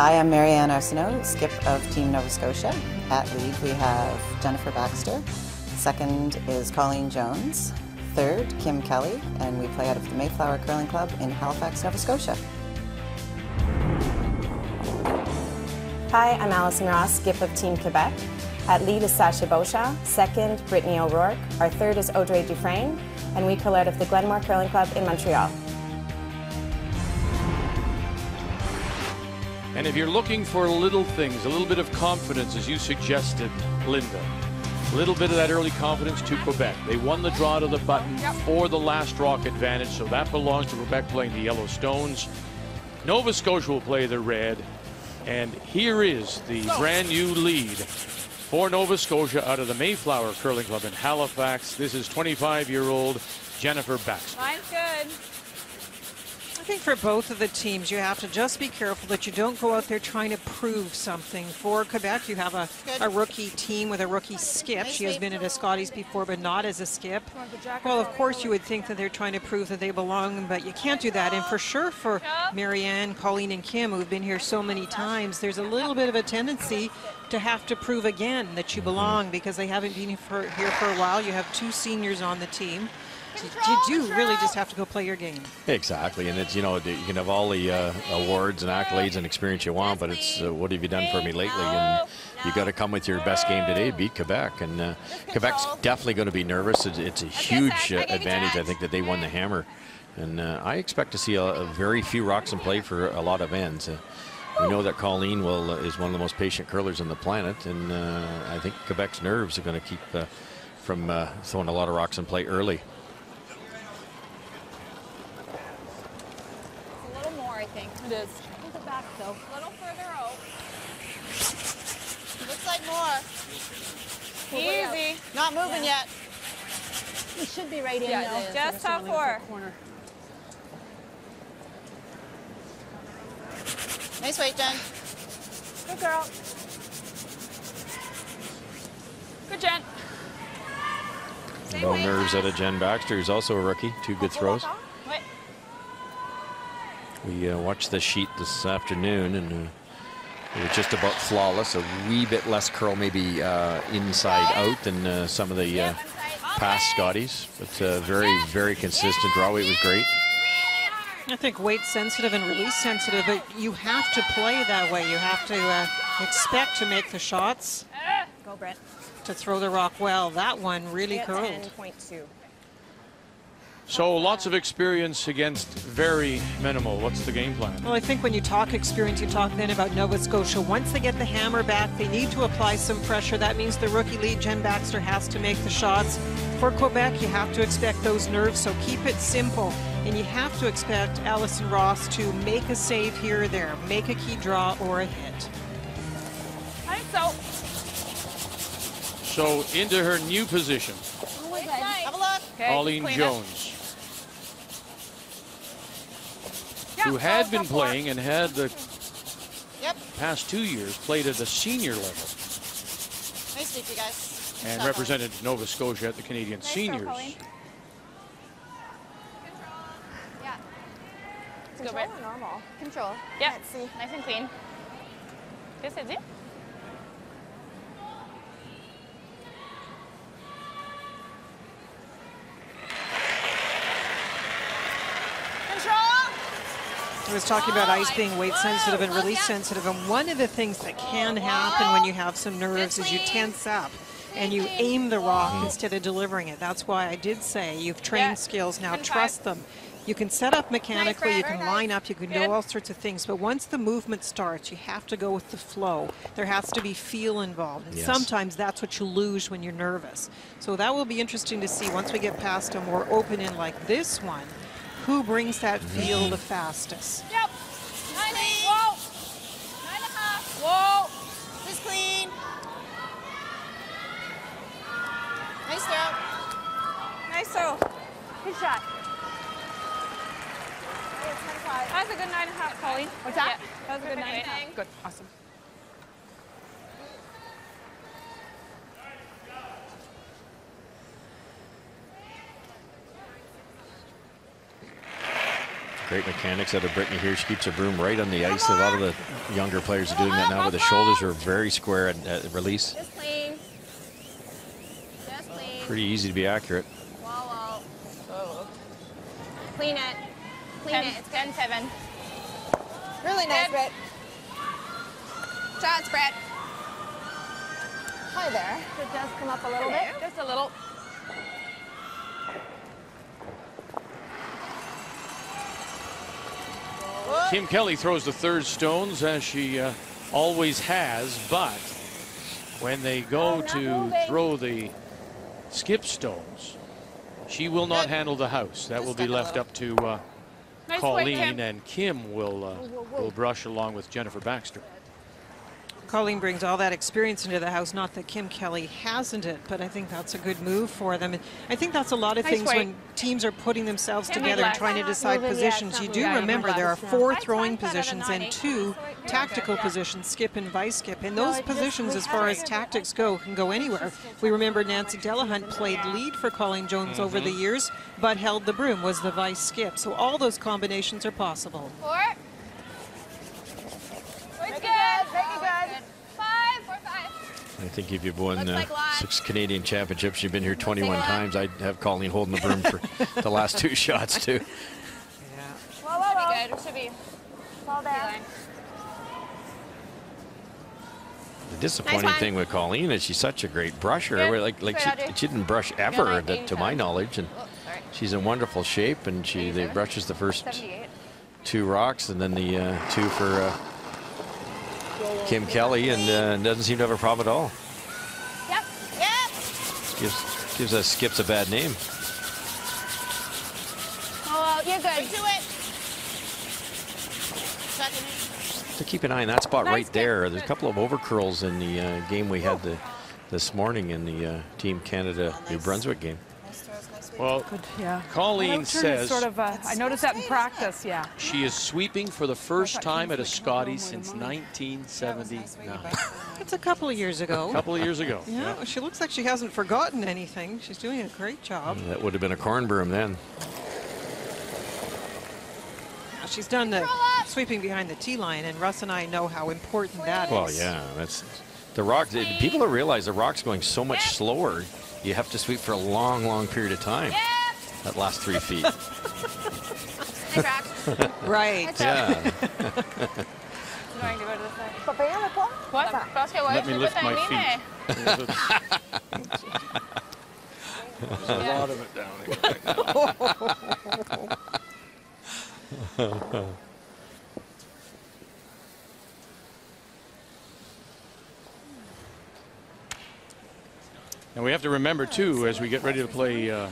Hi, I'm Marianne Arsenault, skip of Team Nova Scotia. At lead we have Jennifer Baxter. Second is Colleen Jones. Third, Kim Kelly, and we play out of the Mayflower Curling Club in Halifax, Nova Scotia. Hi, I'm Allison Ross, skip of Team Quebec. At lead is Sasha Beauchamp. Second, Brittany O'Rourke. Our third is Audrey Dufresne, and we curl out of the Glenmore Curling Club in Montreal. And if you're looking for little things, a little bit of confidence, as you suggested, Linda, a little bit of that early confidence to Quebec. They won the draw to the button for the last rock advantage, so that belongs to Quebec playing the yellow stones. Nova Scotia will play the red, and here is the brand new lead for Nova Scotia out of the Mayflower Curling Club in Halifax. This is 25-year-old Jennifer Baxter. Mine's good. I think for both of the teams, you have to just be careful that you don't go out there trying to prove something. For Quebec, you have a rookie team with a rookie skip. She has been at a Scotties before, but not as a skip. Well, of course, you would think that they're trying to prove that they belong, but you can't do that. And for sure, for Marianne, Colleen, and Kim, who've been here so many times, there's a little bit of a tendency to have to prove again that you belong because they haven't been here for a while. You have two seniors on the team. You do really just have to go play your game. Exactly, and it's, you know, you can have all the awards and accolades and experience you want, but it's what have you done for me lately? And you got to come with your best game today to beat Quebec. And Quebec's definitely going to be nervous. It's a huge advantage, I think, that they won the hammer. And I expect to see a very few rocks in play for a lot of ends. We know that Colleen is one of the most patient curlers on the planet, and I think Quebec's nerves are going to keep from throwing a lot of rocks in play early. It is. Hold it back though. A little further out. Looks like more. Easy. Not moving yet. We should be right in though. Just top four. Nice weight, Jen. Good girl. Good, Jen. No nerves out of Jen Baxter, who's also a rookie. Two good throws. We watched the sheet this afternoon, and it was just about flawless. A wee bit less curl, maybe inside out than some of the past Scotties, but very, very consistent. Draw weight was great. I think weight sensitive and release sensitive, but you have to play that way. You have to expect to make the shots. Go, Brett. To throw the rock well. That one really curled. 10.2. So lots of experience against very minimal. What's the game plan? Well, I think when you talk experience, you talk then about Nova Scotia. Once they get the hammer back, they need to apply some pressure. That means the rookie lead, Jen Baxter, has to make the shots. For Quebec, you have to expect those nerves, so keep it simple. And you have to expect Allison Ross to make a save here or there, make a key draw or a hit. I think so. So into her new position, Have a look. Colleen Jones, who had been playing and had the past 2 years played at the senior level. Nice deep, you guys. And represented Nova Scotia at the Canadian Seniors. Yeah. Control or normal? Control. Yeah. Let's see. Nice and clean. Qu'est-ce que c'est dit? I was talking about ice being weight sensitive and release sensitive, and one of the things that can happen when you have some nerves is you tense up and you aim the rock instead of delivering it. That's why I did say you've trained skills, now trust them. You can set up mechanically, you can line up, you can do all sorts of things, but once the movement starts, you have to go with the flow. There has to be feel involved, and sometimes that's what you lose when you're nervous. So that will be interesting to see once we get past a more open end like this one. Who brings that feel the fastest? Yep. 9.8. Whoa. 9.5. Whoa. This is clean. Nice throw. Nice throw. Good shot. That was a good 9.5, Colleen. What's that? Yeah, that was a good 9.5. Good, awesome. Great mechanics out of Brittany here. She keeps her broom right on the ice. A lot of the younger players are doing that now, but the shoulders are very square at release. Just clean. Just clean. Pretty easy to be accurate. Whoa, whoa. Clean it. Clean it. It's good. 10-7. Really nice, Good. Britt. Shots, Brett. Hi there. It does come up a little bit. Just a little. Kim Kelly throws the third stones as she always has, but when they go to throw the skip stones, she will not handle the house. That will be left up to Nice Colleen, point, Kim. and Kim will brush along with Jennifer Baxter. Colleen brings all that experience into the house. Not that Kim Kelly hasn't it, but I think that's a good move for them. And I think that's a lot of Nice things weight. when teams are putting themselves Can't together and relax. trying to decide Moving, yeah, positions. it's You not do moving. remember there are Relax. 4 Yeah. throwing I'd find that at a positions and 90. 2 tactical positions, skip and vice skip. And those positions, as far as tactics go, can go anywhere. We remember Nancy Delahunt played lead for Colleen Jones over the years, but held the broom, was the vice skip. So all those combinations are possible. 4. It's good. Make it good. 5. 4, 5. I think if you've won Looks like live. 6 Canadian championships, you've been here 21 like times, I'd have Colleen holding the broom for the last 2 shots, too. Whoa, whoa, whoa. Should be good. It should be. Fall down. The disappointing Nice one. thing with Colleen is she's such a great brusher. Good. Where, like Straight, Audrey. she didn't brush ever, like to my 87. knowledge, and Oh, sorry. she's in wonderful shape. And they 87? brushes the first 78. 2 rocks, and then the 2 for Kim Kelly, and doesn't seem to have a problem at all. Yep. Yep. Gives us skips a bad name. Oh, you're good. Do it. So keep an eye on that spot Nice right skip. there. There's a couple of overcurls in the game we had this morning in the Team Canada New Brunswick game. Well, Yeah. Colleen Turn is says sort of I noticed that in practice, yeah. she is sweeping for the first time at a Scotties since 1979. It's a couple of years ago. A couple of years ago. Yeah, she looks like she hasn't forgotten anything. She's doing a great job. That would have been a corn broom then. She's done the sweeping behind the tee line, and Russ and I know how important that is. Well, yeah, that's the rock. People don't realize the rock's going so much slower. You have to sweep for a long, long period of time. That last 3 feet. Nice rock. Right. Yeah. Going to go to the side. Papaya me po? What? Basket, what? Let me lift my feet. There's a lot of it down there. And we have to remember, too, as we get ready to play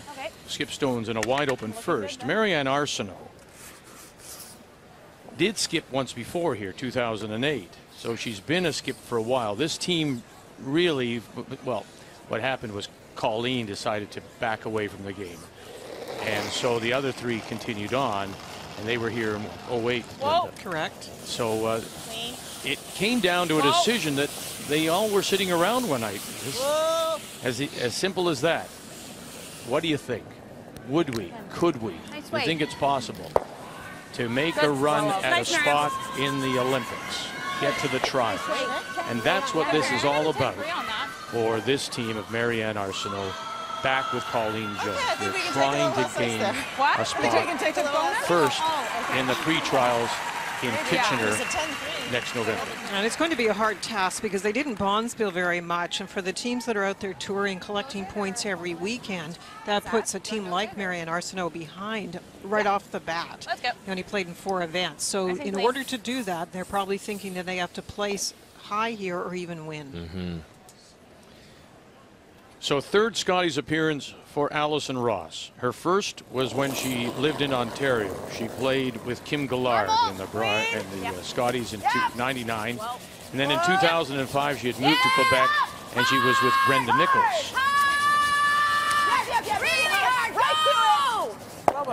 skip stones in a wide open first, Marianne Arsenault did skip once before here, 2008. So she's been a skip for a while. This team really, well, what happened was Colleen decided to back away from the game. And so the other 3 continued on, and they were here in 08. Whoa. Correct. So it came down to a decision that they all were sitting around one night. As simple as that. What do you think? Would we? Could we? Nice You weight. think it's possible to make a Good. run at Nice a nerve. spot in the Olympics? Get to the trials. And that's what this is all about for this team of Marianne Arsenault back with Colleen Jones. They're trying to gain a spot Take the bonus? first in the pre-trials in Kitchener next November. And it's going to be a hard task because they didn't bonspiel very much. And for the teams that are out there touring, collecting points every weekend, that puts a team like Marianne Arsenault behind right off the bat. Let's go. They only played in 4 events. So in order to do that, they're probably thinking that they have to place high here or even win. So 3rd Scotties appearance for Allison Ross. Her first was when she lived in Ontario. She played with Kim Gillard in the Scotties in 99. And then in 2005 she had moved to Quebec and she was with Brenda Nichols.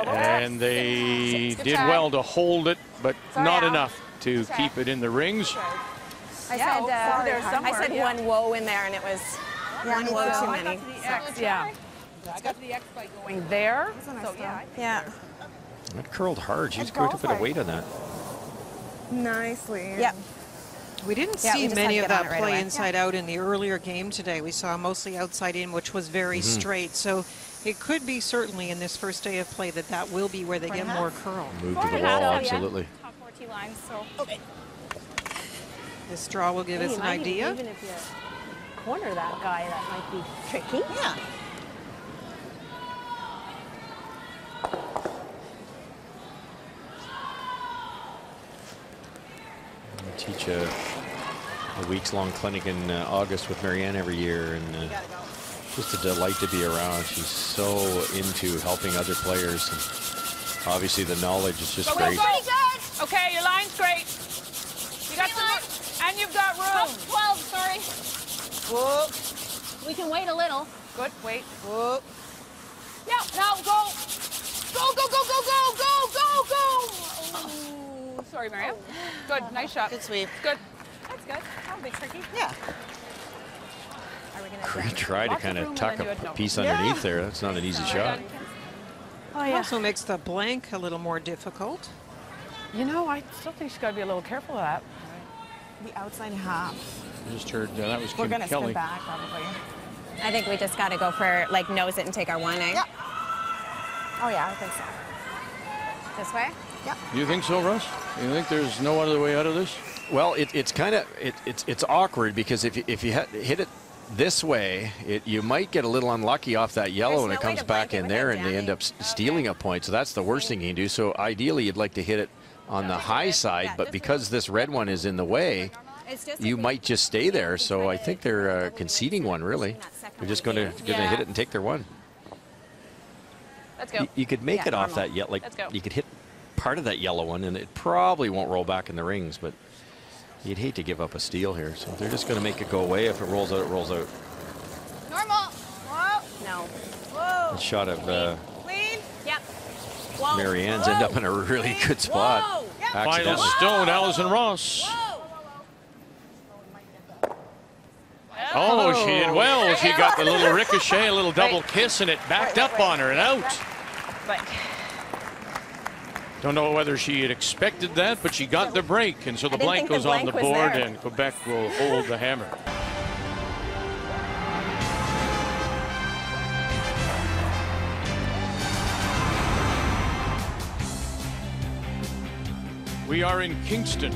And they did well to hold it, but not enough to keep it in the rings. I said one woe in there, and it was one woe too many. Yeah. I got to the X by going there. So, yeah. Yeah. That curled hard. She's going to put a weight on that. Nicely. Yep. We didn't Yeah, we see just many had of to get on that it right play away. inside out in the earlier game today. We saw mostly outside in, which was very straight. So it could be certainly in this first day of play that will be where they get more curl. Move to the wall, absolutely. Top 4 T lines, so. Okay. This draw will give us an idea. Even if you corner that guy, that might be tricky. Yeah. I teach a weeks-long clinic in August with Marianne every year, and just a delight to be around. She's so into helping other players, and obviously the knowledge is just great. Pretty good. Okay, your line's great. You got some, and you've got room. 12, sorry. Whoa. We can wait a little. Good, wait. Whoa. Yeah, now go. Go, go, go, go, go, go, go, go. Ooh, sorry, Mariam. Good, nice shot. Good sweep. Good. That's good. That'll be tricky. Yeah. Are we Great gonna try to lots kind room, of tuck and then you a had no piece room. underneath there. That's not an easy shot. Oh, It yeah. also makes the blank a little more difficult. You know, I still think she's got to be a little careful of that. The outside half. I just heard that was We're Kim going to spin Kelly. back, probably. I think we just got to go for, like, nose it and take our one, eh? Yeah. Oh, yeah, I think so. This way? Yeah. You think so, Russ? You think there's no other way out of this? Well, it's kind of it's awkward because if you hit it this way, you might get a little unlucky off that yellow, There's and no it way comes to back blank it in with there, it, and they end Danny. up stealing a point. So that's the worst thing you can do. So ideally, you'd like to hit it on the high side, but because this red one is in the way, you might just stay there. So I think they're conceding one, really. They're just going to hit it and take their one. Let's go. You could make Yeah, it off normal. that yellow. Like Let's go. you could hit part of that yellow one, and it probably won't roll back in the rings, but you'd hate to give up a steal here. So they're just going to make it go away. If it rolls out, it rolls out. Normal. Whoa. No. Whoa. A shot of Clean. Yep. Whoa. Marianne's end up in a really good spot. Whoa. Yep. Final Accidentally. stone, Allison Ross. Whoa. Oh, she did well. She got the little ricochet, a little double kiss, and it backed up on her and out. Blank. Don't know whether she had expected that, but she got the break, and so the I didn't blank think the goes on blank the was board, there. and Quebec will hold the hammer. We are in Kingston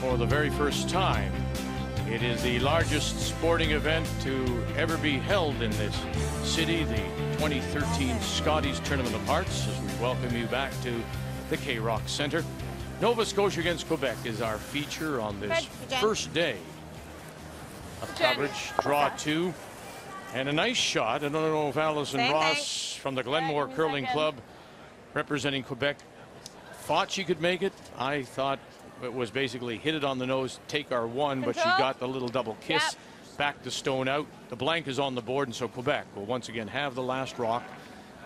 for the very first time. It is the largest sporting event to ever be held in this city, the 2013 Scotties Tournament of Hearts, as we welcome you back to the K-Rock Center. Nova Scotia against Quebec is our feature on this first day of coverage. Draw 2. And a nice shot. I don't know if Allison Same Ross from the Glenmore Curling Club representing Quebec thought she could make it. I thought it was basically hit it on the nose, take our one, but she got the little double kiss, back the stone out. The blank is on the board, and so Quebec will once again have the last rock.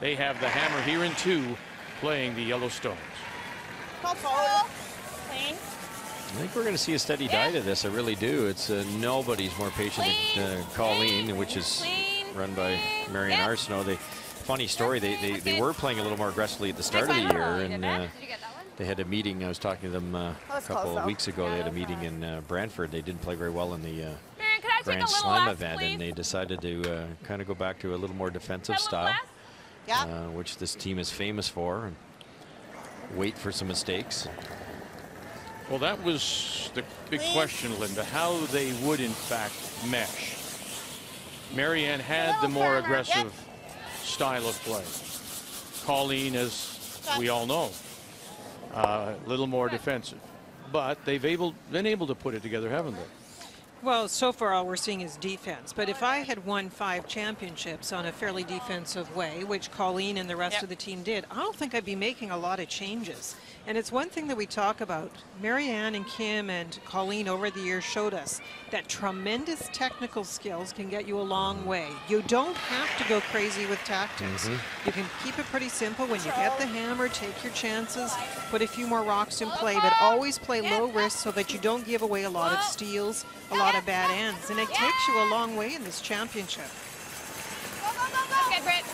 They have the hammer here in 2, playing the yellow stones. Clean. I think we're going to see a steady die to this. I really do. It's nobody's more patient than Colleen, which is run by Marianne Arsenault. Funny story. They were playing a little more aggressively at the start of the year, and they had a meeting. I was talking to them a couple of weeks ago. They had a meeting in Brantford. They didn't play very well in the Grand Slam event, and they decided to kind of go back to a little more defensive style, which this team is famous for, and wait for some mistakes. Well, that was the big question, Linda, how they would in fact mesh. Marianne had the more aggressive style of play. Colleen, as we all know, a little more defensive. But they've been able to put it together, haven't they? Well, so far all we're seeing is defense. But if I had won 5 championships on a fairly defensive way, which Colleen and the rest of the team did, I don't think I'd be making a lot of changes. And it's one thing that we talk about. Marianne and Kim and Colleen over the years showed us that tremendous technical skills can get you a long way. You don't have to go crazy with tactics. You can keep it pretty simple. When you get the hammer, take your chances, put a few more rocks in play, but always play low risk so that you don't give away a lot of steals, a lot of bad ends. And it takes you a long way in this championship. That's good, Britt.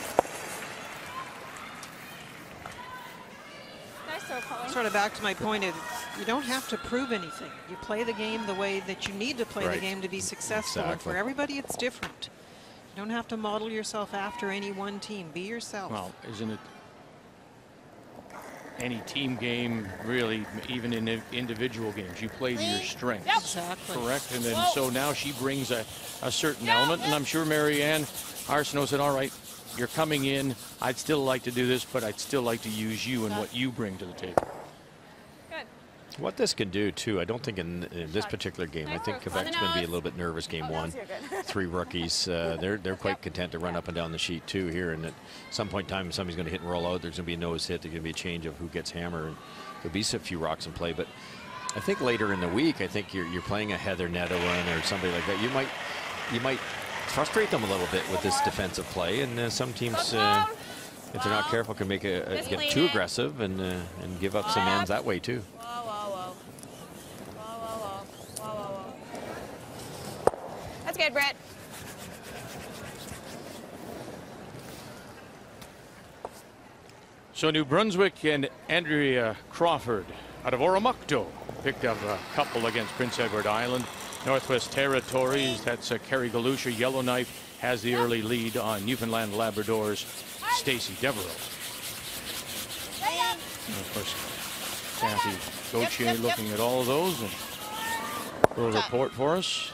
sort of back to my point of you don't have to prove anything. You play the game the way that you need to play the game to be successful. And for everybody, it's different. You don't have to model yourself after any one team. Be yourself. Well, isn't it any team game, really, even in individual games, you play to your strengths. Exactly. Correct? And then so now she brings a certain element, and I'm sure Marianne Arsenault said, all right, you're coming in. I'd still like to do this, but I'd still like to use you and what you bring to the table. What this can do, too, I don't think in this particular game, I think Quebec's going to be a little bit nervous game one. 3 rookies, they're quite content to run up and down the sheet, too, here. And at some point in time, somebody's going to hit and roll out. There's going to be a nose hit. There's going to be a change of who gets hammer. And there'll be a few rocks in play. But I think later in the week, I think you're playing a Heather Netowin or somebody like that. You might frustrate them a little bit with this defensive play. And some teams, if they're not careful, can make get too aggressive and give up some ends that way, too. That's good, Britt. So New Brunswick and Andrea Crawford out of Oromocto picked up a couple against Prince Edward Island. Northwest Territories, that's Kerry Galusha. Yellowknife has the early lead on Newfoundland Labrador's Stacey Devereaux. And of course, Kathy Gauthier looking at all of those and will report for us.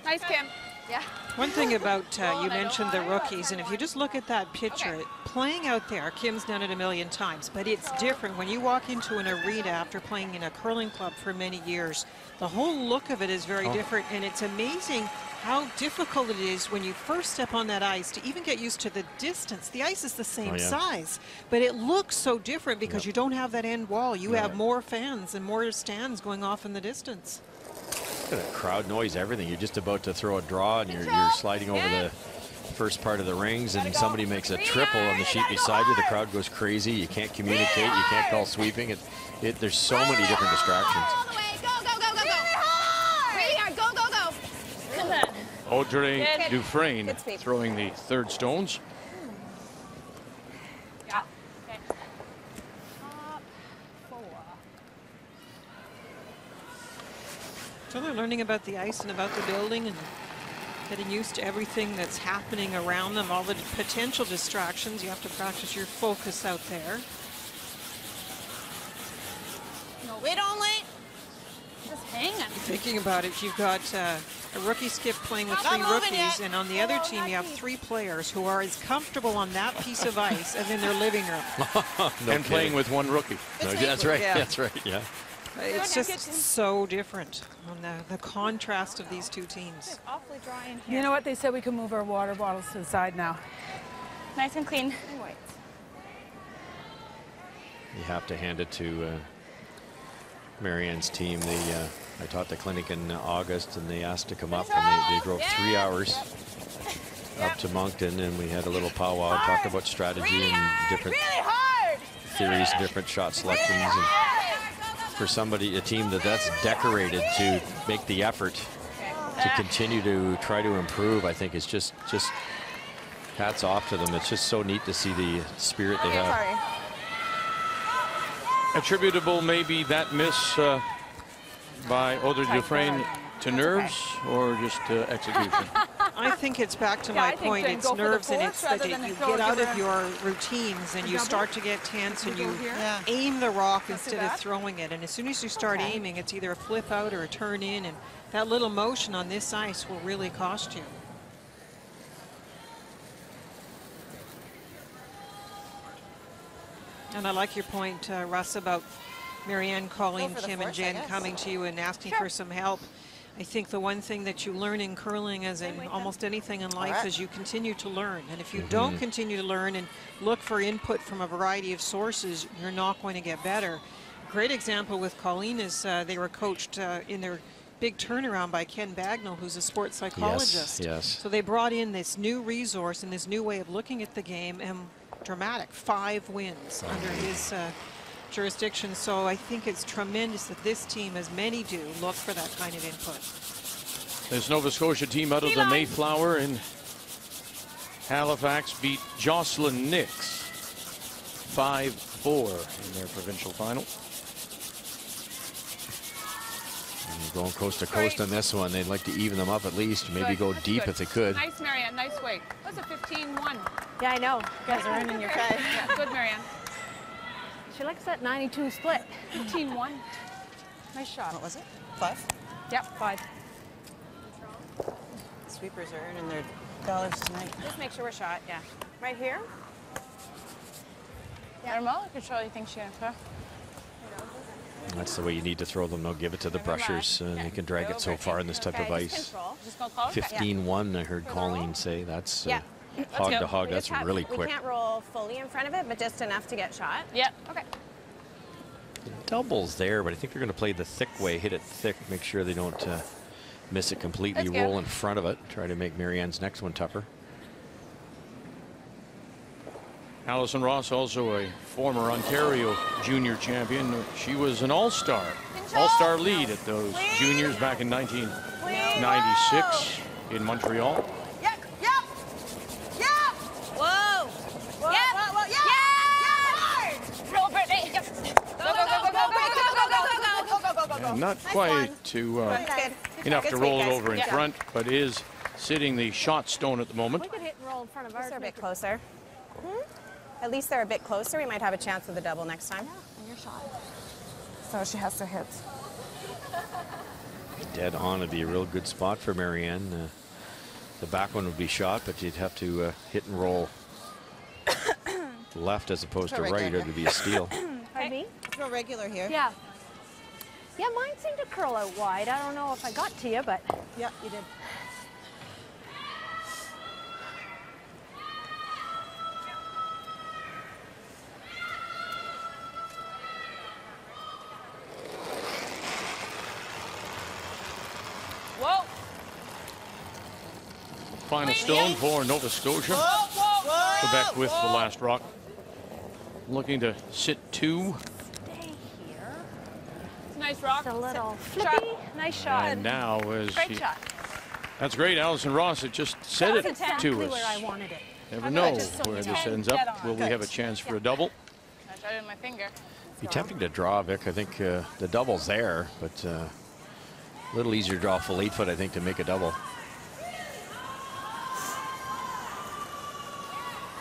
Nice, Kim. Yeah. One thing about, you mentioned the rookies, and if you just look at that picture, playing out there, Kim's done it a million times, but it's different when you walk into an arena after playing in a curling club for many years. The whole look of it is very different, and it's amazing how difficult it is when you first step on that ice to even get used to the distance. The ice is the same size, but it looks so different because you don't have that end wall. You have more fans and more stands going off in the distance. Crowd noise, everything. You're just about to throw a draw and you're sliding over the first part of the rings and somebody makes a triple on the sheet beside you. The crowd goes crazy. You can't communicate. You can't call sweeping. There's so many different distractions. Audrey Dufresne throwing the third stones. So they're learning about the ice and about the building and getting used to everything that's happening around them, all the potential distractions. You have to practice your focus out there. No, wait only. Just hanging. Thinking about it, you've got a rookie skip playing with 3 rookies, and on the other team you have 3 players who are as comfortable on that piece of ice as in their living room. And playing with 1 rookie. No, that's right. Yeah. That's right. Yeah. It's just so different on the contrast of these 2 teams. Awfully dry in here. You know what? They said we can move our water bottles to the side now. Nice and clean. You have to hand it to Marianne's team. I taught the clinic in August and they asked to come up and they drove 3 hours up to Moncton and we had a little powwow, talked about strategy and different theories, different shot selections. And for a team that's decorated to make the effort to continue to try to improve, I think it's just hats off to them. It's just so neat to see the spirit they have. Attributable maybe that miss by Audrey Dufresne to nerves or just execution? I think it's back to my point. It's nerves and it's that you get out of your routines and you start to get tense and you aim the rock instead of throwing it. And as soon as you start aiming, it's either a flip out or a turn in. And that little motion on this ice will really cost you. And I like your point, Russ, about Marianne calling Kim and Jen coming to you and asking for some help. I think the one thing that you learn in curling, as in almost anything in life, is you continue to learn. And if you don't continue to learn and look for input from a variety of sources, you're not going to get better. A great example with Colleen is they were coached in their big turnaround by Ken Bagnall, who's a sports psychologist. Yes. So they brought in this new resource and this new way of looking at the game, and dramatic 5 wins under his jurisdiction. So I think it's tremendous that this team, as many do, look for that kind of input. This Nova Scotia team out of the Mayflower in Halifax beat Jocelyn Nix 5-3. 4 in their provincial final. And going coast to coast on this one. They'd like to even them up at least, maybe go deep if they could. Nice, Marianne. Nice weight. That's a 15-1. Yeah, I know. You guys are in your face. Yeah, good, Marianne. She likes that 92 split. 15-1. Nice shot. What was it? 5? Yep, 5. Sweepers are earning their dollars tonight. Just make sure we're shot, yeah. Right here? Yeah. Arsenault, you Charlie thinks she can. That's the way you need to throw them. They'll give it to the brushers. They can drag it so far in this type of ice. Just gonna call it. 15-1, I heard Colleen say. That's hog to hog. That's really quick. We can't roll fully in front of it, but just enough to get shot. Yep. Okay. The double's there, but I think they're going to play the thick way, hit it thick, make sure they don't miss it completely, roll in front of it, try to make Marianne's next one tougher. Allison Ross, also a former Ontario junior champion. She was an all-star lead at those juniors back in 1996 in Montreal. Yep, yep, yep. Whoa! Whoa, Yep. whoa, whoa, yeah. Yeah. Roll, Brittany. Yep. Go. And not quite to enough to roll it over in front, but is sitting the shot stone at the moment. We could hit and roll in front of ours. They're a bit closer. At least they're a bit closer. We might have a chance with the double next time. And your shot. So she has to hit. Dead on would be a real good spot for Marianne. The back one would be shot, but you'd have to hit and roll left as opposed to right, or it would be a steal. Pardon me? Throw regular here. Yeah. Yeah, mine seemed to curl out wide. I don't know if I got to you, but Yeah, you did. Whoa. Final stone for Nova Scotia. Quebec with the last rock. Looking to sit 2. stay here. It's a nice rock. It's a little Shot. flippy. Nice shot. And now as Great she, shot. that's great. Allison Ross had just said it Exactly to where I us. wanted it. Never I'm know just so where this dead ends on. up. Will we have a chance for a double? I tried it in my finger. Be tempting to draw, Vic. I think the double's there, but a little easier to draw full 8-foot, I think, to make a double.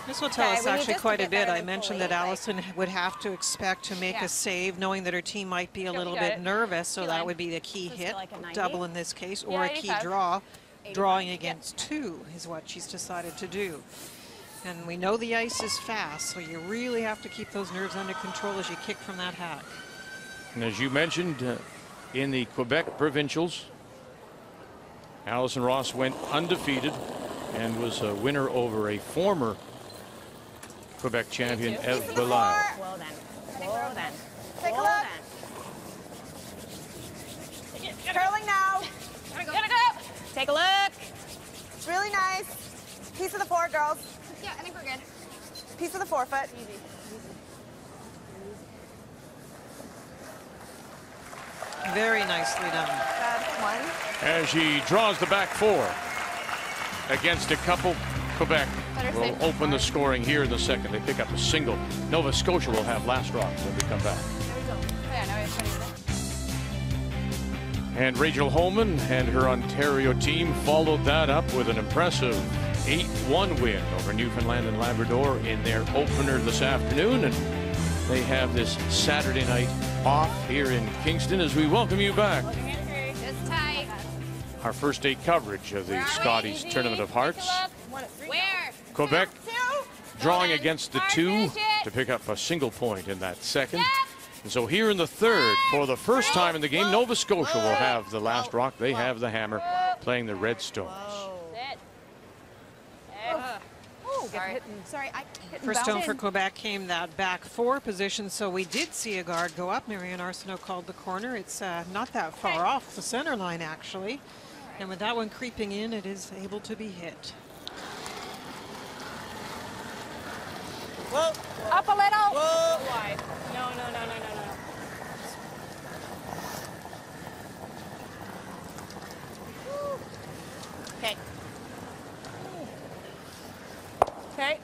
This will tell us we need actually just to quite a get bit. better I than mentioned fully, that right? Allison would have to expect to make Yeah. a save, knowing that her team might be a Yeah, we little got bit it. nervous, so that Feeling. would be the key Just hit, like a 90? double in this case, or Yeah, a key 85. draw. Drawing against 2 is what she's decided to do. And we know the ice is fast, so you really have to keep those nerves under control as you kick from that hack. And as you mentioned, in the Quebec provincials, Allison Ross went undefeated and was a winner over a former Quebec champion, Eve Belisle. Well then. Well then. Take a Well look. then. Curling now. Gotta go. Take a look. It's really nice. Piece of the 4, girls. Yeah, I think we're good. Piece of the 4-foot. Very nicely done. One. As she draws the back 4 against a couple, Quebec will open the scoring here in the second. They pick up a single. Nova Scotia will have last rock when we come back. Yeah, now we have 20 minutes. And Rachel Holman and her Ontario team followed that up with an impressive 8-1 win over Newfoundland and Labrador in their opener this afternoon. And they have this Saturday night off here in Kingston as we welcome you back. Just tight. Our first day coverage of the Scotties Tournament of Hearts. Where? Quebec drawing against the 2 to pick up a single point in that second. And so here in the third, for the first time in the game, Nova Scotia will have the last rock. They have the hammer playing the Redstones. Sorry, I First stone for Quebec came that back 4 position, so we did see a guard go up. Marianne Arsenault called the corner. It's not that far off the center line, actually. And with that one creeping in, it is able to be hit. Whoa. Up a little. Whoa. Wide. No. Okay. Okay.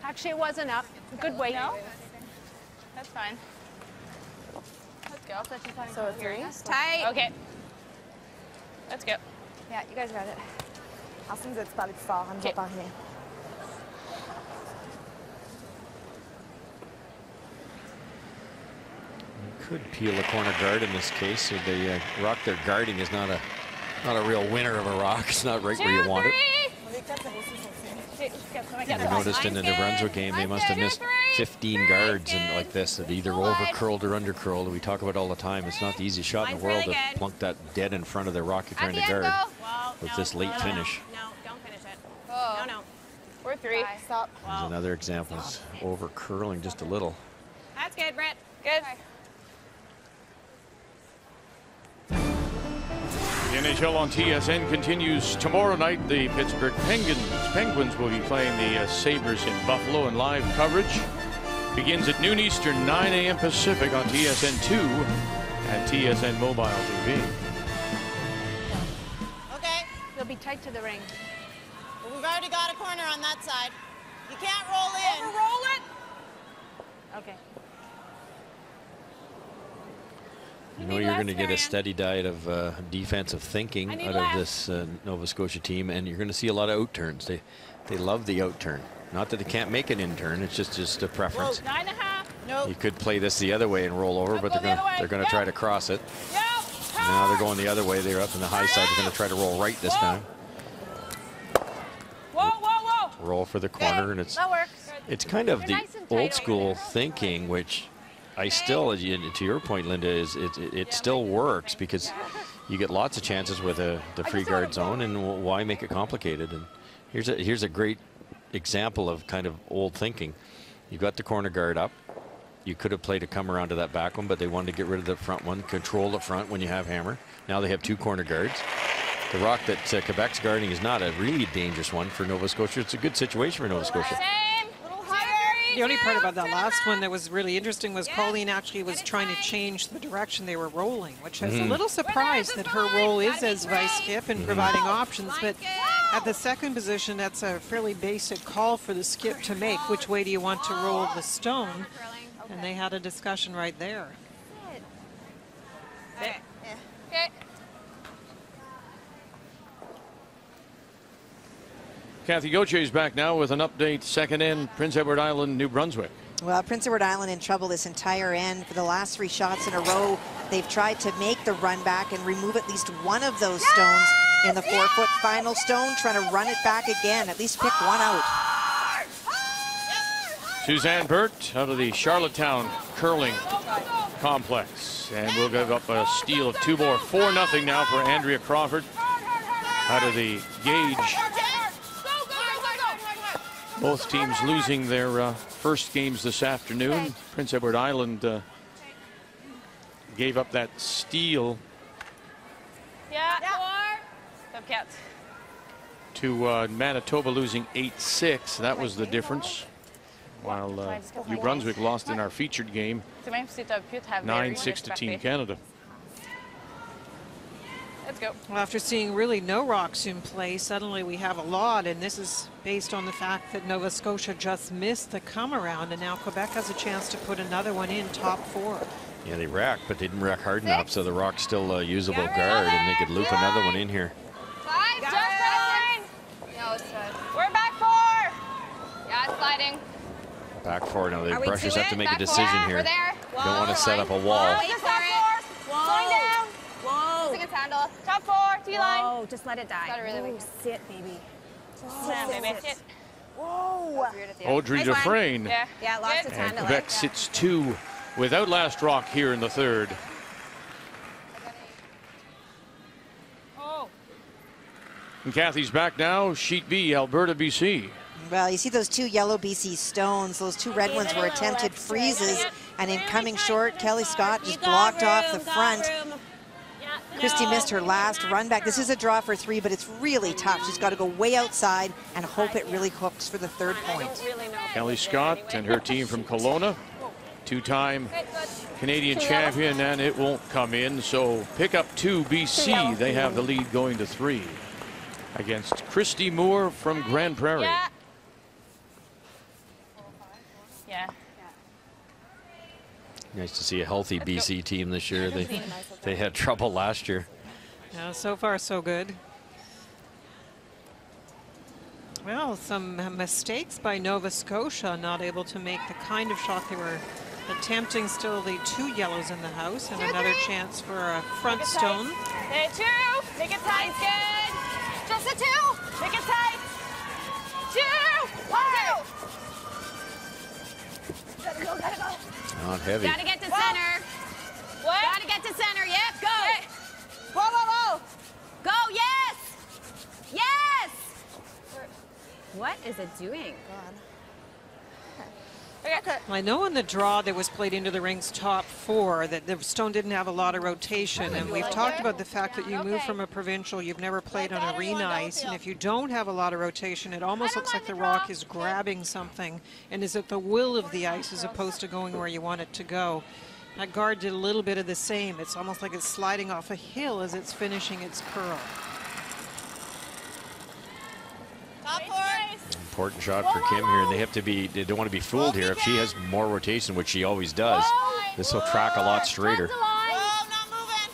Actually, it wasn't up. Good weight. No? fine. Let's go. So 3. Tight. Okay. Let's go. Yeah, you guys got it. Allison, vous êtes pas allé plus fort, on ne va pas rien. Could peel a corner guard in this case. So the rock they're guarding is not a real winner of a rock. It's not right where you want it. I noticed in the New Brunswick game they must have missed 15 guards and like this that either over-curled or under-curled. We talk about it all the time. It's not the easiest shot in the world to plunk that dead in front of the rock you're trying to guard with this late finish. No, don't finish it. Oh. No. We're 3. Stop. There's another example. It's over-curling just a little. That's good, Britt. Good. The NHL on TSN continues tomorrow night. The Pittsburgh Penguins will be playing the Sabres in Buffalo, and live coverage begins at noon Eastern, 9 a.m. Pacific on TSN2 and TSN Mobile TV. Okay, They'll be tight to the ring. well, we've already got a corner on that side. You can't roll in. Roll it. Okay. You know you're going to get a steady diet of defensive thinking out of this Nova Scotia team, and you're going to see a lot of out-turns. They love the out-turn. Not that they can't make an in-turn, it's just a preference. 9.5. Nope. You could play this the other way and roll over, but they're going to try to cross it. Yep. Now they're going the other way. They're up in the high side. They're going to try to roll right this time. Whoa. Roll for the corner, and it's That works. it's kind of the nice and tight old over school there. thinking, which I still, to your point, Linda, is it still works because you get lots of chances with the free guard zone, and why make it complicated? And here's a great example of kind of old thinking. You've got the corner guard up. You could have played a come around to that back one, but they wanted to get rid of the front one, control the front when you have hammer. Now they have 2 corner guards. The rock that Quebec's guarding is not a really dangerous one for Nova Scotia. It's a good situation for Nova Scotia. Same. Little higher. The only part about that last one that was really interesting was Colleen actually was trying to change the direction they were rolling, which I was a little surprised that her role is as vice skip and providing options. But at the second position, that's a fairly basic call for the skip to make. Which way do you want to roll the stone? And they had a discussion right there. Okay. Kathy Gauthier is back now with an update. Second end, Prince Edward Island, New Brunswick. Well, Prince Edward Island in trouble this entire end. For the last 3 shots in a row, they've tried to make the run back and remove at least one of those stones in the 4-foot final stone, trying to run it back again, at least pick one out. Suzanne Burt out of the Charlottetown Curling Complex. And we'll give up a steal of 2 more. 4-0 now for Andrea Crawford out of the Gage. Both teams losing their first games this afternoon. Prince Edward Island gave up that steal Bobcats. to Manitoba, losing 8-6. That was the difference. While New Brunswick lost in our featured game, 9-6 to Team Canada. Let's go. Well, after seeing really no rocks in play, suddenly we have a lot, and this is based on the fact that Nova Scotia just missed the come around, and now Quebec has a chance to put another one in top 4. Yeah, they racked, but they didn't rack hard enough, so the rock's still a usable guard, and they could loop another one in here. 5, just pressing. No, it's we're back 4. Yeah, it's sliding. Back 4 now. The we Brushers to have to it? make a Back decision four. here. We're there. Don't want to set up a wall. Wait for it. Slowing down. Whoa. It's a good handle. Top 4, T-line. Whoa, just let it die. Got it really weak. Sit, baby. Slam, baby. Sit. Whoa. Audrey Nice one. Dufresne. Yeah, lots of And time to let Quebec it sits 2 without last rock here in the 3rd. Oh. And Kathy's back now. Sheet B, Alberta, BC. Well, you see those 2 yellow BC stones. Those 2 red ones were attempted freezes, and in coming short, Kelly Scott just blocked off the front. Christy missed her last run back. This is a draw for 3, but it's really tough. She's got to go way outside and hope it really hooks for the 3rd point. Kelly Scott and her team from Kelowna, 2-time Canadian champion, and it won't come in. So pick up 2 BC. They have the lead going to 3 against Christy Moore from Grand Prairie. Yeah. Nice to see a healthy BC team this year. They had trouble last year. Yeah, so far so good. Well, some mistakes by Nova Scotia, not able to make the kind of shot they were attempting. Still the 2 yellows in the house, and another chance for a front stone. Hit 2. Make it tight. Good. Just a 2. Make it tight. 2. 1, 2. Gotta go, gotta go. Not heavy. Gotta get to center. What? Gotta get to center. Yep, go. Hey. Whoa, whoa, whoa. Go, yes. Yes. What is it doing? Okay. I know in the draw that was played into the ring's top 4 that the stone didn't have a lot of rotation, and we've talked about the fact that you move from a provincial, you've never played on arena ice, and if you don't have a lot of rotation, it almost looks like the rock is grabbing something and is at the will of the ice as opposed to going where you want it to go. That guard did a little bit of the same. It's almost like it's sliding off a hill as it's finishing its curl. Top 4. Important shot for Kim here, and they don't want to be fooled here. If she has more rotation, which she always does, this will track a lot straighter. Whoa, not moving.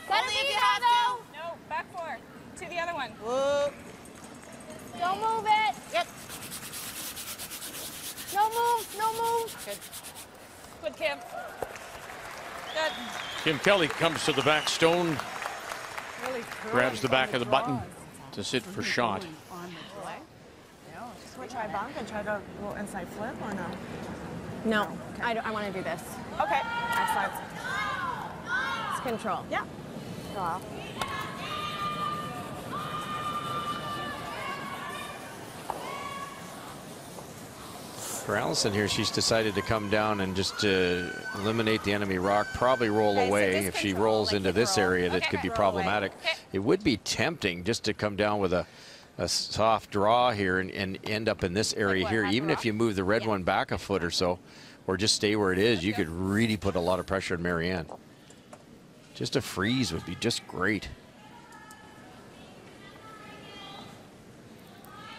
Gotta Only be if you have to. No, back 4. To the other one. Whoa. Don't move it. Yep. No move, no move. Good. Good, Kim. Good. Kim Kelly comes to the back stone, Really grabs the back of the button to sit for shot. Should we try bump and try to go inside flip or no? No, I want to do this. Okay. Excellent. It's control. Yeah. Go off. For Allison here, she's decided to come down and just eliminate the enemy rock, probably roll away. If she rolls into this area, that could be problematic. It would be tempting just to come down with a soft draw here and end up in this area here. Even if you move the red one back a foot or so, or just stay where it is, you could really put a lot of pressure on Marianne. Just a freeze would be just great.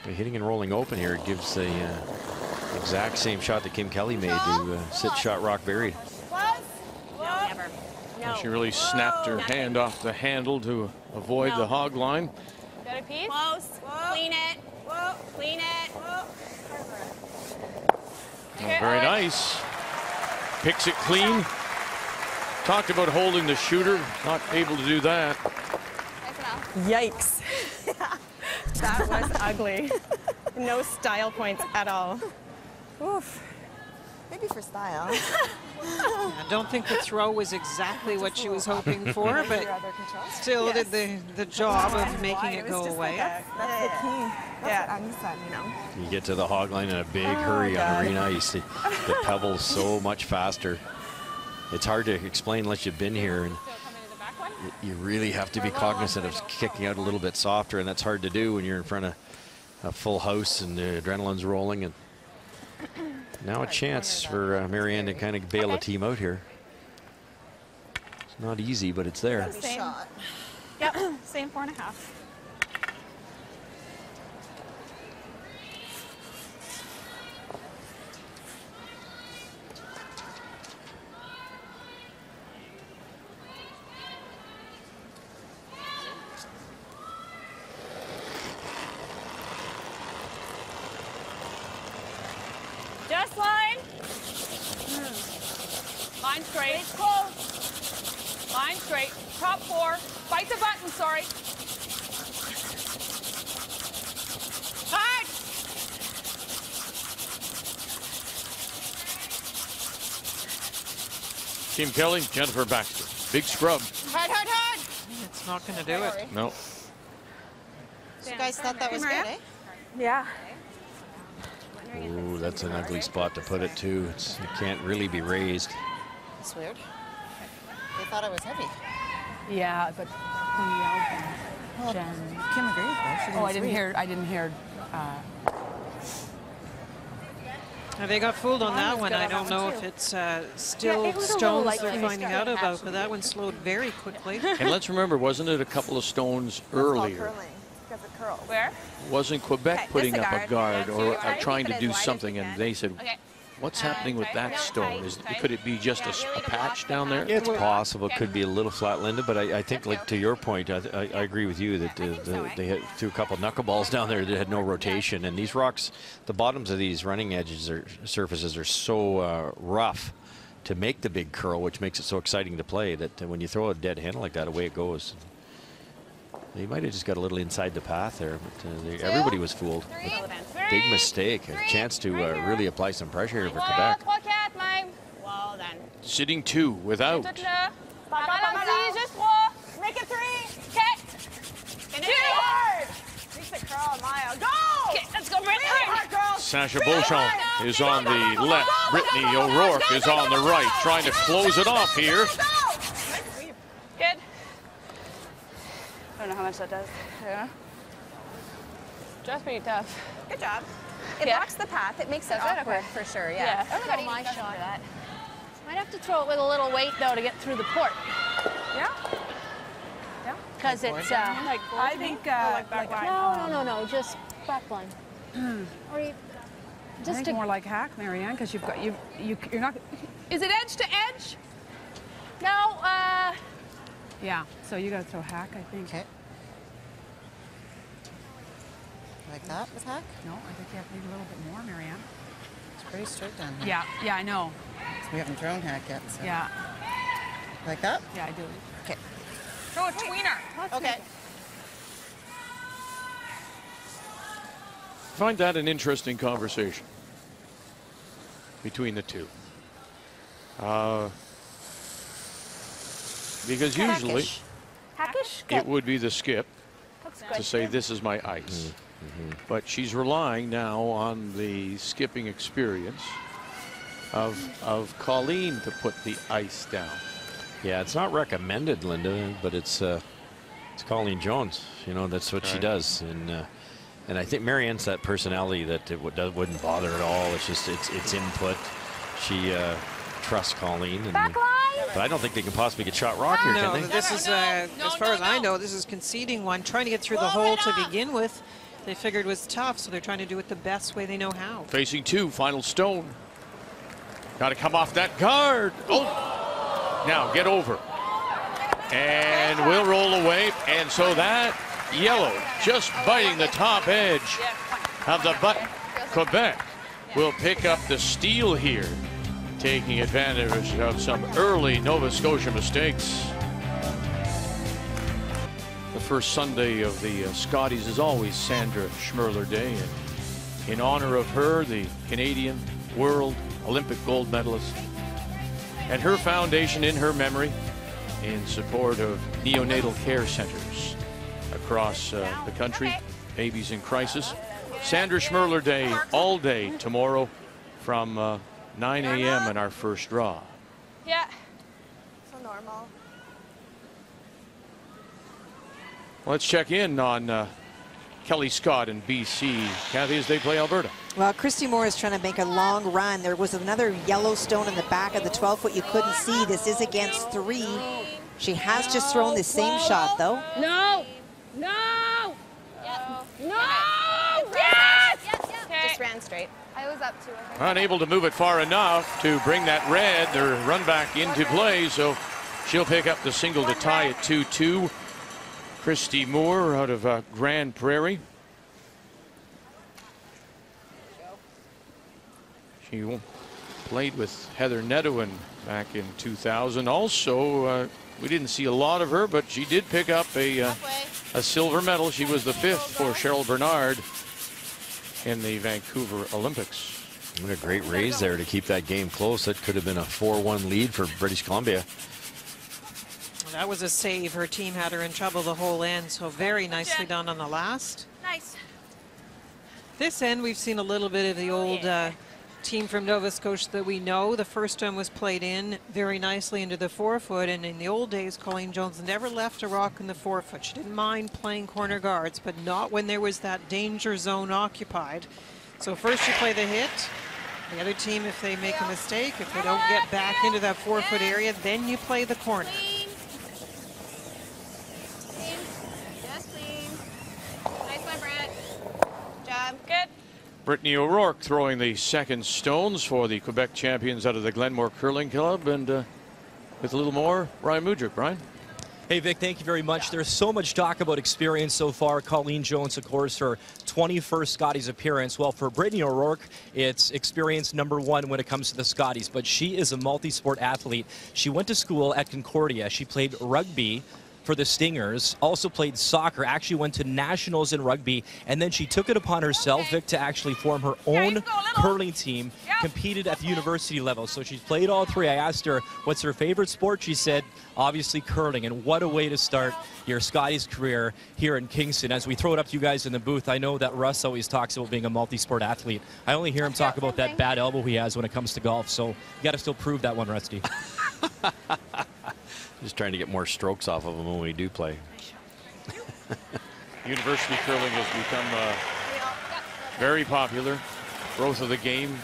But hitting and rolling open here, it gives the exact same shot that Kim Kelly made to sit shot rock buried. No, never. No. She really snapped her hand off the handle to avoid the hog line. Got a piece? Close. Clean it. Clean it. Very nice. Picks it clean. Talked about holding the shooter. Not able to do that. Yikes. That was ugly. No style points at all. Oof. Maybe for style. I don't think the throw was exactly what she was hoping for, but still did the job of making it go away. That's the key. That's what I'm saying, you know. You get to the hog line in a big hurry on arena ice. The pebble's so much faster. It's hard to explain unless you've been here, and you really have to be cognizant of kicking out a little bit softer, and that's hard to do when you're in front of a full house and the adrenaline's rolling. And now a chance for Marianne to kind of bail a team out here. It's not easy, but it's there. Same. Yep, same 4.5. Just line. Line straight. Close. Line straight. Top 4. Bite the button, sorry. Hard. Kim Kelly, Jennifer Baxter. Big scrub. Hard, hard, hard. It's not going to do it. No. You guys thought that was good, eh? Yeah. Ooh, that's an ugly spot to put it to. It can't really be raised. That's weird. They thought it was heavy. Yeah, but who yelled that? Jen. Kim agreed though. Oh, I didn't hear. They got fooled on that one. I don't know if it's still stones they're finding out about, but that one slowed very quickly. And let's remember, wasn't it a couple of stones earlier? Because it curls. Where? Wasn't Quebec Okay, putting this up a guard. guard Yeah, or so you trying keep to it do as wide as something, you and can. they said, Okay. What's happening with that stone? Could it be just a patch down there? It's possible. It could be a little flat, Linda, but I think, like to your point, I agree with you that they threw a couple knuckleballs down there that had no rotation. And these rocks, the bottoms of these running edges or surfaces are so rough to make the big curl, which makes it so exciting to play, that when you throw a dead handle like that, away it goes. They might have just got a little inside the path there, but everybody was fooled. Big mistake. A chance to really apply some pressure here for Quebec. Well then. Sitting 2 without. Make it 3. Finish it hard. Makes it curl, Maya. Go! Okay, let's go, Brittany. Sasha Beauchamp is on the left. Brittany O'Rourke is on the right, trying to close it off here. Good. I don't know how much that does. Yeah. That's pretty tough. Good job. It blocks the path. It makes it awkward for sure. Yeah. I don't know my shot. Might have to throw it with a little weight though to get through the port. Yeah. Because it's I think no, just backline. Or you, I just think more like hack, Marianne, because you've got you're not. Is it edge to edge? no. Yeah. So you got to throw hack, I think. Okay. Like that with hack? No, I think you have to leave a little bit more, Marianne. It's pretty straight down here. Yeah. Yeah, I know. We haven't thrown hack yet. So. Yeah. Like that? Yeah, I do. Okay. Throw a tweener. Okay. Find that an interesting conversation between the two. Because usually Hackish? it would be the skip to say, this is my ice. But she's relying now on the skipping experience of Colleen to put the ice down. Yeah, it's not recommended, Linda, but it's Colleen Jones. You know, that's what she does. And I think Marianne's that personality that it wouldn't bother at all. It's just it's input. She trusts Colleen. But I don't think they can possibly get shot rock here, No, can they? this is, as far as I know, this is conceding one. Trying to get through the hole to begin with. They figured was tough, so they're trying to do it the best way they know how. Facing 2, final stone. Got to come off that guard. Oh, now get over. And we'll roll away. And so that yellow just biting the top edge of the button. Quebec will pick up the steal here, taking advantage of some early Nova Scotia mistakes. The first Sunday of the Scotties is always Sandra Schmerler Day, and in honor of her, the Canadian World Olympic gold medalist, and her foundation in her memory in support of neonatal care centers across the country, babies in crisis. Sandra Schmerler Day all day tomorrow from 9 a.m. in our first draw. Yeah. So normal. Let's check in on Kelly Scott and BC, Kathy, as they play Alberta. Well, Christy Moore is trying to make a long run. There was another yellow stone in the back of the 12-foot you couldn't see. This is against 3. She has just thrown the same shot, though. No! No! No! Yes! Just ran straight. I was up to it. Unable to move it far enough to bring that red or run back into play, so she'll pick up the single to tie at 2-2. Christy Moore out of Grand Prairie. She played with Heather Nedouin back in 2000. Also, we didn't see a lot of her, but she did pick up a silver medal. She was the 5th for Cheryl Bernard in the Vancouver Olympics. What a great raise there to keep that game close. That could have been a 4-1 lead for British Columbia. That was a save. Her team had her in trouble the whole end, so very nicely done on the last. Nice. This end, we've seen a little bit of the old team from Nova Scotia that we know. The first one was played in very nicely into the 4-foot, and in the old days, Colleen Jones never left a rock in the 4-foot. She didn't mind playing corner guards, but not when there was that danger zone occupied. So first you play the hit. The other team, if they make a mistake, if they don't get back into that 4-foot area, then you play the corner. Just clean. Nice one, Brett. Job. Good. Brittany O'Rourke throwing the second stones for the Quebec champions out of the Glenmore Curling Club. And with a little more, Ryan Mudryk. Brian? Hey, Vic, thank you very much. There's so much talk about experience so far. Colleen Jones, of course, her 21st Scotties appearance. Well, for Brittany O'Rourke, it's experience #1 when it comes to the Scotties. But she is a multi-sport athlete. She went to school at Concordia. She played rugby for the Stingers, also played soccer, actually went to nationals in rugby, and then she took it upon herself, Vic, to actually form her own curling team, competed at the university level. So she's played all three. I asked her, what's her favorite sport? She said, obviously curling, and what a way to start your Scotties career here in Kingston. As we throw it up to you guys in the booth, I know that Russ always talks about being a multi-sport athlete. I only hear him talk about that bad elbow he has when it comes to golf, so you got to still prove that one, Rusty. Just trying to get more strokes off of them when we do play. University curling has become very popular. Growth of the game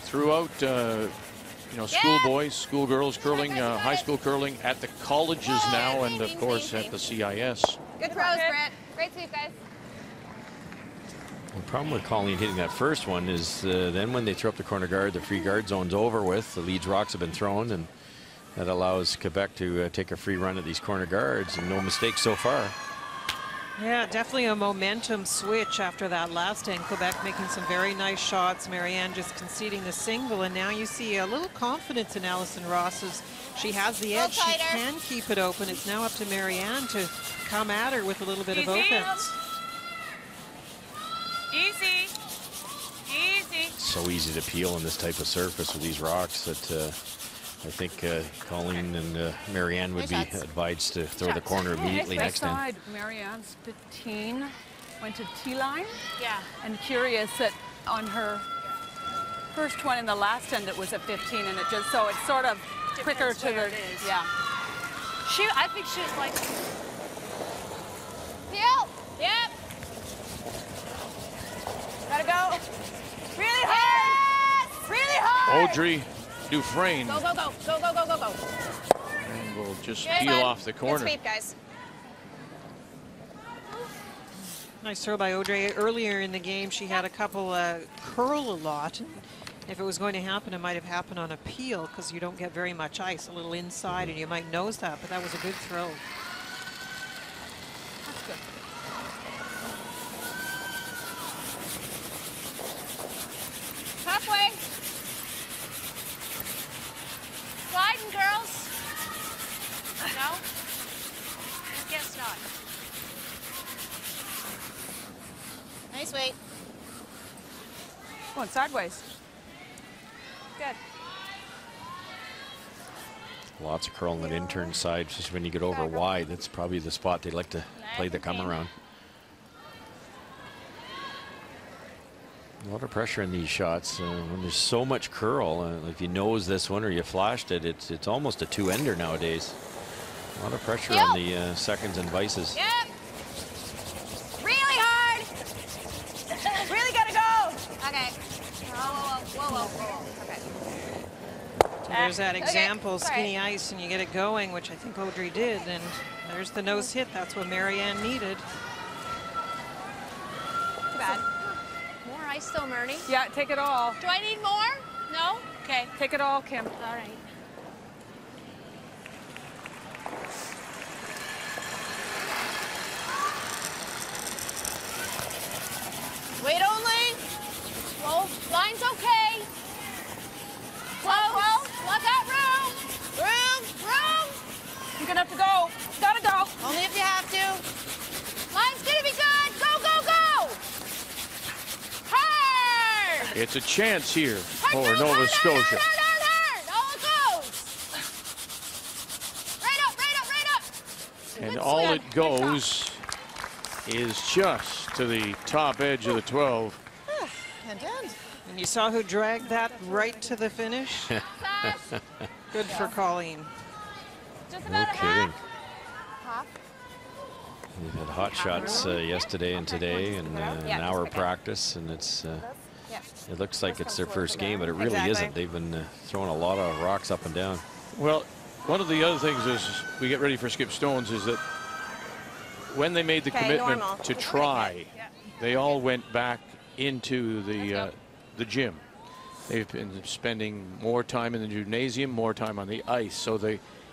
throughout, you know, schoolboys, schoolgirls curling, high school curling, at the colleges now, and of course at the CIS. Good throws, Brent. Great sweep, guys. The problem with Colleen hitting that first one is then when they throw up the corner guard, the free guard zone's over with. The Leeds rocks have been thrown, and that allows Quebec to take a free run at these corner guards, and no mistakes so far. Yeah, definitely a momentum switch after that last end. Quebec making some very nice shots. Marianne just conceding the single, and now you see a little confidence in Allison Ross as she has the edge. She can keep it open. It's now up to Marianne to come at her with a little bit of offense. Easy. Easy. So easy to peel on this type of surface with these rocks that I think Colleen and Marianne would be advised to throw the corner immediately next time. Marianne's 15, went to T-line. Yeah. And curious that on her first one in the last end it was at 15, and it just, so it's sort of quicker to the, yeah. I think she was like, Peel. Yep. Gotta go. Really hard. Yes! Really hard. Audrey Dufresne. Go, go, go, go, go, go, go, go. And we'll just peel off the corner. Good sweep, guys. Nice throw by Audrey. Earlier in the game, she had a couple curl a lot. If it was going to happen, it might have happened on a peel because you don't get very much ice, a little inside, and you might nose that, but that was a good throw. That's good. Halfway. Sliding, girls. No? I guess not. Nice weight. Going sideways. Good. Lots of curl on the intern side, just when you get over wide. That's probably the spot they like to play the come around. A lot of pressure in these shots. When there's so much curl, if you nose this one or you flashed it, it's almost a two-ender nowadays. A lot of pressure on the seconds and vices. Yep. Really hard. Really gotta go. Okay. Whoa, whoa, whoa, whoa, whoa. Okay. So there's that example, skinny ice, and you get it going, which I think Audrey did, and there's the nose hit. That's what Marianne needed. Too bad. More ice though, Marnie. Yeah, take it all. Do I need more? No? Okay. Take it all, Kim. All right. Wait only. Whoa, line's okay. Close. Let that room. Room. You're gonna have to go. Gotta go. Only if you have to. Line's gonna be good. Go, go, go. Hard. It's a chance here for Nova Scotia. Hard. All it goes. Right up. And all it goes is just to the top edge of the 12. And you saw who dragged that right to the finish? Good for Colleen. No kidding. We've had hot shots yesterday and today, and an hour practice, and it's it looks like it's their first game, but it really isn't. They've been throwing a lot of rocks up and down. Well, one of the other things as we get ready for Skip Stones is that when they made the commitment to try, they all went back into the gym. They've been spending more time in the gymnasium, more time on the ice. So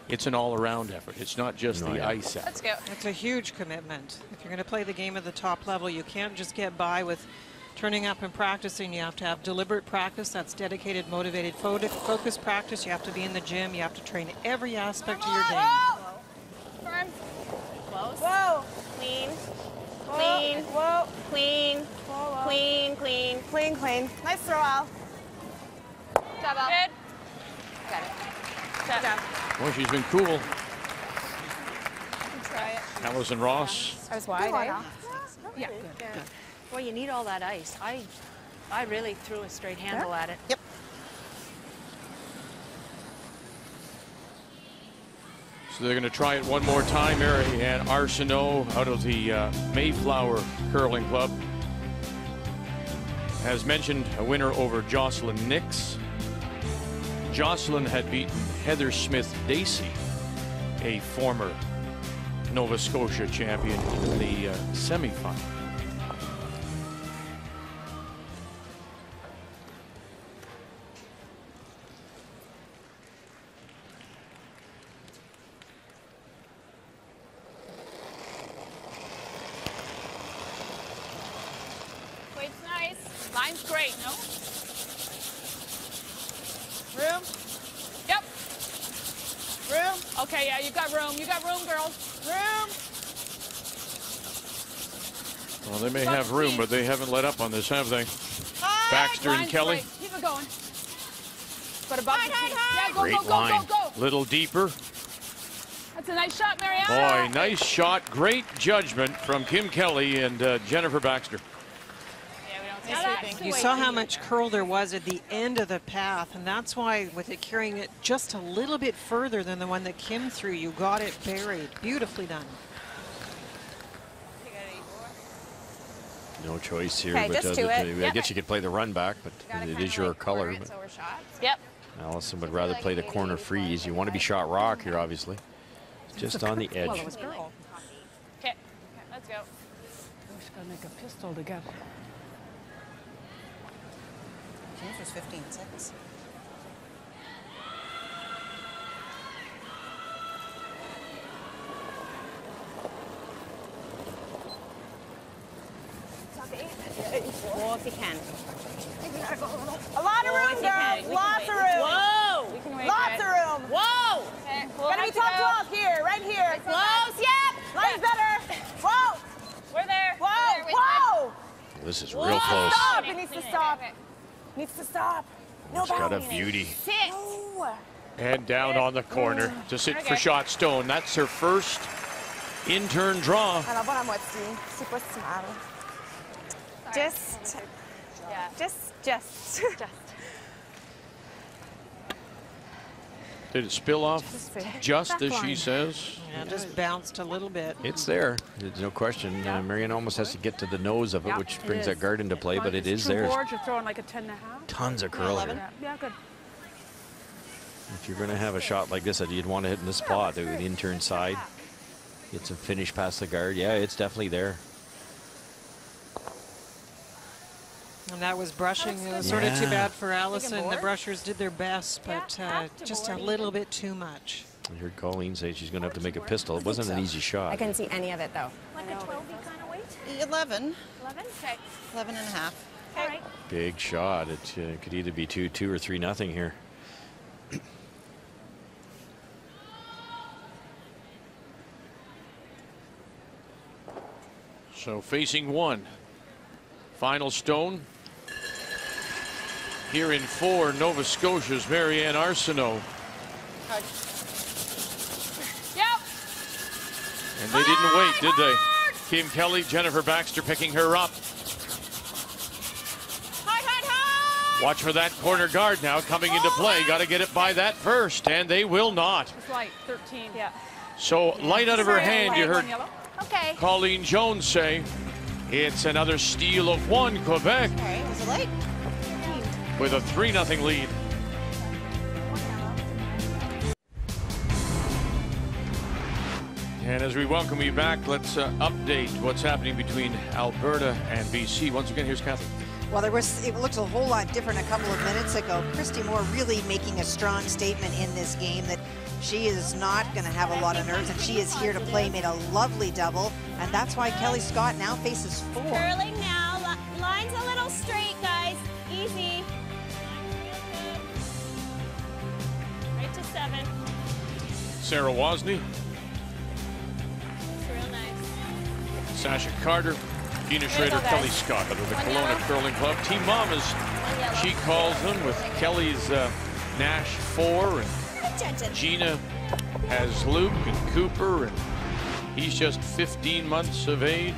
it's an all-around effort. It's not just the ice effort. Let's go. It's a huge commitment. If you're going to play the game at the top level, you can't just get by with turning up and practicing. You have to have deliberate practice. That's dedicated, motivated, focused practice. You have to be in the gym. You have to train every aspect of your game. Firm. Close. Whoa. Clean. Whoa. Clean. Whoa. Clean. Whoa, whoa. Clean. Clean. Clean, clean. Nice throw, Al. Job, Al. Good. Got it. Good job. Well, she's been cool. Try it. Allison Ross. I was wide, eh? Yeah. Good. Well, you need all that ice. I really threw a straight handle at it. Yep. So they're going to try it one more time. And Arsenault out of the Mayflower Curling Club. As mentioned, a winner over Jocelyn Nix. Jocelyn had beaten Heather Smith-Dacey, a former Nova Scotia champion, in the semifinal. Weight's nice. Line's great, no? Room? Yep. Room? Okay, yeah, you got room. You got room, girls. Room. Well, they may have room, but they haven't let up on this, have they? Baxter and Line's Kelly. great. Keep it going. But above the tee. Yeah, go, Great go, go, line. go, go. Little deeper. That's a nice shot, Marianne. Boy, nice shot. Great judgment from Kim Kelly and Jennifer Baxter. You saw how much curl there was at the end of the path, and that's why with it carrying it just a little bit further than the one that Kim threw, you got it buried. Beautifully done. No choice here. Okay, but just to it. I guess you could play the run back, but it is your color. But Yep. Allison would rather play the corner freeze. You want to be shot rock here, obviously. Just on the edge. Well, it was girl. Okay, let's go. We're just going to make a pistol together. Jennifer's 15-6. Well, if you can. A lot of room, girls. Lots of room. Whoa! We can wait. Lots of room. Whoa! Okay, Gotta be top to off here, right here. Close, yep! Line's better. Whoa! We're there. Whoa! Whoa! This is real close. Stop! It needs to stop. Needs to stop. No It's got a balance. beauty. Sit! No. And down on the corner to sit for shot stone. That's her first in-turn draw. Alors, bon, à moitié. C'est pas si mal. Just. Did it spill off just as she says? Yeah, just bounced a little bit. It's there. There's no question. Marianne almost has to get to the nose of it, which brings that guard into play, but it is there. Board, you're throwing like a 10.5. Tons of curl here. Yeah, good. If you're going to have a shot like this, you'd want to hit in the spot, the in-turn side. Get some finish past the guard. Yeah, it's definitely there. And that was brushing. It was sort of too bad for Allison. The brushers did their best, but just a little bit too much. I heard Colleen say she's going to have to make a pistol. It wasn't an easy shot. I couldn't see any of it, though. Like a 12-y kind of weight? 11. 11? Okay. 11 and a half. All right. Big shot. It could either be 2-2 or 3-0 here. So facing one. Final stone. Here in 4, Nova Scotia's Marianne Arsenault. Yep. And they didn't wait, did they? Kim Kelly, Jennifer Baxter picking her up. Watch for that corner guard now coming into play. Got to get it by that first, and they will not. It's light, 13. Yeah. So light out of her hand, you heard Okay. Colleen Jones say, it's another steal of 1, Quebec. Okay, was it late? With a 3-0 lead. And as we welcome you back, let's update what's happening between Alberta and BC. Once again, here's Catherine. Well, it looked a whole lot different a couple of minutes ago. Christy Moore really making a strong statement in this game that she is not going to have a lot of nerves, and she is here to play. Made a lovely double, and that's why Kelly Scott now faces 4. Curling now. Line's a little straight, guys. Easy. Right to 7. Sarah Wozni. It's real nice. Sasha Carter. Gina Schrader, Kelly Scott out of the Kelowna Curling Club. Team Mamas, she calls them, with Kelly's Nash 4, and Gina has Luke and Cooper, and he's just 15 months of age.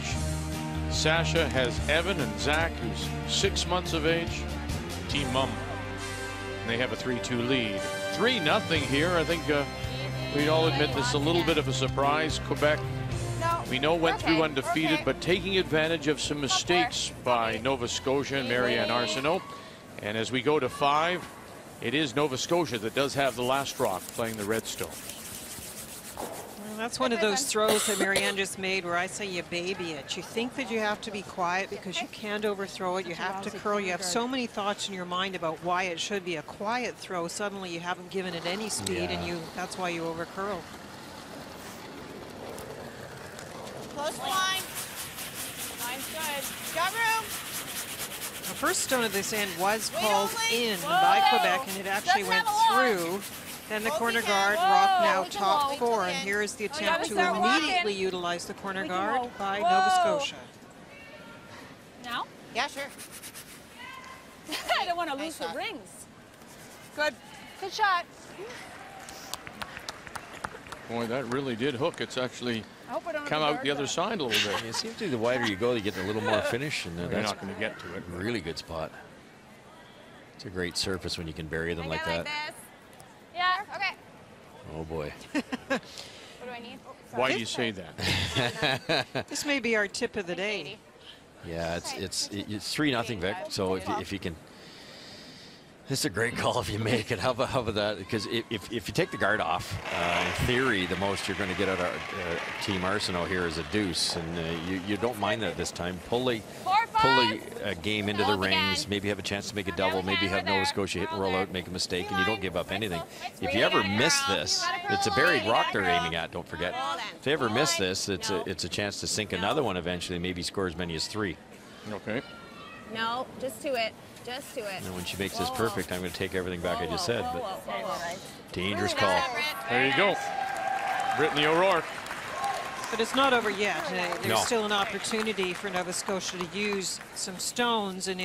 Sasha has Evan and Zach, who's 6 months of age. Team Mum, and they have a 3-2 lead. 3-0 here. I think we'd all admit this is a little bit of a surprise. Quebec, we know, went through undefeated, but taking advantage of some mistakes by Nova Scotia and Marianne Arsenault. And as we go to 5, it is Nova Scotia that does have the last rock, playing the Redstones. Well, that's one of those throws that Marianne just made where I say you baby it. You think that you have to be quiet because you can't overthrow it. You have to curl. You have so many thoughts in your mind about why it should be a quiet throw. Suddenly you haven't given it any speed, and that's why you overcurl. Close line. Line's good. Got room. The first stone of this end was called in by Quebec, and it actually went through. Then the corner guard, rock now top 4, and here is the attempt to immediately utilize the corner guard by Nova Scotia. Now? Yeah, sure. I don't want to lose the rings. Good. Good shot. Boy, that really did hook. It's actually come out the other side a little bit. It seems to be the wider you go, you get a little more finish, and you're not going to get to it. Really good spot. It's a great surface when you can bury them like that. Yeah, okay. Oh boy. What do I need? Why do you say that? This may be our tip of the day. Yeah, it's 3-0, Vic. So if you can, this is a great call if you make it. How about that? Because if you take the guard off, in theory, the most you're going to get out of Team Arsenault here is a deuce, and you don't mind that this time. Pull the game into the rings, maybe have a chance to make a double, maybe have Nova Scotia hit and roll out, make a mistake, and you don't give up anything. If you ever miss this, it's a buried rock they're aiming at, don't forget. If they ever miss this, it's a chance to sink another one eventually, maybe score as many as 3. Okay. No, just to it. Just do it. And when she makes this perfect, I'm going to take everything back I just said. But dangerous call. There you go. Brittany O'Rourke. But it's not over yet. There's still an opportunity for Nova Scotia to use some stones, and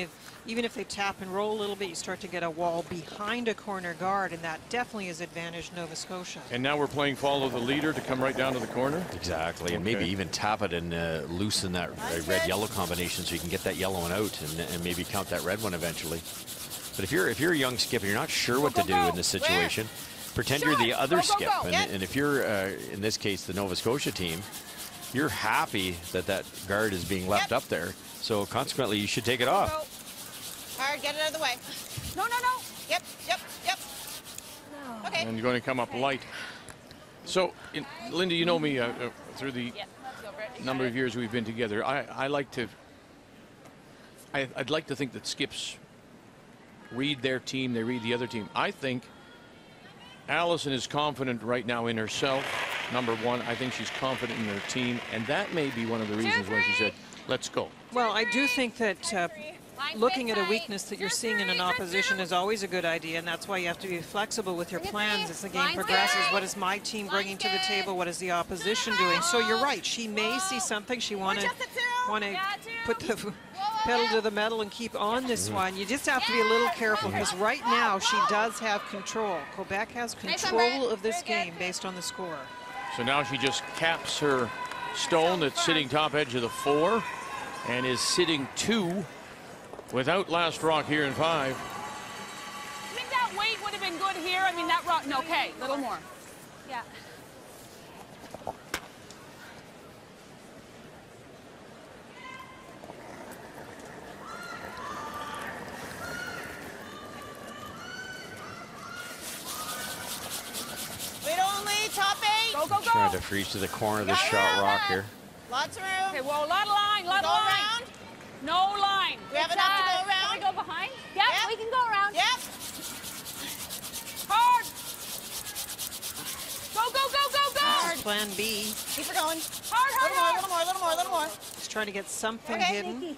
even if they tap and roll a little bit, you start to get a wall behind a corner guard, and that definitely is advantage Nova Scotia. And now we're playing follow the leader to come right down to the corner? Exactly, and maybe even tap it and loosen that red-yellow combination so you can get that yellow one out and maybe count that red one eventually. But if you're a young skip and you're not sure what to do in this situation, pretend you're the other skip. And if you're, in this case, the Nova Scotia team, you're happy that that guard is being left up there. So consequently, you should take it off. Hard, get it out of the way. No, no, no. Yep. No. Okay. And you're going to come up light. So, Linda, you know me through the number of years we've been together. I'd like to think that skips read their team, they read the other team. I think Allison is confident right now in herself, number one. I think she's confident in her team, and that may be one of the reasons why she said, let's go. Well, I do think that looking at a weakness that you're seeing in an opposition is always a good idea, and that's why you have to be flexible with your plans as the game progresses. What is my team bringing to the table? What is the opposition doing? So you're right. She may see something. She want to put the pedal to the metal and keep on this one. You just have to be a little careful, because right now she does have control. Quebec has control of this game based on the score. So now she just caps her stone that's sitting top edge of the 4 and is sitting 2 without last rock here in 5. I think that weight would have been good here. I mean, that rock, no, okay, a little more. Yeah. Wait only, top 8. Go, go, go. Trying to freeze to the corner of this shot rock here. Lots of room. Okay, well, a lot of line, Go around. No line. We have enough to go around. Can we go behind? Yep, we can go around. Yep. Hard. Go, go, go, go, go. That's plan B. Keep her going. Hard, hard, hard. A little more, a little more, a little more. Just trying to get something hidden.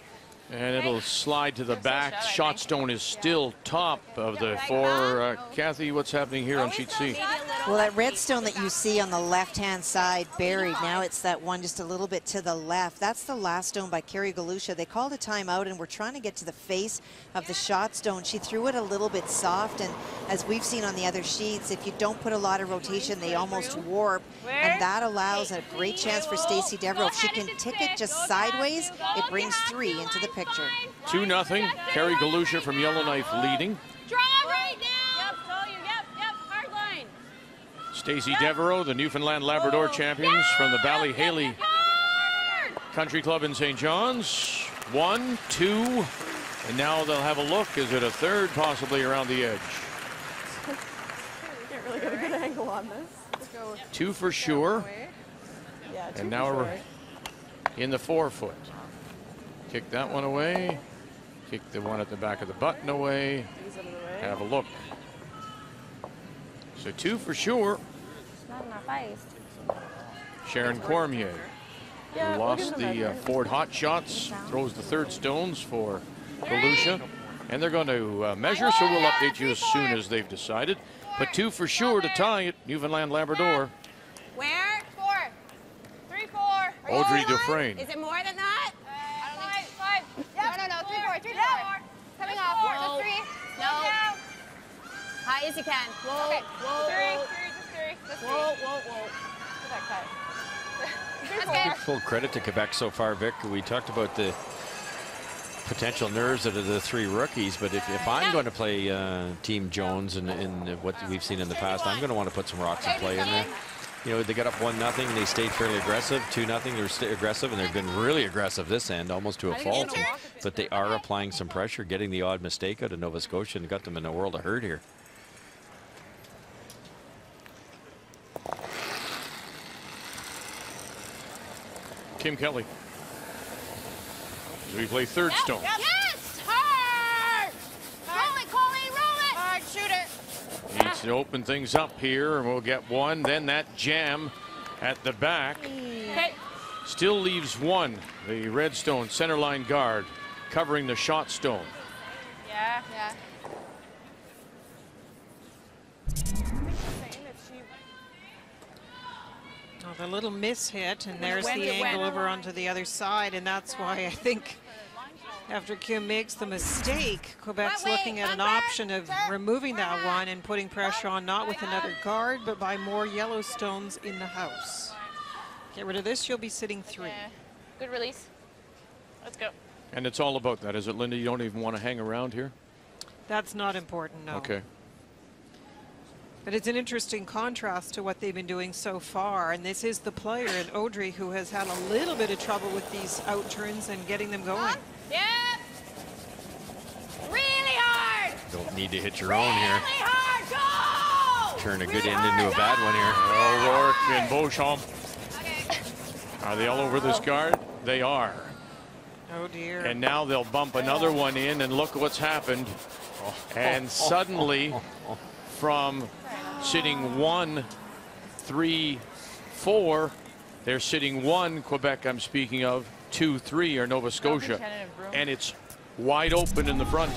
And it'll slide to the back. Shot stone is still top of the four. Kathy, what's happening here on sheet C? Well, that red stone that you see on the left-hand side buried, now it's that one just a little bit to the left. That's the last stone by Carrie Galusha. They called a timeout, and we're trying to get to the face of the shot stone. She threw it a little bit soft, and as we've seen on the other sheets, if you don't put a lot of rotation, they almost warp, and that allows a great chance for Stacy Devereaux. If she can tick it just sideways, it brings 3 into the picture. 2-0. Carrie Galusha from Yellowknife leading. Draw right now. Yep, so you, yep, hard line. Stacy Devereaux, the Newfoundland Labrador champions from the Ballyhaley Country Club in St. John's. 1, 2, and now they'll have a look. Is it a third, possibly around the edge? Can't really get a good angle on this. Let's go. 2 for sure. Yeah, 2 And now for we're sure. in the 4-foot. Kick that one away. Kick the one at the back of the button away. Have a look. So 2 for sure. Not enough ice. Sharon Cormier, who lost the Ford Hot Shots, throws the third stones for Galusha. And they're going to measure, so we'll update you as soon as they've decided. But 2 for sure to tie it, Newfoundland Labrador. Where? 4. 3, 4. Audrey Dufresne. Is it more than that? I don't think 5. No, 3, 4, 3, 4. Coming off. 4. 3. No. High as you can. Whoa, Okay. whoa, 3, whoa. just 3. Whoa, whoa, whoa. Look at that Give full credit to Quebec so far, Vic. We talked about the potential nerves that are the 3 rookies, but if I'm going to play Team Jones and what we've seen in the past, I'm going to want to put some rocks in play in there. You know, they got up 1-0, they stayed fairly aggressive. 2-0, they're aggressive, and they've been really aggressive this end, almost to a fault. But they are applying some pressure, getting the odd mistake out of Nova Scotia, and got them in a world of hurt here. Kim Kelly. So we play third stone. Yes! Hard! Roll it, Colleen, roll it! Hard, shooter. Needs to open things up here, and we'll get 1. Then that jam at the back. Okay. Still leaves 1. The red stone center line guard covering the shot stone. Yeah. Oh, the little miss hit, and there's the angle over onto the other side, and that's why I think after Kim makes the mistake, Quebec's looking at an option of removing that one and putting pressure on, not with another guard, but by more yellow stones in the house. Get rid of this, you'll be sitting 3. Yeah. Good release. Let's go. And it's all about that, is it, Linda? You don't even want to hang around here? That's not important, no. Okay. But it's an interesting contrast to what they've been doing so far. And this is the player in Audrey who has had a little bit of trouble with these out turns and getting them going. Yep. Really hard. Don't need to hit your own here. Really hard. Go. Turn a good end into a bad one here. O'Rourke and Beauchamp. Are they all over this guard? They are. Oh dear. And now they'll bump another one in, and look what's happened. And suddenly, from sitting 1, 3, 4, they're sitting 1, Quebec I'm speaking of, 2, 3 are Nova Scotia. And it's wide open in the front.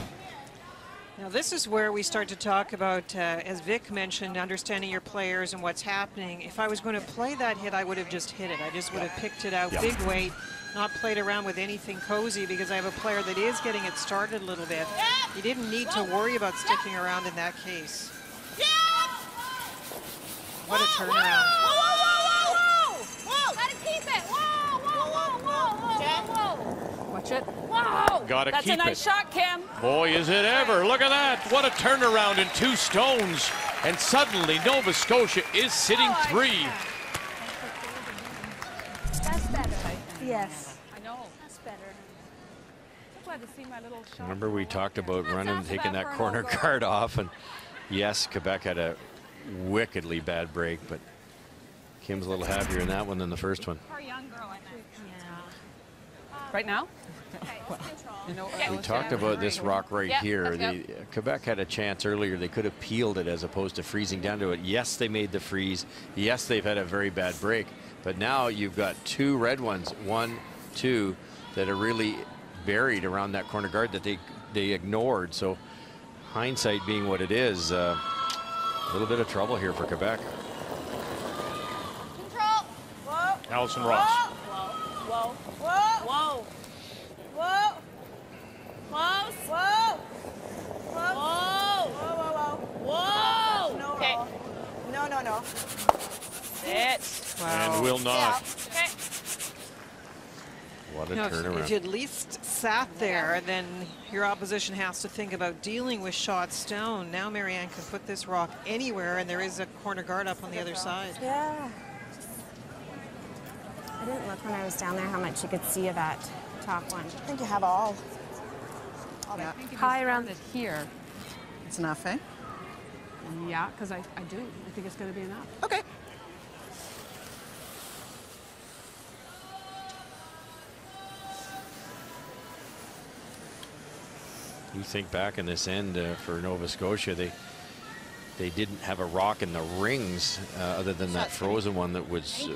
Now this is where we start to talk about, as Vic mentioned, understanding your players and what's happening. If I was going to play that hit, I would have just hit it. I just would have picked it out, big weight, not played around with anything cozy, because I have a player that is getting it started a little bit. You didn't need to worry about sticking around in that case. What a turnaround. Whoa! Gotta keep it. Whoa! Watch it. Whoa! Gotta That's keep a nice it. shot, Kim. Boy, is it ever. Look at that. What a turnaround in 2 stones. And suddenly Nova Scotia is sitting 3. That's better. Yes. I know. That's better. I'm glad to see my little shot. Remember we talked about running, taking that corner guard off, and yes, Quebec had a wickedly bad break, but Kim's a little happier in that one than the first one. Our young girl, I think. Yeah. Right now? We talked about this rock right here. Quebec had a chance earlier. They could have peeled it as opposed to freezing down to it. Yes, they made the freeze. Yes, they've had a very bad break. But now you've got two red ones, 1, 2, that are really buried around that corner guard that they ignored. So hindsight being what it is, a little bit of trouble here for Quebec. Control. Whoa. Allison Ross. Whoa. Whoa. Whoa. Whoa. Close. Whoa. Close. Whoa. Whoa. No. Okay. No. Sit. Wow. And will not. Okay. What a No, turnaround. if you at least sat there, then your opposition has to think about dealing with shot stone. Now Marianne can put this rock anywhere, and there is a corner guard up on the other side. Yeah. I didn't look when I was down there how much you could see of that top one. I think you have all. Yeah. High around it here. It's enough, eh? Yeah, because I do. I think it's going to be enough. Okay. You think back in this end for Nova Scotia, they didn't have a rock in the rings other than that frozen one that was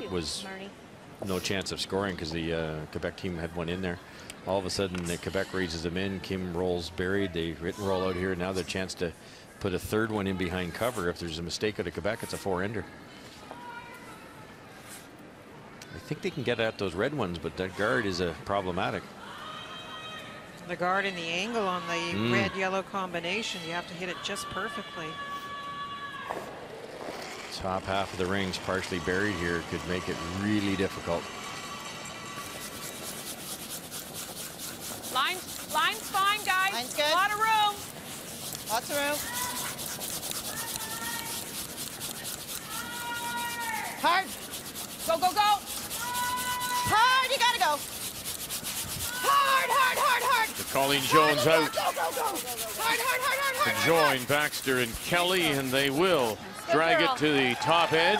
no chance of scoring because the Quebec team had one in there. All of a sudden, Quebec raises them in. Kim rolls buried. They hit and roll out here. Now the chance to put a third one in behind cover. If there's a mistake out of Quebec, it's a 4-ender. I think they can get at those red ones, but that guard is problematic. The guard and the angle on the red-yellow combination, you have to hit it just perfectly. Top half of the rings partially buried here could make it really difficult. Line's fine, guys. Line's good. A lot of room. Lots of room. Hard. Go, go, go. Hard, you gotta go. Hard. The Colleen Jones out Go. Hard. to join Baxter and Kelly, and they will drag it to the top edge.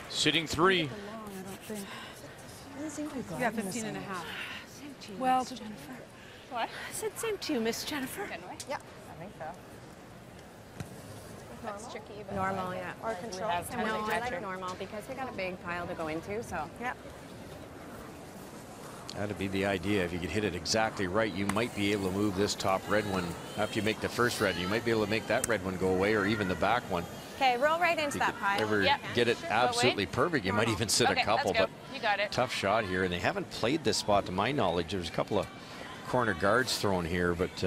Sitting 3. Yeah, 15 and a half. Same to you, Well, Miss Jennifer. What? I said same to you, Miss Jennifer. Yeah, I think so. That's tricky, but Normal, yeah. Or control. No, I like normal because we got a big pile to go into, so. Yeah. That'd be the idea. If you could hit it exactly right, you might be able to move this top red one. After you make the first red, you might be able to make that red one go away, or even the back one. Okay, roll right into If you that could pile. ever get it absolutely perfect, you might even sit a couple. Let's go. But You got it. tough shot here, and they haven't played this spot to my knowledge. There's a couple of corner guards thrown here, but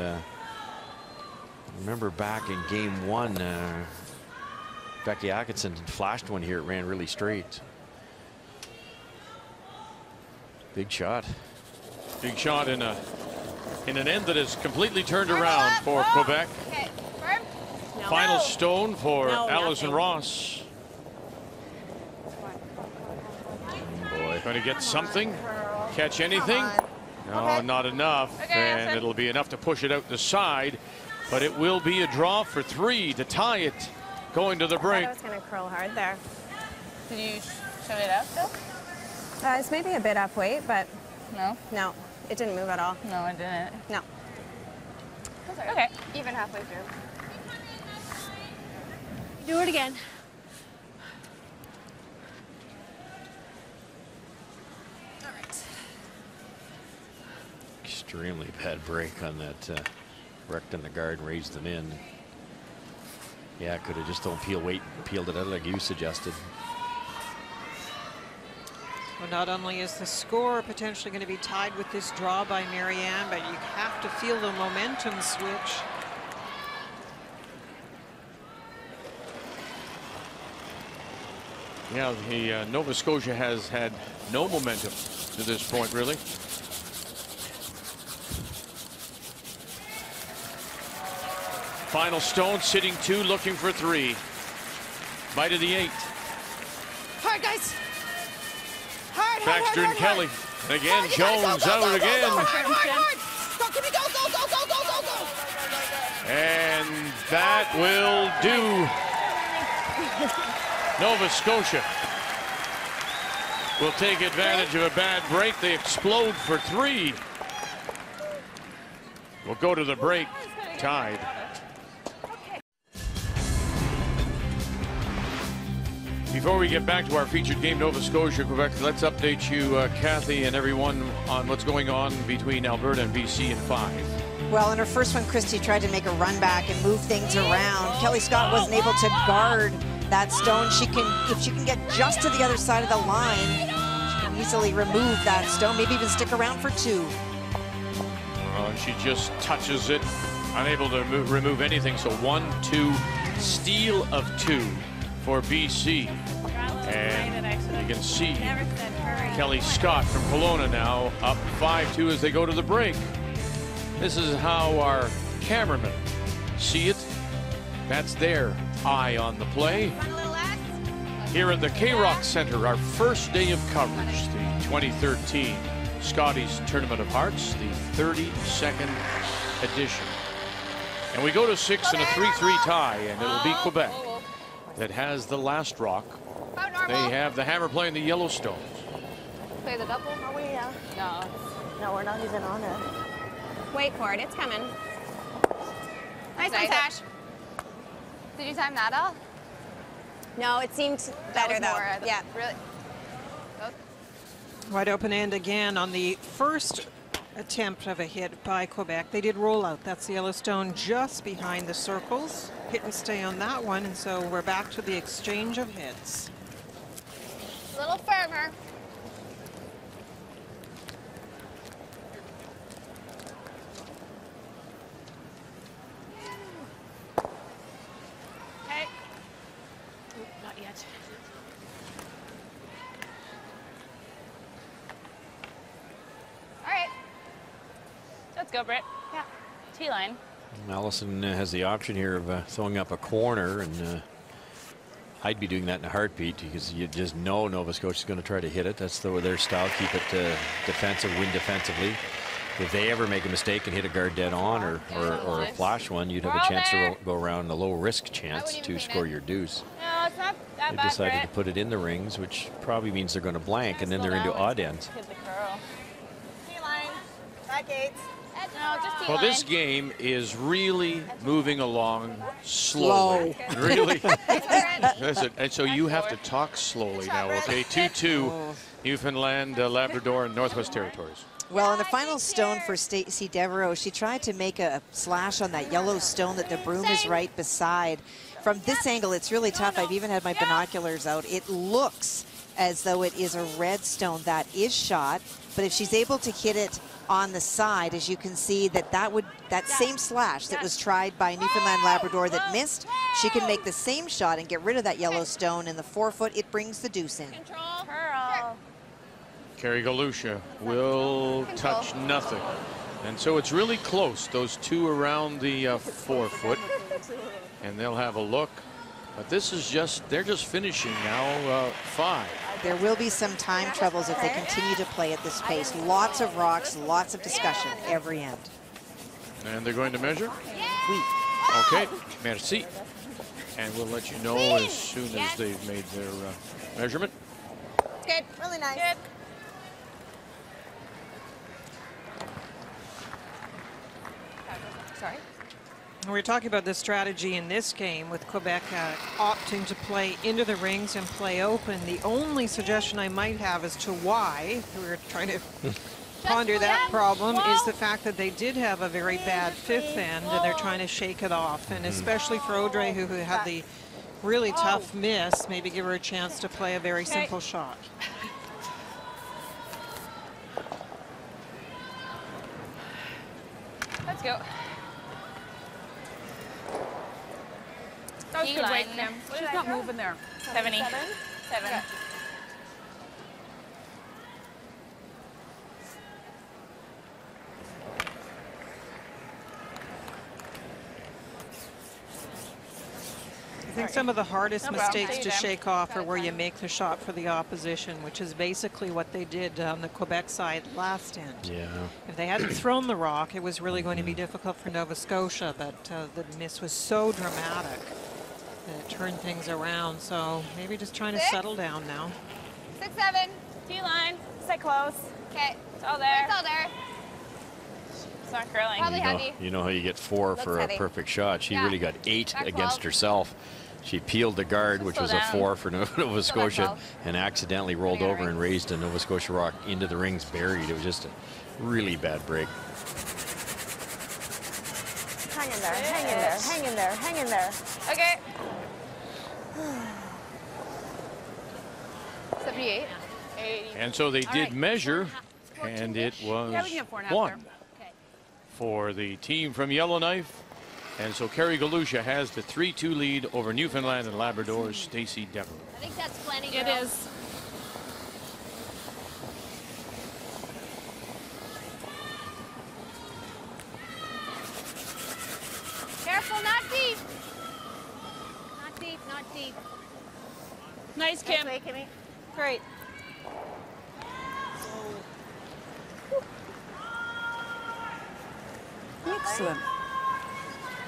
remember back in game 1, Becky Atkinson flashed one here. It ran really straight. Big shot. Big shot in an end that is completely turned around for Quebec. Okay. Firm. Final stone for No, Allison nothing. Ross. Boy. Going to get something. Catch anything? No, Okay. not enough. Okay, And Allison. it'll be enough to push it out the side. But it will be a draw for 3 to tie it going to the I break. thought it was going to curl hard there. Did you shut it out still? It's maybe a bit off weight, but No. it didn't move at all. No, it didn't. No. Okay. Even halfway through. Do it again. Extremely bad break on that. Wrecked on the guard and raised them in. Yeah, could have just don't peeled it out like you suggested. Well, not only is the score potentially going to be tied with this draw by Marianne, but you have to feel the momentum switch. Yeah, the Nova Scotia has had no momentum to this point, really. Final stone, sitting 2, looking for 3. Bite of the 8. Hard, guys. Hard. Baxter and Kelly. And again, Jones out again. Hard. Go, Kimmy, go. And that will do. Nova Scotia will take advantage of a bad break. They explode for 3. We'll go to the break, tied. Before we get back to our featured game, Nova Scotia, Quebec, let's update you, Kathy, and everyone on what's going on between Alberta and BC in 5. Well, in her first one, Christy tried to make a run back and move things around. Kelly Scott wasn't able to guard that stone. If she can get just to the other side of the line, she can easily remove that stone, maybe even stick around for 2. And she just touches it, unable to remove anything. So 1-2, steal of 2 for BC. And you can see Kelly Scott from Kelowna now up 5-2 as they go to the break. This is how our cameramen see it. That's their eye on the play. Here at the K-Rock Center, our first day of coverage, the 2013 Scotties Tournament of Hearts, the 32nd edition. And we go to 6 in a 3-3 tie, and it'll be Quebec that has the last rock. They have the hammer playing the Yellowstones. Play the double? Are we? No, we're not even on it. Wait for it. It's coming. Nice one, Sash. Did you time that all? No, it seemed better though. Yeah. Really? Wide open end again on the first attempt of a hit by Quebec. They did roll out. That's the Yellowstone just behind the circles. Hit and stay on that one, and so we're back to the exchange of hits. A little firmer. Okay. Not yet. All right. Let's go, Britt. Yeah. T-line. Allison has the option here of throwing up a corner, and I'd be doing that in a heartbeat because you just know Nova Scotia is going to try to hit it. That's their style. Keep it defensive, win defensively. If they ever make a mistake and hit a guard dead on or a flash one, you'd have a chance to go around a low risk chance to score your deuce. No, it's not that bad. They decided to put it in the rings, which probably means they're going to blank, and then they're into odd ends. Hit the curl. T-line. Back 8. No, just T-line. Well, this game is really moving along slowly. Really. And so you have to talk slowly now, okay? 2-2, Newfoundland, Labrador, and Northwest Territories. Well, in the final stone for Stacey Devereaux, she tried to make a slash on that yellow stone that the broom is right beside. From this angle, it's really tough. I've even had my binoculars out. It looks as though it is a red stone that is shot, but if she's able to hit it on the side, as you can see, that same slash that was tried by Newfoundland Labrador that missed, she can make the same shot and get rid of that yellow stone in the 4-foot. It brings the deuce in. Curl. Kerry Galusha will touch nothing. And so it's really close, those two around the 4-foot. And they'll have a look. But this is they're just finishing now 5. There will be some time troubles if they continue to play at this pace. Lots of rocks, lots of discussion every end. And they're going to measure? Oui. Okay, merci. And we'll let you know as soon as they've made their measurement. Good. Really nice. Good. Sorry. We're talking about the strategy in this game with Quebec opting to play into the rings and play open. The only suggestion I might have as to why we're trying to ponder that problem is the fact that they did have a very bad 5th end and they're trying to shake it off. And especially for Audrey, who had the really tough miss, maybe give her a chance to play a very simple shot. Let's go. That was good break, Kim. She's not moving there. 70. 7. I think some of the hardest mistakes to shake off are where you make the shot for the opposition, which is basically what they did on the Quebec side last end. Yeah. If they hadn't thrown the rock, it was really going to be difficult for Nova Scotia, but the miss was so dramatic that it turned things around. So maybe just trying to settle down now. 6, 7. T-line. Stay close. Okay. It's all there. It's all there. It's not curling. Probably heavy. You know how you get 4 Looks for heavy. a perfect shot. She really got 8 Back against 12. herself. She peeled the guard, which was a 4 for Nova Scotia, 12. and accidentally rolled Getting a over ring. and raised a Nova Scotia rock into the rings buried. It was just a really bad break. Hang in there. Hang in there. Hang in there. Hang in there. Okay. 78. 80. And so they All did right. measure, and it was Yeah, we can have 4.5 1 there. for the team from Yellowknife. And so Kerry Galusha has the 3-2 lead over Newfoundland and Labrador's Stacey Dever. I think that's plenty. It girls. is. Careful, not deep. Not deep, not deep. Nice, Kim. Nice way, Kimmy. Great. Excellent.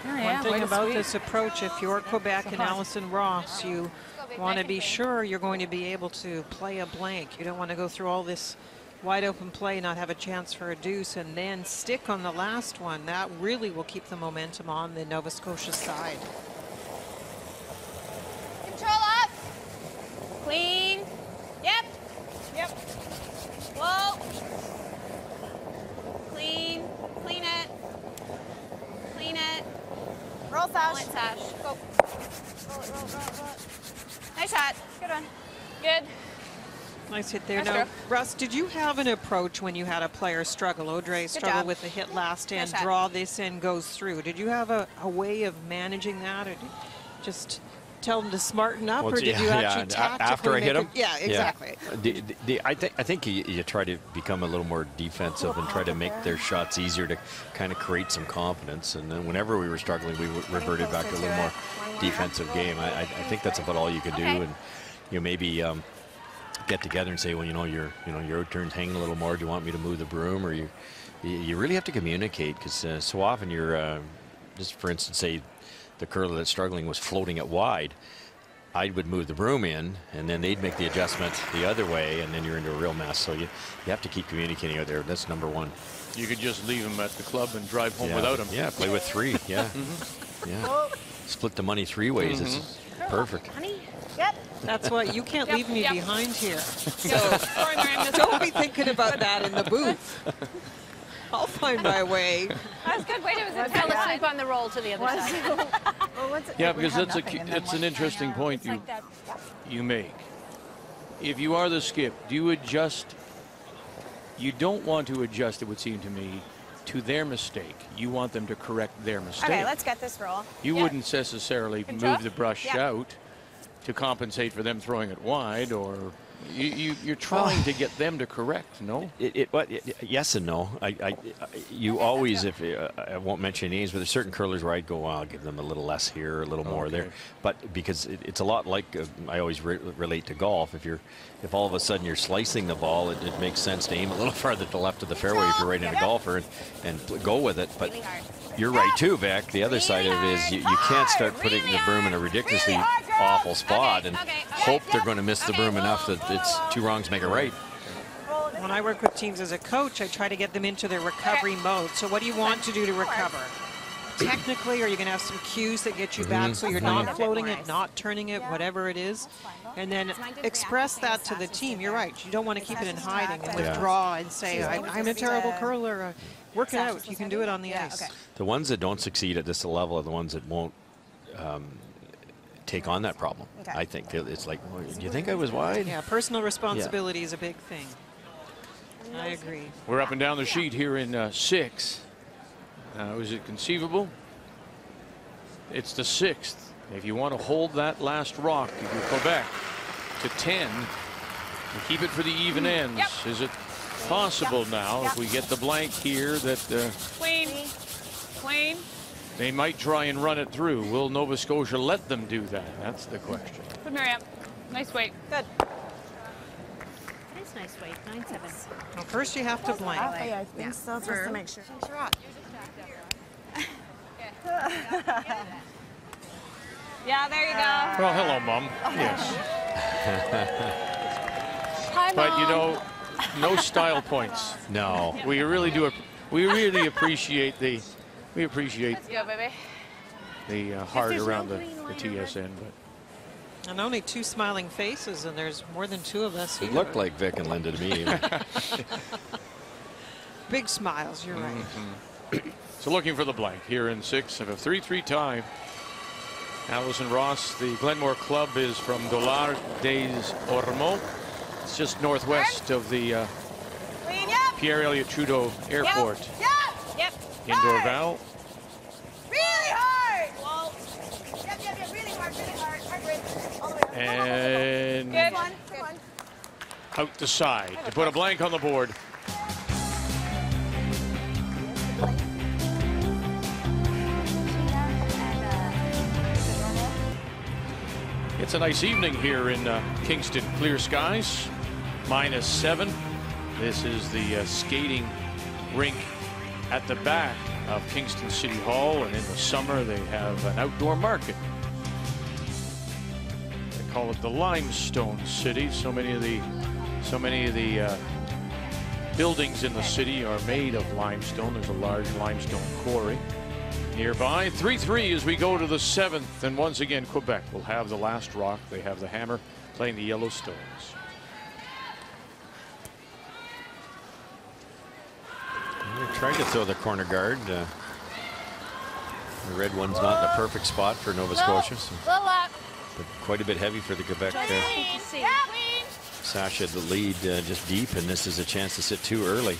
Yeah, One thing way to about sweep. this approach, if you're Quebec and Allison Ross, you want to be sure you're going to be able to play a blank. You don't want to go through all this wide open play, not have a chance for a deuce, and then stick on the last one. That really will keep the momentum on the Nova Scotia side. Control up. Clean. Yep. Yep. Whoa. Clean. Clean it. Clean it. Roll Roll sash. it, Sash. Go. Roll it, roll it, roll it, roll it. Nice shot. Good one. Good. Nice hit there. Nice Now, throw. Russ, did you have an approach when you had a player struggle? Audrey struggled job. with the hit last Nice end, shot. draw this in, goes through. Did you have a way of managing that, or did you just tell them to smarten up, Well, or did you actually tactically after I hit make him? it- Yeah, exactly. I think you try to become a little more defensive and try to make their shots easier to kind of create some confidence. And then whenever we were struggling, we reverted back to a little more defensive game. I think that's about all you can do. Okay. And maybe get together and say, well, your turn's hanging a little more. Do you want me to move the broom? Or you really have to communicate, because so often you're just, for instance, say the curler that's struggling was floating it wide. I would move the broom in, and then they'd make the adjustment the other way, and then you're into a real mess. So you have to keep communicating out there. That's number 1. You could just leave him at the club and drive home without him. Yeah, play with 3. Yeah. Yeah. Split the money 3 ways. It's perfect. Honey. Yep. That's why you can't leave me Yep. behind here. So, sorry, Miriam. This Don't be thinking about that in the booth. I'll find my way. That's good. Wait, it was a Fell asleep on the roll to the other side. Yeah, because it's an interesting point you make. If you are the skip, do you adjust? You don't want to adjust, it would seem to me, to their mistake. You want them to correct their mistake. Okay, let's get this roll. You wouldn't necessarily Control? move the brush Yeah. out to compensate for them throwing it wide, or you're trying to get them to correct, no? Yes and no. You always, if I won't mention names, but there's certain curlers where I'd go, well, I'll give them a little less here, a little more there. But because it's a lot like I always relate to golf. If all of a sudden you're slicing the ball, it makes sense to aim a little farther to the left of the fairway if you're right in a golfer and go with it. But you're right too, Beck. The other side of it is you can't start putting the broom in a ridiculously awful spot and hope they're going to miss the broom enough that it's 2 wrongs make a right. When I work with teams as a coach, I try to get them into their recovery mode. So what do you want to do to recover? Technically, are you going to have some cues that get you back so you're not floating it, not turning it, whatever it is? And then express that to the team. You're right. You don't want to keep it in hiding and withdraw and say, I'm a terrible curler. Work it out. You can do it on the ice. The ones that don't succeed at this level are the ones that won't take on that problem. I think it's like, well, do you think I was wide? Yeah, personal responsibility is a big thing. I agree. We're up and down the sheet here in 6. Is it conceivable? It's the 6th. If you want to hold that last rock, if you're Quebec, to 10 and keep it for the even ends, is it possible now, if we get the blank here, that Clean. Clean. they might try and run it through? Will Nova Scotia let them do that? That's the question. Good, Miriam. Nice weight. Good. That is nice weight. 9-7. Well, first you have to blank. I think so, just to make sure. Yeah, there you go. Well, hello, Mom. Yes. Hi, But you know, no style points. No. We really do. We really appreciate the. We appreciate Let's go, baby. the heart around the TSN, but. And only 2 smiling faces, and there's more than 2 of us here. It looked like Vic and Linda to me. Big smiles, you're right. So looking for the blank here in 6 of a 3-3 tie. Allison Ross, the Glenmore Club, is from Dollard des Ormeaux. It's just northwest of the Pierre Elliott Trudeau Airport Yep. in Dorval. Really hard. Whoa. Yep, really hard, really hard. Hard grip. All the way. And Good one. out the side to put a blank on the board. It's a nice evening here in Kingston. Clear skies, -7. This is the skating rink at the back of Kingston City Hall, and in the summer they have an outdoor market. They call it the Limestone City. So many of the buildings in the city are made of limestone. There's a large limestone quarry nearby. 3-3 as we go to the 7th, and once again Quebec will have the last rock. They have the hammer playing the yellow stones. They're trying to throw the corner guard. The red one's not in the perfect spot for Nova Scotia, so, but quite a bit heavy for the Quebec. Sasha the lead just deep, and this is a chance to sit too early.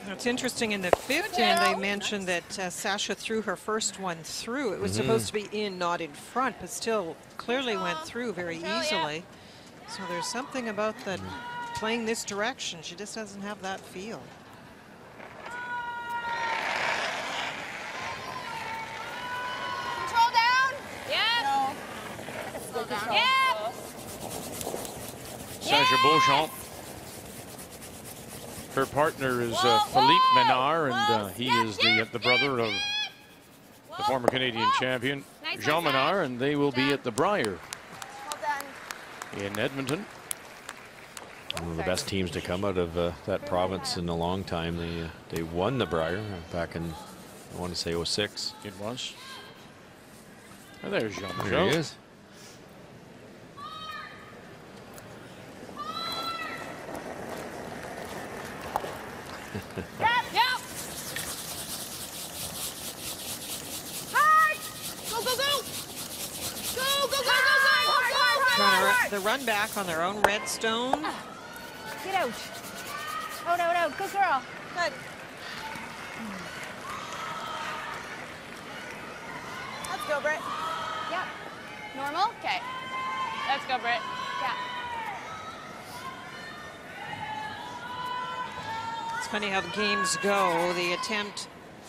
It's interesting, in the 5th end, they mentioned that Sasha threw her first one through. It was supposed to be in, not in front, but still clearly went through very easily. So there's something about that playing this direction. She just doesn't have that feel. Control down. Yeah. Slow down. Yeah. Sasha Beauchamp. Her partner is Philippe Menard, and he is the brother of the former Canadian champion Jean Menard, and they will be at the Brier in Edmonton. One of the best teams to come out of that province in a long time. They won the Brier back in, I want to say, 06. It was. And there's Jean Menard. There he is. Yep. Hard. Go, go, go. Go, go, go, go, go. Trying to run back on their own red stone. Get out. Out, out, out. Good girl. Good. Let's go, Britt. Yep. Normal? Okay. Let's go, Britt. Yeah. It's funny how the games go. The attempt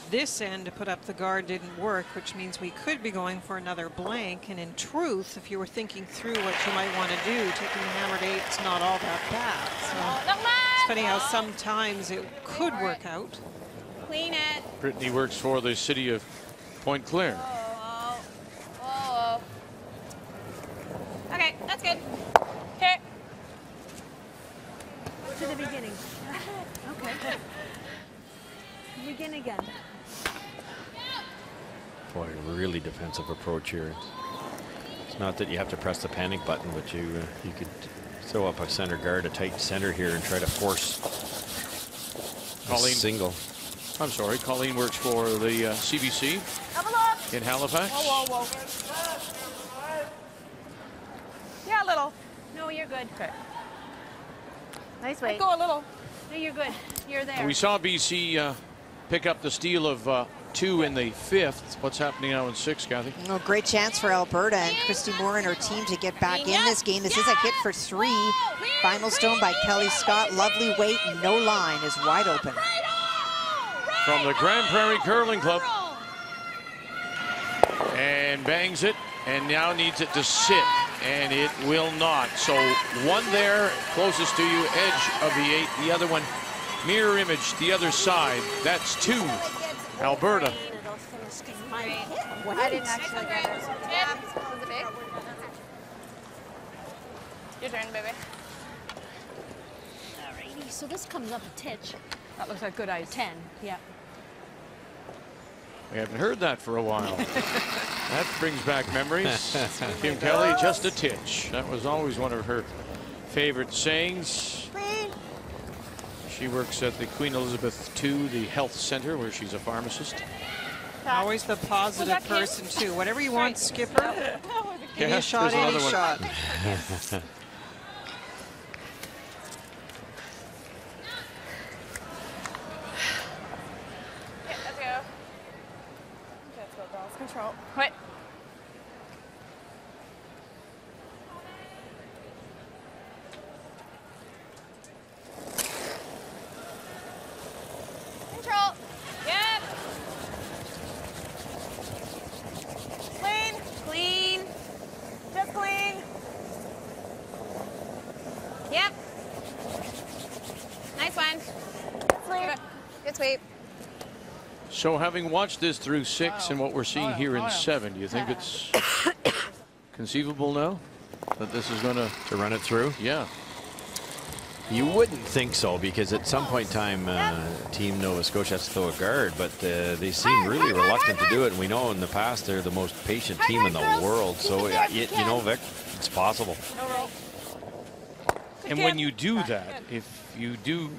this end to put up the guard didn't work, which means we could be going for another blank. And in truth, if you were thinking through what you might want to do, taking the hammered 8 is not all that bad. So it's funny how sometimes it could work out. Clean it. Brittany works for the city of Point Claire. Oh. Okay, that's good. Okay. To the beginning. Okay. Begin again. Boy, really defensive approach here. It's not that you have to press the panic button, but you could throw up a center guard, a tight center here, and try to force Colleen. Single. I'm sorry, Colleen works for the CBC in Halifax. Whoa. Yeah, a little. No, you're good. Okay. Nice way. Go a little. No, you're good. You're there. We saw BC pick up the steal of 2 in the 5th. What's happening now in 6, Kathy? Oh, great chance for Alberta and Christy Moore and her team to get back in this game. This is a hit for 3. Final stone by Kelly Scott. Lovely weight, no line, is wide open. From the Grand Prairie Curling Club. And bangs it, and now needs it to sit, and it will not. So one there, closest to you, edge of the 8. The other one, mirror image, the other side. That's 2. Alberta. I didn't actually get it. Was it big? Your turn, baby. Alrighty, so this comes up a titch. That looks like good ice. 10, yeah. We haven't heard that for a while. That brings back memories. Kim Kelly, just a titch. That was always one of her favorite sayings. She works at the Queen Elizabeth II, the health center, where she's a pharmacist. Always the positive person, too. Whatever you want, skipper. Give me a shot, any shot. Control. Wait. Control. Yep. Clean. Clean. Just clean. Yep. Nice one. Good. Good sweep. So having watched this through 6 and what we're seeing here in 7, do you think it's conceivable now that this is going to run it through? Yeah. You wouldn't think so, because at some point in time, Team Nova Scotia has to throw a guard, but they seem really reluctant to do it. And we know in the past they're the most patient team in the world. So, you know, Vic, it's possible. And when you do that, if you do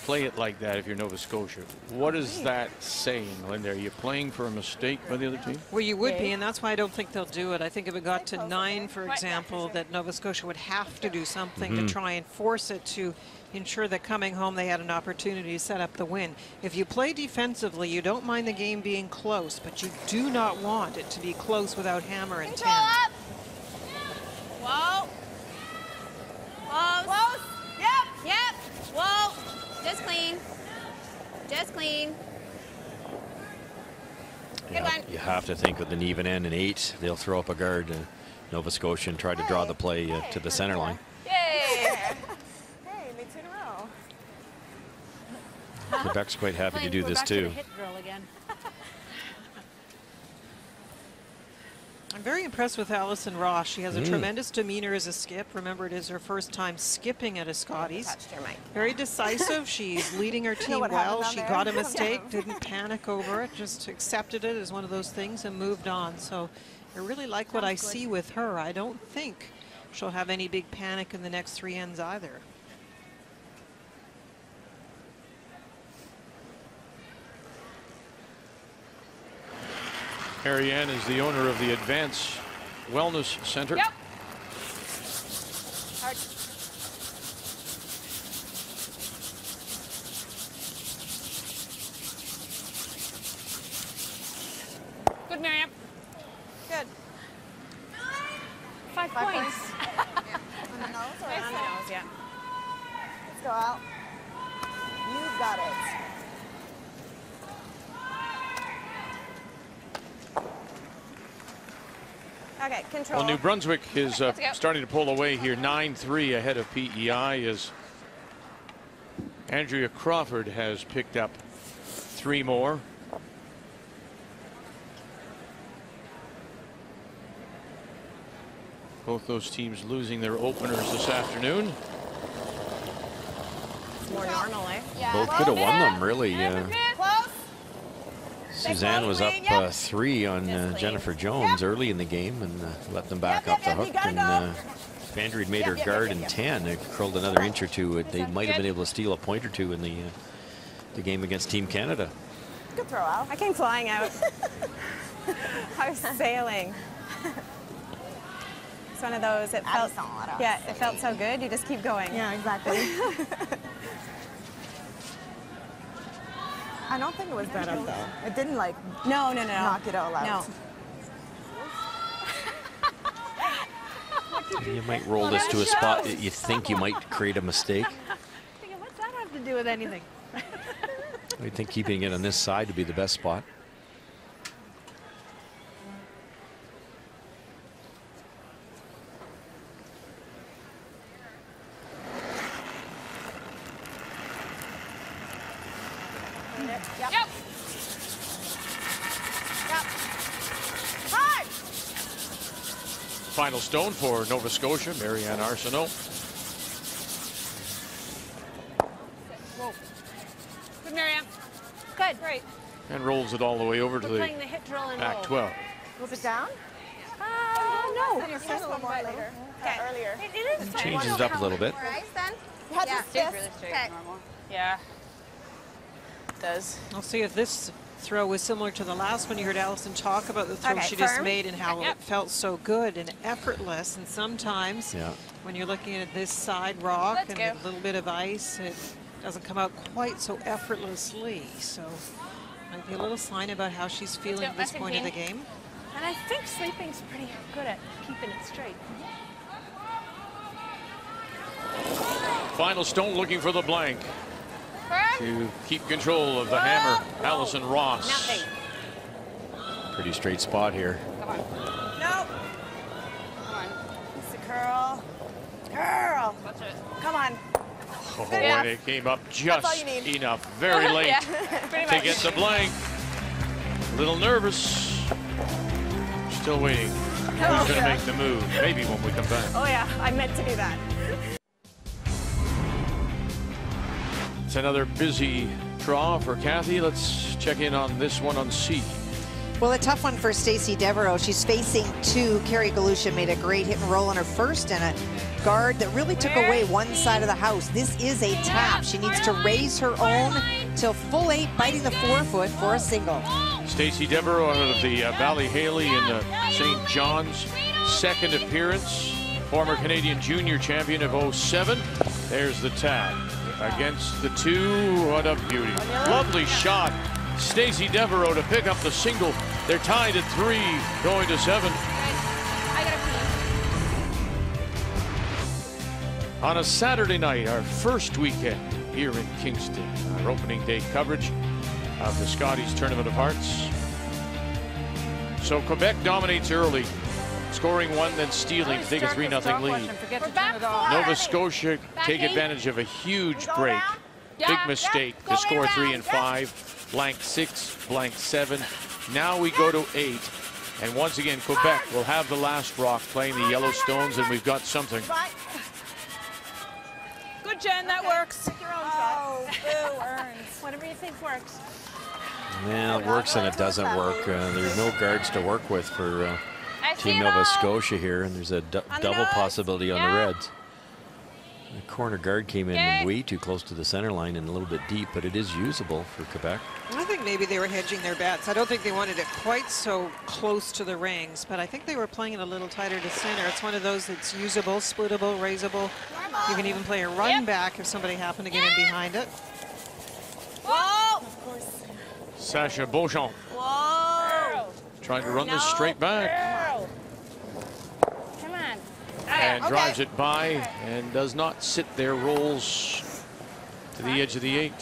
play it like that, if you're Nova Scotia, what is that saying, Linda? Are you playing for a mistake by the other team? Well, you would be, and that's why I don't think they'll do it. I think if it got to 9, for example, that Nova Scotia would have to do something to try and force it to ensure that coming home they had an opportunity to set up the win. If you play defensively, you don't mind the game being close, but you do not want it to be close without hammer and 10. Up. Whoa. Close. Close. Yep. Yep. Whoa. Just clean. Just clean. Good one. You have to think with an even end in 8, they'll throw up a guard, Nova Scotia, and try to draw the play to the center line. Yay. Hey, they 2 in a row. Quebec's quite happy to do We're this back to too. the hit drill again. I'm very impressed with Allison Ross. She has a tremendous demeanor as a skip. Remember, it is her first time skipping at a Scotties. Very decisive. She's leading her team well. She got a mistake, didn't panic over it, just accepted it as one of those things and moved on. So I really like what I see with her. I don't think she'll have any big panic in the next 3 ends either. Ariane is the owner of the Advanced Wellness Center. Yep. Hard. Good, Miriam. Good. 5 points. On the nose or On the nose, yeah. Let's go out. You've got it. Okay, control. Well, New Brunswick is starting to pull away here, 9-3 ahead of PEI, as Andrea Crawford has picked up 3 more. Both those teams losing their openers this afternoon. It's more normal, eh? Yeah. Both could have won them, really. Close. Suzanne was up 3 on Jennifer Jones early in the game and let them back up the hook. And if Andrew had made her guard in 10, it curled another inch or 2. They might have been able to steal a point or 2 in the game against Team Canada. Good throw out. I came flying out. I was sailing. It's one of those, it felt, it felt so good, you just keep going. Yeah, exactly. I don't think it was that up though. It didn't like No. knock it all out. No. You might roll this to a spot that you think you might create a mistake. Thinking, what's that have to do with anything? I think keeping it on this side would be the best spot. Yep. Yep. Final stone for Nova Scotia, Marianne Arsenault. Whoa. Good, Marianne. Good. Great. And rolls it all the way over to the Playing the hit, drill, and back roll. 12. Move it down? No. Your first one more later. Okay. Earlier. It is. Changes it up a little bit. More ice then? You had to Stays really straight, okay. normal. Yeah. It does. I'll see if this throw was similar to the last one. You heard Allison talk about the throw Okay, she just firm. made and how it felt so good and effortless. And sometimes when you're looking at this side rock Let's and go. a little bit of ice, it doesn't come out quite so effortlessly. So might be a little sign about how she's feeling at this point of the game. And I think sleeping's pretty good at keeping it straight. Final stone looking for the blank to keep control of the hammer. Allison Ross. Nothing. Pretty straight spot here. No. Come on. It's a curl. Curl. Watch it. Come on. Oh, and it came up just all you need. enough. Very late Yeah, to pretty much. get the blank. A little nervous. Still waiting. Who's going to make the move? Maybe when we come back. Oh yeah, I meant to do that. It's another busy draw for Kathy. Let's check in on this one on C. Well, a tough one for Stacey Devereaux. She's facing two. Carrie Galusha made a great hit and roll on her first, and a guard that really took away one side of the house. This is a tap. She needs to raise her own till full 8, biting the forefoot for a single. Stacey Devereaux out of the Valley Haley in St. John's. Second appearance. Former Canadian junior champion of 07. There's the tap. Against the two, what a beauty. Lovely shot. Stacey Devereaux to pick up the single. They're tied at 3, going to 7. I gotta pee. On a Saturday night, our first weekend here in Kingston. Our opening day coverage of the Scotties Tournament of Hearts. So Quebec dominates early, scoring 1, then stealing to take a 3-0 lead. Nova Scotia take advantage of a huge break. Big mistake to score 3 and 5, blank 6, blank 7. Now we go to 8. And once again, Quebec will have the last rock playing the Yellowstones, and we've got something. Good, Jen, that works. Oh, boo, Earns. Whatever you think works. Yeah, it works and it doesn't work. There's no guards to work with for Team Nova Scotia here, and there's a double possibility on the Reds. The corner guard came in way too close to the center line and a little bit deep, but it is usable for Quebec. I think maybe they were hedging their bets. I don't think they wanted it quite so close to the rings, but I think they were playing it a little tighter to center. It's one of those that's usable, splittable, raisable. You can even play a run back if somebody happened to get in behind it. Whoa! Sasha Beauchamp Whoa! trying to run this straight back. Come on. And drives it by and does not sit there, rolls to the edge of the 8.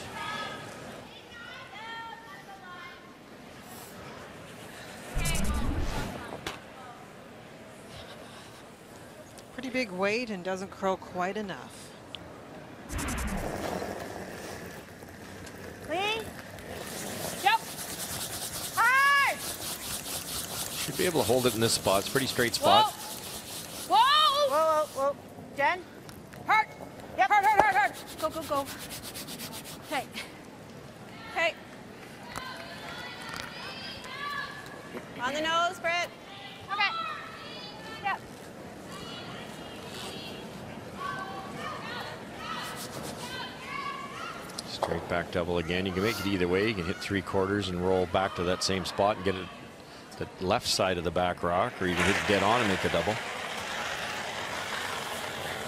Pretty big weight and doesn't curl quite enough. Clean. Yep. Hard. Should be able to hold it in this spot. It's a pretty straight spot. Whoa! Whoa, whoa, whoa. Jen? Hard. Yep. Hard, hard, hard, hard. Go, go, go. Okay. Okay. On the nose, Britt. Okay. Yep. Straight back double again. You can make it either way. You can hit 3/4 and roll back to that same spot and get it the left side of the back rock, or you can hit dead on and make a double.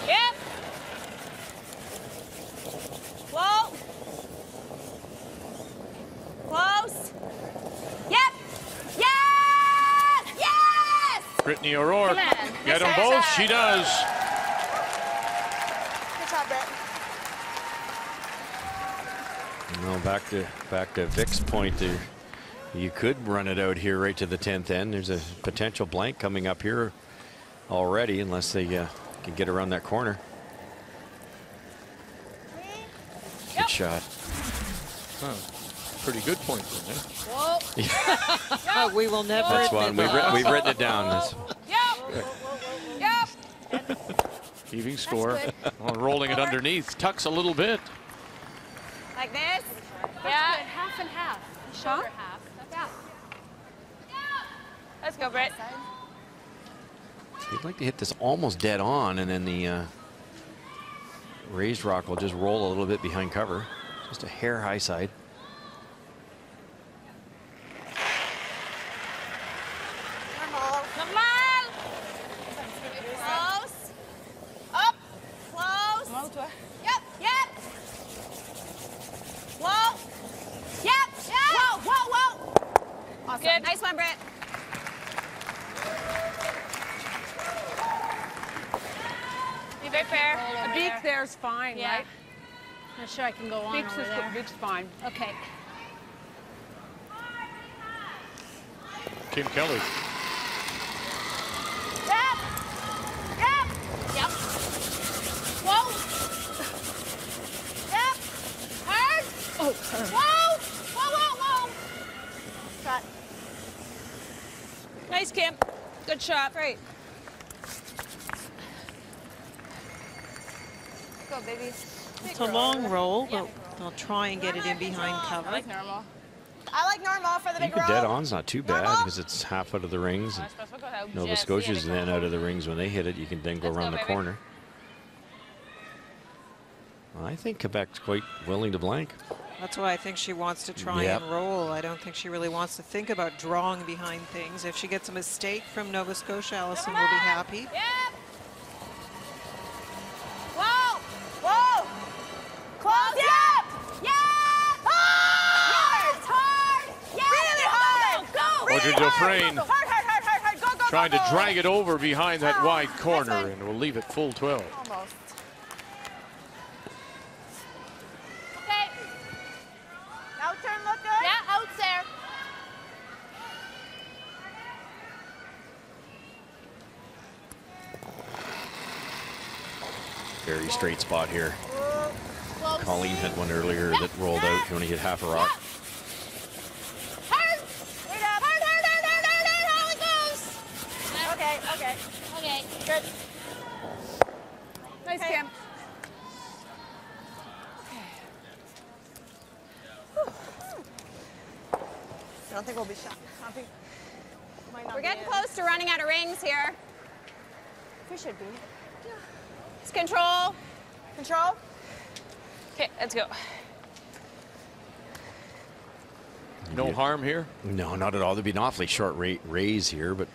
Yep. Whoa. Close. Yep. Yes! Yes! Brittany O'Rourke. Come on. Get them both. She does. Good job, Britt. Well, back to Vic's point there. You could run it out here right to the 10th end. There's a potential blank coming up here already, unless they can get around that corner. Good shot. Huh. Pretty good point there. Whoa. We will never. That's one. We've written it down. Yep. Keeping score. Oh, rolling it underneath. Tucks a little bit. Like this? Yeah. Half and half. Shoulder half. Yeah. Let's go, Britt. You'd like to hit this almost dead on, and then the raised rock will just roll a little bit behind cover. Just a hair high side. Close. Up. Close. Yep. Yep. Whoa. Yep. Whoa. Whoa. Whoa. Awesome. Good. Nice one, Britt. Be very fair. A beak there's fine, Yeah. right? Not sure I can go on Beak's over is there. Beak's fine. Okay. Kim Kelly. Yep. Yep. Yep. Whoa. Yep. Hard. Oh, sorry. Whoa. Whoa, whoa, whoa. Shot. Nice, Kim. Good shot. Great. Go, baby. It's a long roll, but they'll try and get it in behind cover. I like normal. I like normal for the big Even roll. dead on's not too bad because it's half out of the rings. And Nova Scotia's then out of the rings when they hit it. You can then go around the corner. Well, I think Quebec's quite willing to blank. That's why I think she wants to try Yep. and roll. I don't think she really wants to think about drawing behind things. If she gets a mistake from Nova Scotia, Allison will be happy. Yep. Whoa. Whoa. Close. Yep. Yep. Hard. Hard. Yep. Really hard. Go. Audrey Dufresne Hard, hard, hard, hard, hard. Go, go, trying go, to go. drag it over behind that wide corner, one. and we'll leave it full 12. Almost. Okay. Out turn, look good. Yeah, out there. Very straight spot here. Close. Colleen had one earlier that rolled out. You only hit half a rock. Hard. Wait up. Hard, hard, hard, hard, hard, hard. How it goes. Okay, okay. Okay. Good. Nice, Okay. Kim. I don't think we'll be shot. I think might not We're be getting in. close to running out of rings here. We should be. It's control. Control. Okay, let's go. No harm here? No, not at all. There'd be an awfully short raise here, but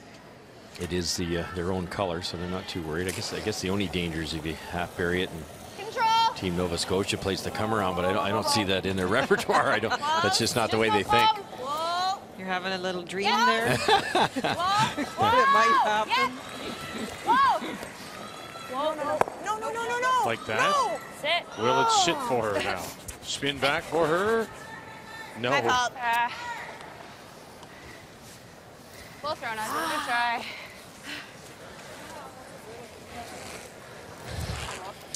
it is the their own color, so they're not too worried. I guess the only danger is if you half bury it and Control. Team Nova Scotia plays the come around, but I don't see that in their repertoire. I don't. That's just not the way they think. Whoa. You're having a little dream there. Whoa. That it might happen. Whoa. Whoa. No, no, no, no, no. Like that? No. Sit. Will it sit for her now? Spin back for her? No. High pop. Full throw now. Good try.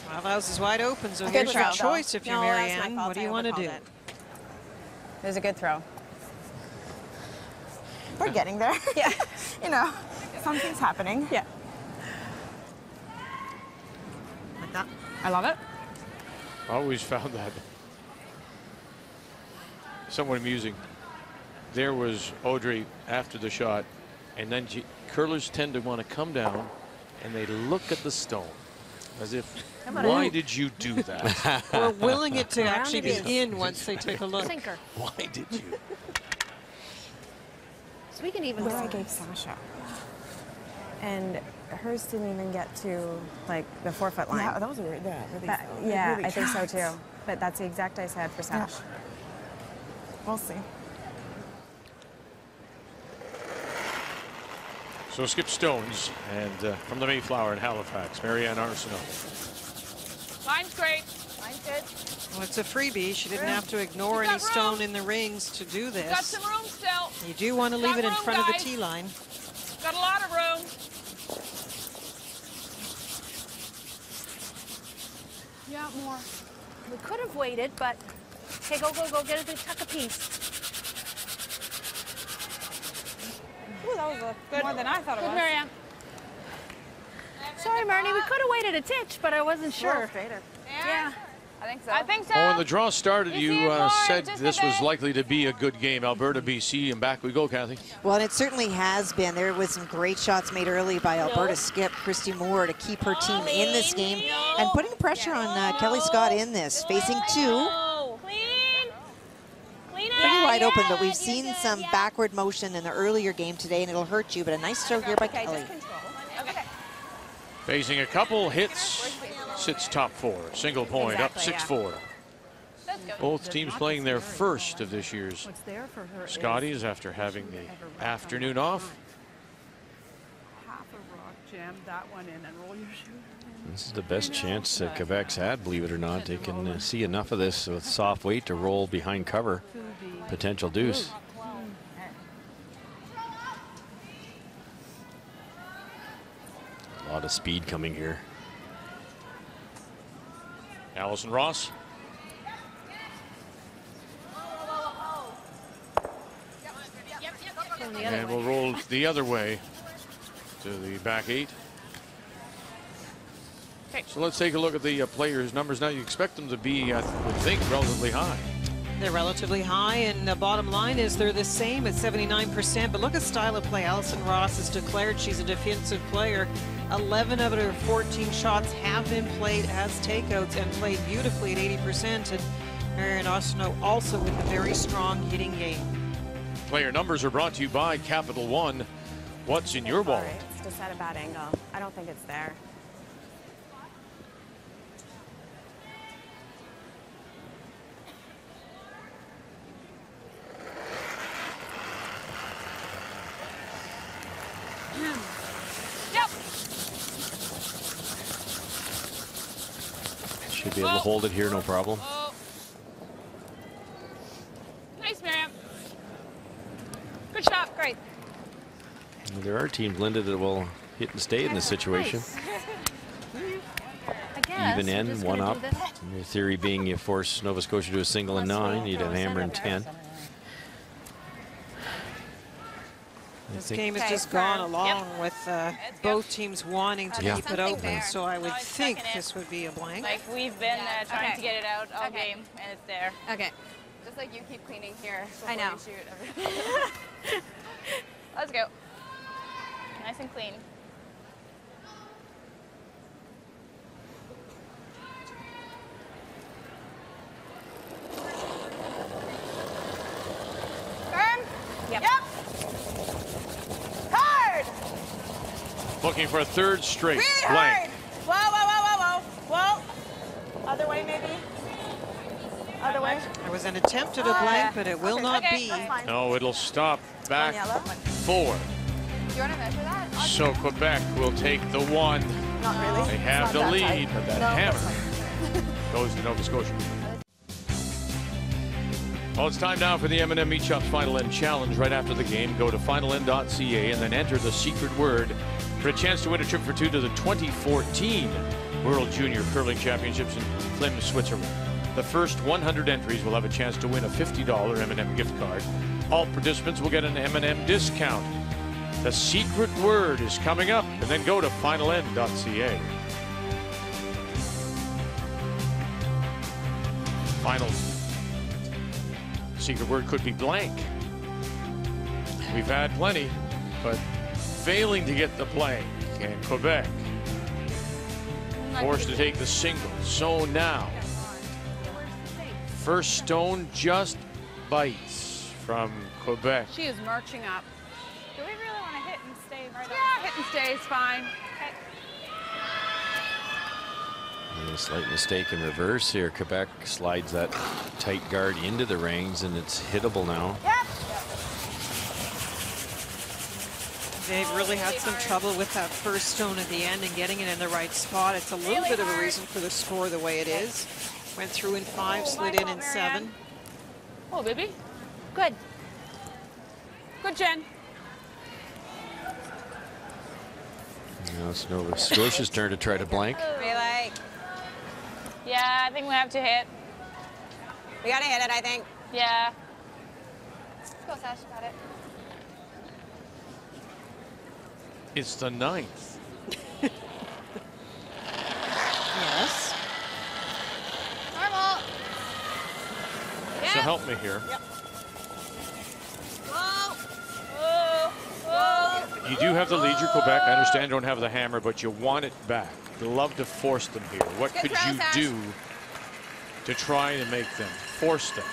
Well, the house is wide open, so Good here's your throw. choice if you're No, that's my Marianne. fault. What do I you want to do? overcalled it. It was a good throw. We're getting there. Yeah. You know, something's happening. Yeah. Like that. I love it. Always found that somewhat amusing. There was Audrey after the shot, and then curlers tend to want to come down and they look at the stone as if, why did you do that? We're willing it to actually be in once they take a look. Sinker. Why did you? So we can even What I gave Sasha. And hers didn't even get to like the 4 foot line. Yeah, that was a really, That- really yeah, really I think so can't. too. But that's the exact ice I had for Sash. We'll see. So skip stones, and from the Mayflower in Halifax, Marianne Arsenault. Mine's great. Mine's good. Well, it's a freebie. She didn't have to ignore She's any got room. stone in the rings to do Got this. some room still. You do want to Got leave it in room, front of the guys. tee line. Got a lot of room. Yeah, more. We could have waited, but okay, go, go, go. Get a big tuck apiece. Ooh, that was more than I thought it Good, was. Marianne. Sorry, Marnie, we could have waited a titch, but I wasn't sure. Yeah. I think so. I think so. Oh, when the draw started, You see you it more, said just this a was bit. likely to be a good game. Alberta, BC, and back we go, Kathy. Well, and it certainly has been. There was some great shots made early by Alberta skip Christy Moore to keep her team in this game and putting pressure on Kelly Scott in this. Facing two. Pretty wide open, but we've seen some backward motion in the earlier game today, and it'll hurt you, but a nice throw here by Kelly. Facing a couple hits, sits top four. Single point, up 6-4. Both teams playing their first of this year's Scotties after having the afternoon off. Half a rock, jam that one in and roll your shoe. This is the best chance that Quebec's had, believe it or not. They can see enough of this with soft weight to roll behind cover. Potential deuce. A lot of speed coming here. Allison Ross. And we'll roll the other way to the back eight. So let's take a look at the players' numbers now. You expect them to be, I would think, relatively high. They're relatively high, and the bottom line is they're the same at 79%. But look at style of play. Allison Ross has declared she's a defensive player. 11 of her 14 shots have been played as takeouts and played beautifully at 80%. And Marion Arsenault also with a very strong hitting game. Player numbers are brought to you by Capital One. What's in your wallet? It's just at a bad angle. I don't think it's there. Should be able to hold it here, no problem. Nice, Miriam. Good shot. Great. There are teams, Linda, that will hit and stay in this situation. Even end, one up. Your theory being you force Nova Scotia to a single in 9, you'd have hammer in 10. This game has just gone along with both teams wanting to keep it open, so I would think this would be a blank. Like we've been trying to get it out all game, and it's there. Okay. Just like you keep cleaning here. I know. You shoot. Let's go. Nice and clean. Firm? Yep. Hard! Looking for a third straight Really blank. hard! Whoa. Other way, maybe? Other way? There was an attempt at a blank, but it will not be. No, it'll stop back 4. Do you want to measure that? So Quebec will take the 1. Not really. They have It's the not that lead, tight. but that No, hammer goes to Nova Scotia. Well, it's time now for the M&M Meat Shop's Final End Challenge. Right after the game, go to finalend.ca and then enter the secret word for a chance to win a trip for 2 to the 2014 World Junior Curling Championships in Klim, Switzerland. The first 100 entries will have a chance to win a $50 M&M gift card. All participants will get an M&M discount. The secret word is coming up, and then go to finalend.ca. Final secret word could be blank. We've had plenty, but failing to get the blank, and Quebec forced to take the single. So now, first stone just bites from Quebec. She is marching up. Do we really want to hit and stay right on? Yeah, hit and stay is fine. Okay. And a slight mistake in reverse here. Quebec slides that tight guard into the rings, and it's hittable now. Yep. They've really had some trouble with that first stone at the end and getting it in the right spot. It's a little bit of a reason for the score the way it is. Went through in 5, slid in 7. Oh, baby. Good. Good, Jen. Now it's Nova Scotia's turn to try to blank. Relay. Yeah, I think we have to hit. We gotta hit it, I think. Yeah. Let's go, Sash. Got it. It's the 9th. to help me here. Yep. You do have the lead, you're Quebec. I understand you don't have the hammer, but you want it back. You love to force them here. What could you do to try to make them, force them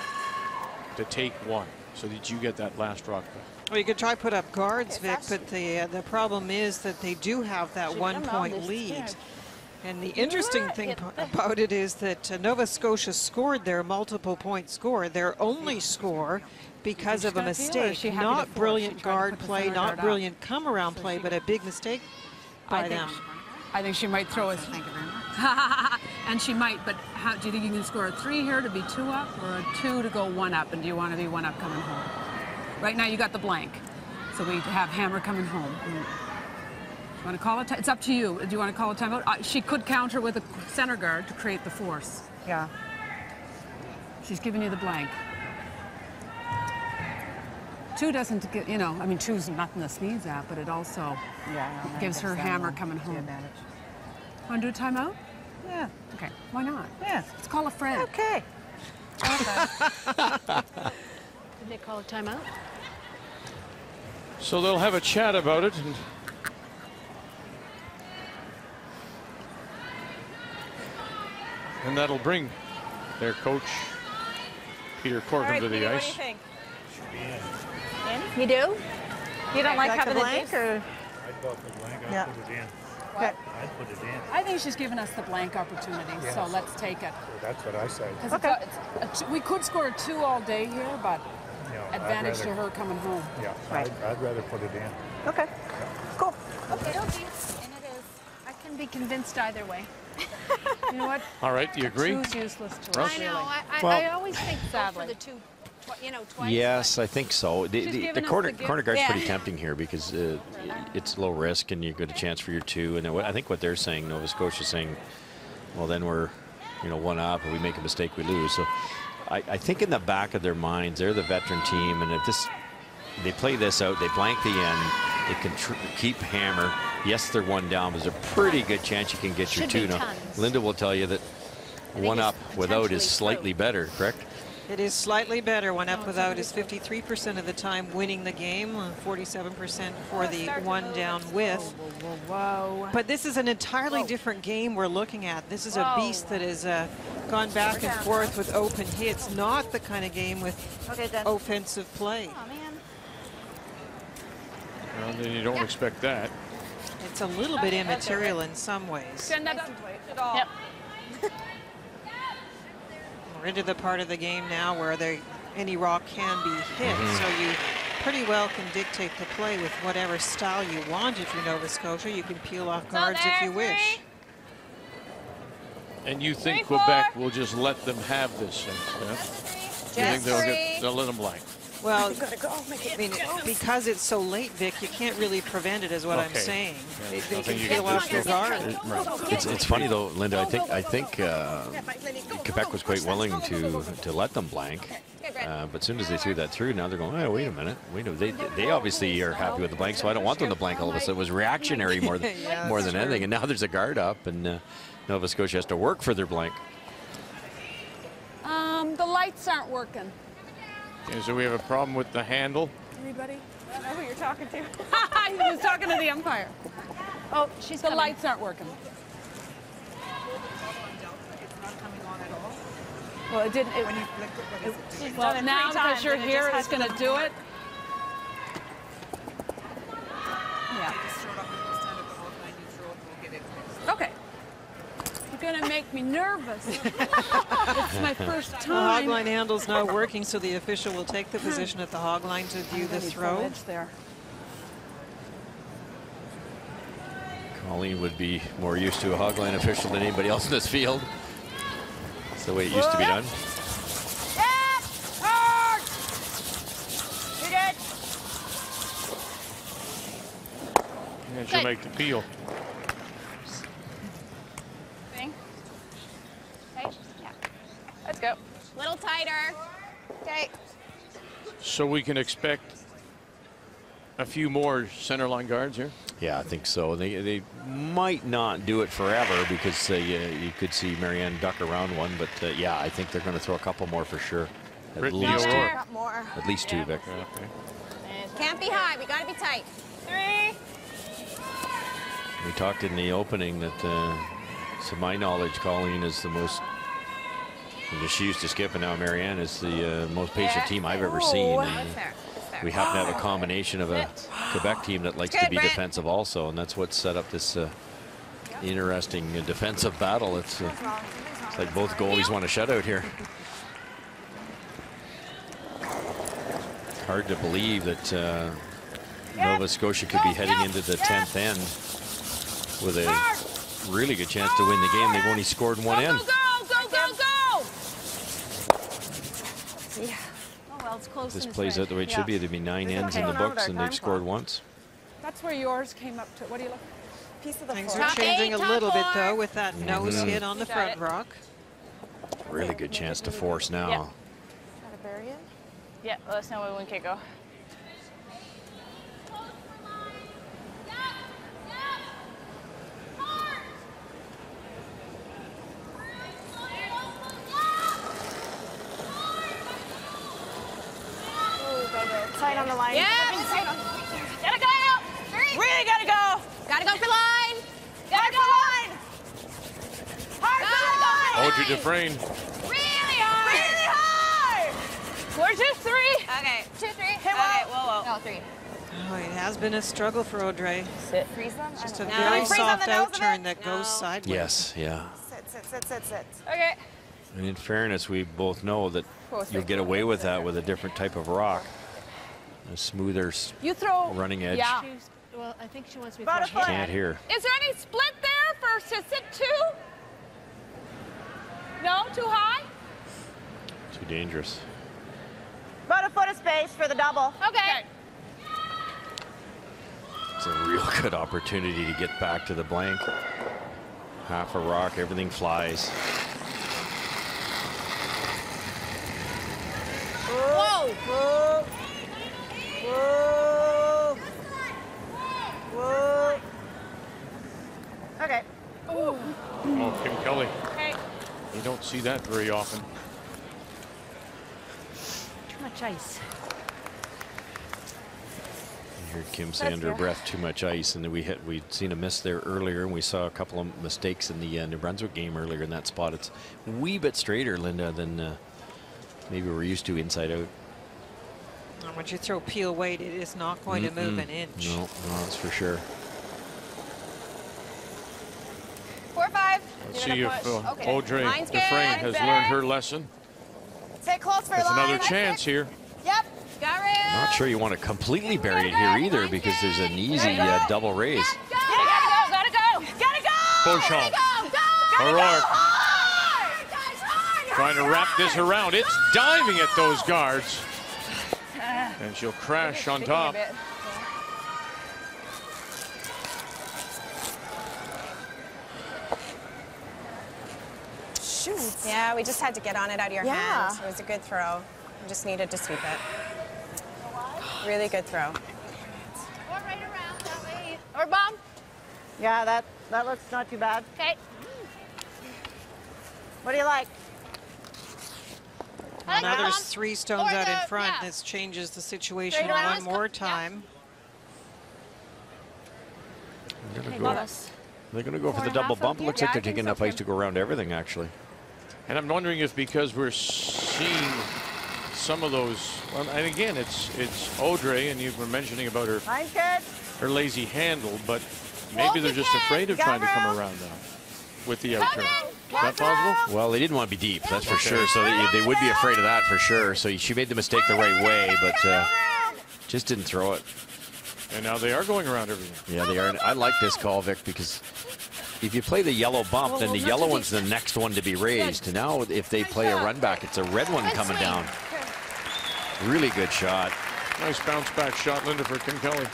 to take one so that you get that last rock back? Well, you could try put up guards, Vic, but the problem is that they do have that 1 point lead. And the interesting thing about it is that Nova Scotia scored their multiple point score, their only score, because of a mistake. Not brilliant guard play, not brilliant come around play, but a big mistake by them. I think she might throw us. Thank you very much. And she might, but how do you think you can score a 3 here to be 2 up, or a 2 to go 1 up? And do you want to be 1 up coming home? Right now you got the blank, so we have hammer coming home. You want to call it? It's up to you. Do you want to call a timeout? She could counter with a center guard to create the force. Yeah. She's giving you the blank. 2 doesn't get, you know, I mean, 2's nothing to sneeze at, but it also gives her hammer coming home. Want to do a timeout? Yeah. Okay, why not? Yeah. Let's call a friend. Okay. Did they call a timeout? So they'll have a chat about it. And that'll bring their coach, Peter Corcoran, to the ice. What do you think? You do? You don't like having the blank, or? I'd go for the blank. I'd put it in. Okay. I'd put it in. I think she's given us the blank opportunity, so let's take it. That's what I say. We could score a 2 all day here, but advantage to her coming home. Yeah, Right. I'd rather put it in. Okay. Cool. Okay. And it is. I can be convinced either way. You know what? All right, you agree? 2's useless to Russ? us, I know. really. I always think so for the 2, you know, twice. Yes, I think so. The corner guard's Yeah. pretty tempting here because it's low risk and you get a chance for your 2. And then I think what they're saying, Nova Scotia's saying, well, then we're, 1 up, and we make a mistake, we lose. So I think in the back of their minds, they're the veteran team, and if they play this out, they blank the end, they can keep hammer. Yes, they're 1 down, but there's a pretty good chance you can get your 2. Now, Linda will tell you that 1 up without is slightly better, correct? It is slightly better. 1 up without is 53% of the time winning the game, 47% for the 1 down with. Whoa. But this is an entirely different game we're looking at. This is a beast that has gone back and forth with open hits, not the kind of game with offensive play. Oh, man. Well, then you don't expect that. It's a little bit immaterial in some ways. Send that up. Yep. We're into the part of the game now where any rock can be hit, so you pretty well can dictate the play with whatever style you want. If you're Nova Scotia, you can peel off guards if you wish. And you think Quebec will just let them have this? You think they'll let them blank? Well, I mean, because it's so late, Vic, you can't really prevent it, is what I'm saying. They can peel off your guard. It's funny though, Linda. I think Quebec was quite willing to let them blank, but as soon as they threw that through, now they're going, oh, wait a minute. They obviously are happy with the blank, so I don't want them to blank all of a sudden. It was reactionary more than anything, and now there's a guard up, and Nova Scotia has to work for their blank. The lights aren't working. Okay, so we have a problem with the handle. Anybody? I don't know who you're talking to. He was talking to the umpire. Oh, she's The lights aren't working. Well, it didn't. Well, now because you're here, it's going to do it. Yeah. Okay. You're going to make me nervous. It's my first The time. hog line handle's now working, so the official will take the position at the hog line to view the throw. Colleen would be more used to a hog line official than anybody else in this field. That's the way it used to be done. And she'll make the peel. Let's go. Little tighter. Okay. So we can expect a few more center line guards here? Yeah, I think so. They might not do it forever because you could see Marianne duck around one, but yeah, I think they're going to throw a couple more for sure. Brittany O'Rourke. Got more. At least 2, Vic. Okay. Can't be high. We got to be tight. 3. We talked in the opening that, to my knowledge, Colleen is the most. She used to skip, and now Marianne is the most patient team I've ever seen. And we happen to have a combination of a Quebec team that likes to be defensive also, and that's what set up this interesting defensive battle. It's like both goalies want a shutout here. Hard to believe that Nova Scotia could be heading into the 10th end with a really good chance to win the game. They've only scored 1 end. Yeah. Oh, well, it's close. This plays out the way it should be. There'd be 9 ends in the books, and they've scored once. That's where yours came up to. What do you look? Piece of the Things are changing a little bit, though, with that nose hit on the front rock. Really good chance to force now. Got to bury it? Yeah, let us know when we can go. Tight on the line. Yeah. Gotta go. Really gotta go. Gotta go for line. Gotta go line. Hard for line. Audrey Dufresne. Really hard. Really hard. Where's your 3? Okay. 2, 3. Hey, okay, whoa. No, 3. Oh, it has been a struggle for Audrey. Sit. Freeze them. Just a very soft out turn that goes sideways. Yes, yeah. Sit. Okay. And in fairness, we both know that you'll get away with that with a different type of rock. A smoother running edge. Yeah. Well, I think she wants me to Can't hear. Is there any split there for to sit 2? No, too high? Too dangerous. About a foot of space for the double. Okay. It's a real good opportunity to get back to the blank. Half a rock, everything flies. Whoa! Whoa! Whoa! Whoa! Okay. Oh, Kim Kelly. Okay. You don't see that very often. Too much ice. I heard Kim say under her breath, too much ice, and then we'd seen a miss there earlier, and we saw a couple of mistakes in the New Brunswick game earlier in that spot. It's a wee bit straighter, Linda, than maybe we're used to inside out. And once you throw peel weight, it is not going to move an inch. No, that's for sure. 4, 5. Let's see if Audrey Dufresne has learned her lesson. Stay close for That's line. another chance here. Yep. Got room. I'm not sure you want to completely bury it here either, because there's an easy double raise. Gotta go. Beauchamp. O'Rourke. Trying to wrap this around. It's diving at those guards. And she'll crash on top. Shoot. Yeah, we just had to get on it out of your hand. It was a good throw. We just needed to sweep it. Really good throw. Or right around that way. Or bomb. Yeah, that looks not too bad. Okay. What do you like? Well, now there's 3 stones out in front. This changes the situation one more time. They're going to go for the double bump. Looks like they're taking enough ice to go around everything, actually. And I'm wondering if because we're seeing some of those, and again, it's Audrey, and you were mentioning about her lazy handle, but maybe they're just afraid of trying to come around now with the out turn. Is that possible? Well, they didn't want to be deep, that's for sure. So they would be afraid of that for sure. So she made the mistake the right way, but just didn't throw it. And now they are going around everything. Yeah, they are. And I like this call, Vic, because if you play the yellow bump, then the yellow one's the next one to be raised. And now if they play a run back, it's a red one coming down. Really good shot. Nice bounce back shot, Linda, for Kim Kelly.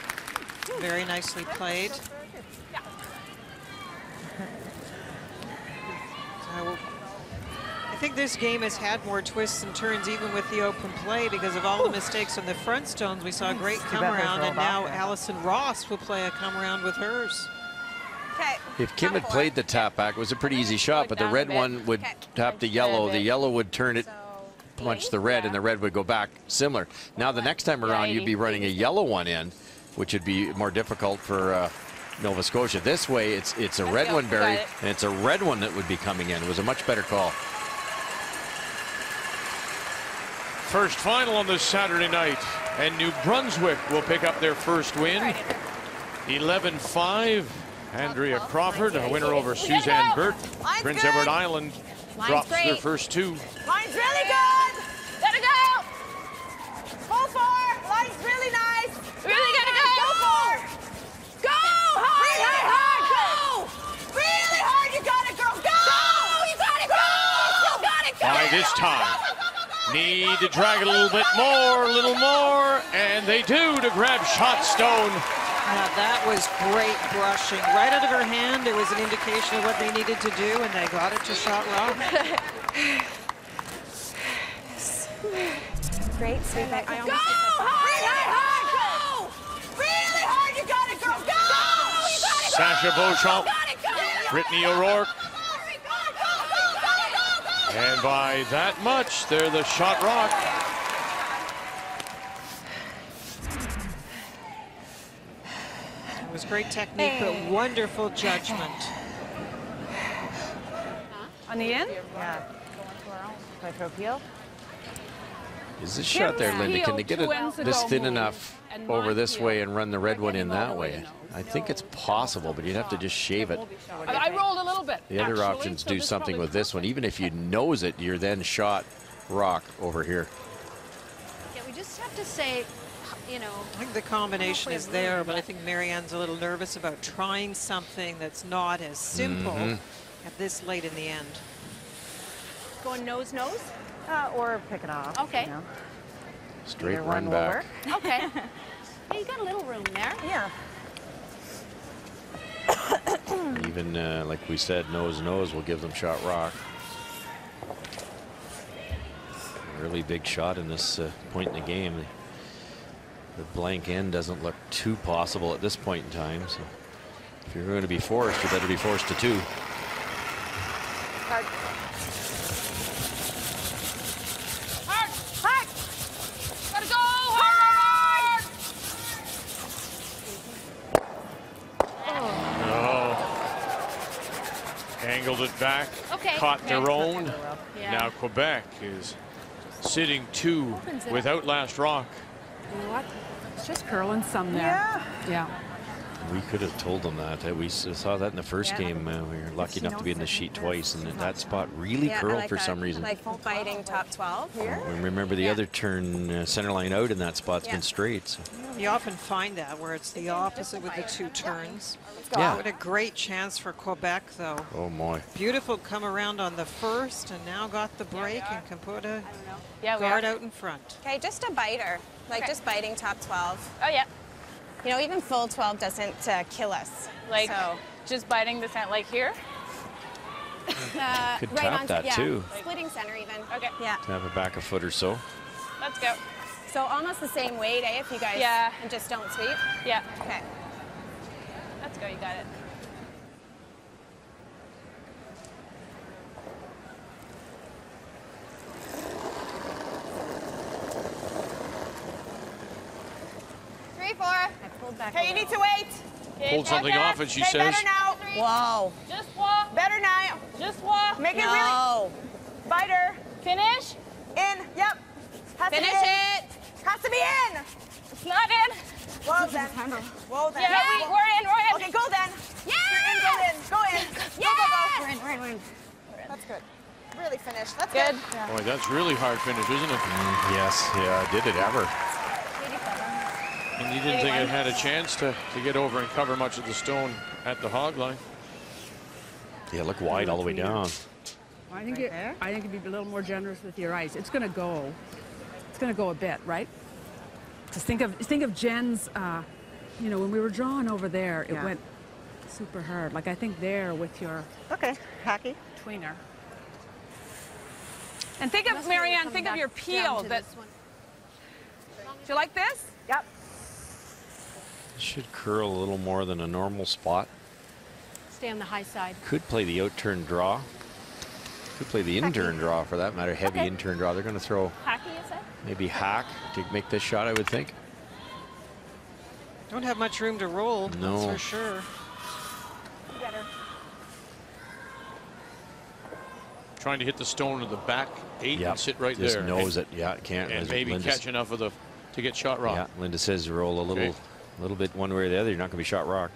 Very nicely played. I think this game has had more twists and turns even with the open play because of all the mistakes on the front stones. We saw a great come around, and now Allison Ross will play a come around with hers. If Kim had played the tap back, it was a pretty easy shot, but the red one would tap the yellow. The yellow would turn it punch the red, and the red would go back similar. Now the next time around, you'd be running a yellow one in, which would be more difficult for Nova Scotia. This way, it's a red one, Barry, and it's a red one that would be coming in. It was a much better call. First final on this Saturday night, and New Brunswick will pick up their first win. 11-5. Andrea Crawford, a winner over Suzanne Burt. Prince Edward Island drops their first 2. Line's really good. Let it go. Pull for. Line's really nice. Really gotta go. Go for. Go hard. Really hard. Go. Really hard. You got it, girl. Go. You got it, go. You got it, go. By this time, need to drag it a little bit more, and they do to grab shot stone. Now that was great brushing. Right out of her hand, it was an indication of what they needed to do, and they got it to shot rock. Great, sweet. Go hard. Go. Really hard. You got it, girl. Go. You got it. Sasha Beauchamp, Brittany O'Rourke, and by that much, they're the shot rock. It was great technique, but wonderful judgment. On the end? Yeah. By Tropio. Is this shot there, Linda? Can they get it this thin enough over this way and run the red one in that way? I think it's possible, but you'd have to just shave it. I rolled a little bit. The other options do something with this one. Even if you nose it, you're then shot rock over here. Yeah, we just have to say, you know. I think the combination is there, but I think Marianne's a little nervous about trying something that's not as simple at this late in the end. Going nose, Or pick it off. Okay. You know. Straight Either run one will back. work. Okay. Yeah, you got a little room there. Yeah. Even like we said, nose will give them shot rock. Really big shot in this point in the game. The blank end doesn't look too possible at this point in time. So if you're going to be forced, you better be forced to 2. Hard. Gotta go hard. No. Angled it back. Okay. Caught their own. Yeah. Now Quebec is sitting 2 without last rock. You know what? It's just curling some there. Yeah. We could have told them that. We saw that in the first game. We were lucky enough to be in the sheet twice, and that spot really curled for some reason. Like biting top 12 here. And remember the other turn, center line out in that spot's been straight. So. You often find that where it's the opposite with the 2 turns. Yeah. What a great chance for Quebec, though. Oh, my. Beautiful come around on the first, and now got the break and can put a guard out in front. Okay, just a biter. Like just biting top 12. Oh, yeah. You know, even full 12 doesn't kill us. Like, so. just biting the center, like here? Could tap that, too. Splitting center even. Okay. Yeah. Have it back a foot or so. Let's go. So almost the same weight, if you guys and just don't sweep? Yeah. Okay. Let's go, you got it. Okay, you need to wait. Pulled something off, and she says. Better now. Whoa. Just walk. Better now. Just walk. Make it really. Biter. Finish. In. Yep. Has Finish to be in. it. Has to be in. It's not in. Well then. Well then. Yeah, we're in. Okay, go then. Yeah. You're in. Go in. Go in. Yeah. Go. We're in. That's good. Really finished. That's Good. Yeah. Boy, that's really hard finish, isn't it? Yes, yeah, did it ever. And you didn't think it had a chance to get over and cover much of the stone at the hog line. Yeah, look wide all the way down. I think it'd be a little more generous with your ice. It's going to go. It's going to go a bit, right? Just think of Jen's. You know, when we were drawing over there, it went super hard. Like I think there with your hacky tweener. And think of, Marianne, think of your peel. Do you like this? Yep. Should curl a little more than a normal spot. Stay on the high side. Could play the out turn draw. Could play the in-turn draw for that matter, heavy in-turn draw. They're going to throw Hacky, you said? maybe hack to make this shot, I would think. Don't have much room to roll, No. that's for sure. Trying to hit the stone of the back 8 Yep. and sit right Just there. knows it. Yeah, it can't. And maybe catch enough of the to get shot rock. Yeah, Linda says roll a little bit one way or the other. You're not going to be shot rock.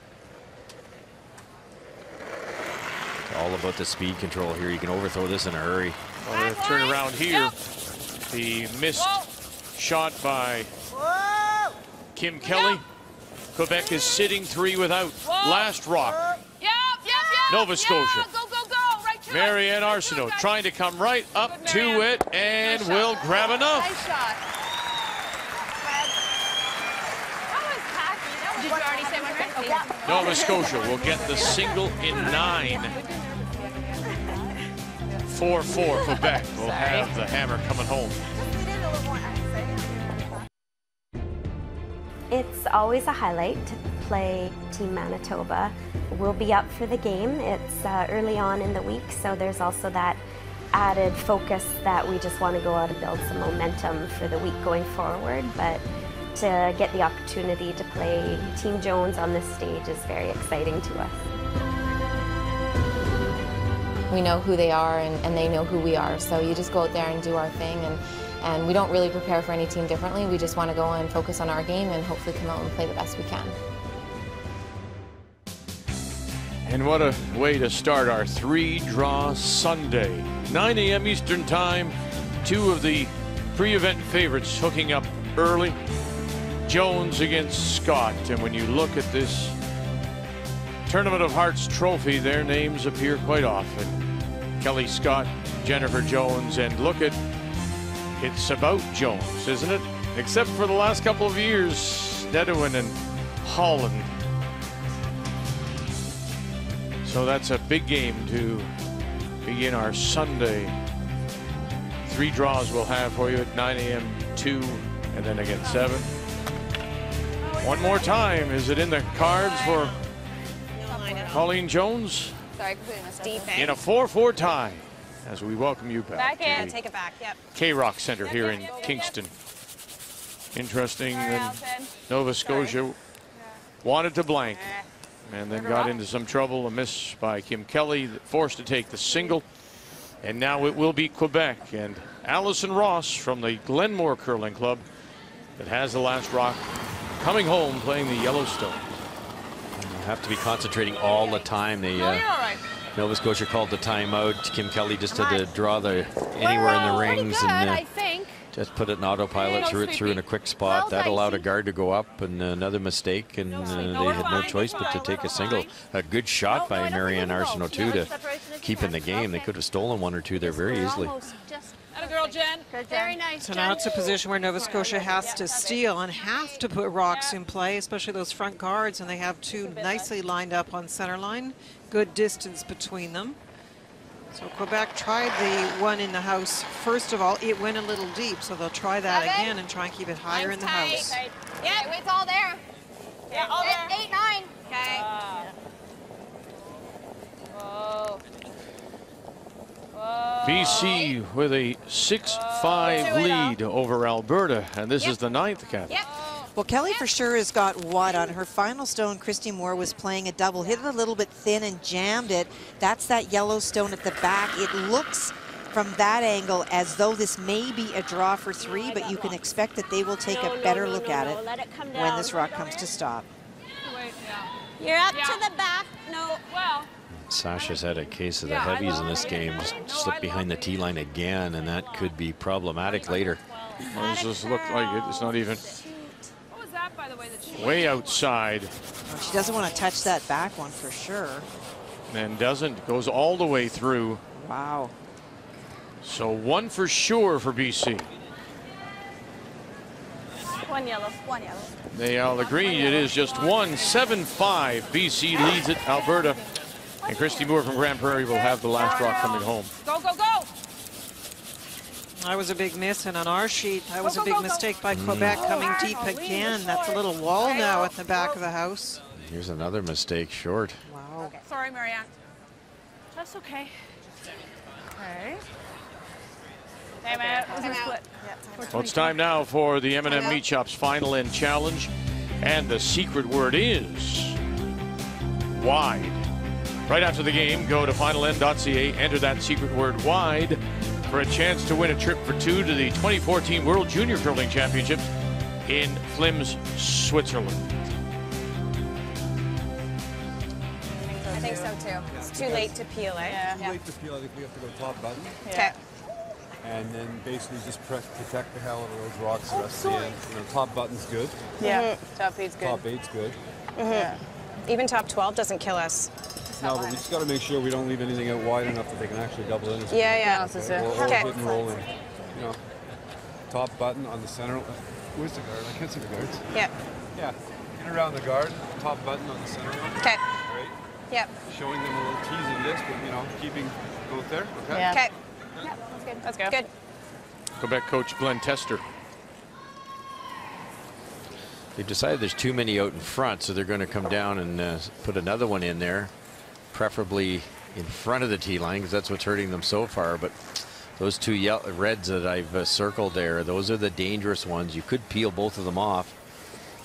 It's all about the speed control here. You can overthrow this in a hurry. Well, the turn around here. The missed shot by Kim Kelly. Quebec is sitting 3 without. Last rock. Nova Scotia. Marianne Arsenault trying to come right up to it and will grab enough. Nice shot. Did you already say one, right? Okay. Nova Scotia will get the single in 9. 4-4 Quebec will have the hammer coming home. It's always a highlight to play Team Manitoba. We'll be up for the game. It's early on in the week, so there's also that added focus that we just want to go out and build some momentum for the week going forward. But to get the opportunity to play Team Jones on this stage is very exciting to us. We know who they are and they know who we are, so you just go out there and do our thing, and we don't really prepare for any team differently. We just want to go and focus on our game and hopefully come out and play the best we can. And what a way to start our 3-draw Sunday. 9 a.m. Eastern Time. 2 of the pre-event favorites hooking up early. Jones against Scott. And when you look at this Tournament of Hearts trophy, their names appear quite often. Kelly Scott, Jennifer Jones, and look at, it's about Jones, isn't it? Except for the last couple of years, Nedouin and Holland. So that's a big game to begin our Sunday. 3 draws we'll have for you at 9 a.m., 2, and then again 7. One more time. Is it in the cards for Colleen Jones? Sorry, completely missed it. In a 4-4 tie as we welcome you back. Back in. Take it back, yep. K-Rock Center here in Kingston. Interesting that Nova Scotia wanted to blank and then got into some trouble. A miss by Kim Kelly, forced to take the single. And now it will be Quebec and Allison Ross from the Glenmore Curling Club that has the last rock, coming home playing the Yellowstone. Have to be concentrating all the time. They Nova Scotia called the timeout. Kim Kelly just had to draw the anywhere in the rings and just put it in autopilot, threw it through in a quick spot. That allowed a guard to go up, and another mistake, and they had no choice but to take a single. A good shot by Marianne Arsenault too to keep in the game. They could have stolen 1 or 2 there very easily. Atta girl, Jen. Very nice. So now it's a position where Nova Scotia has to steal and have to put rocks in play, especially those front guards, and they have 2 nicely lined up on center line. Good distance between them. So Quebec tried the one in the house. First of all, it went a little deep, so they'll try that again and try and keep it higher in the house. Yeah, it's all there. Yeah, all there. 8, 9. Okay. Whoa. BC with a 6-5 lead over Alberta, and this is the 9th, Kathy. Well, Kelly for sure has got what on her final stone. Christy Moore was playing a double, hit it a little bit thin and jammed it. That's that yellow stone at the back. It looks from that angle as though this may be a draw for 3, but you can expect that they will take a better look at it when this rock comes to stop. You're up to the back. No. Well. Sasha's had a case of the heavies in this game. Just slipped behind the tee line again, and that could be problematic later. Well, does this look like it? It's not even What was that, by the way, that she way outside. She doesn't want to touch that back one for sure. And doesn't. Goes all the way through. Wow. So 1 for sure for BC. 1 yellow. 1 yellow. They all agree it is just 1. 7-5. BC leads it. Alberta. And Christy Moore from Grand Prairie will have the last rock coming home. Go, go, go. That was a big miss, and on our sheet, that was a big mistake by Quebec coming deep again. That's a little wall now at the back of the house. Here's another mistake short. Wow. Sorry, Marianne. That's okay. Okay. Time out. Well, it's time now for the M&M Meat Shop's Final End Challenge. And the secret word is wide. Right after the game, go to finalend.ca, enter that secret word wide for a chance to win a trip for two to the 2014 World Junior Curling Championships in Flims, Switzerland. I think so too. It's too late to peel, eh? Too late to peel. I think we have to go top button. Okay. And then basically just protect the hell out of those rocks the rest of the end. You know, top button's good. Yeah. Top 8's good. Top 8's good. Even top 12 doesn't kill us. No, but we just got to make sure we don't leave anything out wide enough that they can actually double in. Yeah. Or hit and roll in. You know, top button on the center. Where's the guard? I can't see the guards. Yeah. Yeah. Get around the guard. Top button on the center. Okay. Right. Yep. Showing them a little teasing this, but you know, keeping both there. Okay. Yeah. Okay. Yeah, that's good. Let's go. Good. Quebec coach Glenn Tester. They've decided there's too many out in front, so they're going to come down and put another one in there, preferably in front of the tee line, because that's what's hurting them so far. But those two reds that I've circled there, those are the dangerous ones. You could peel both of them off.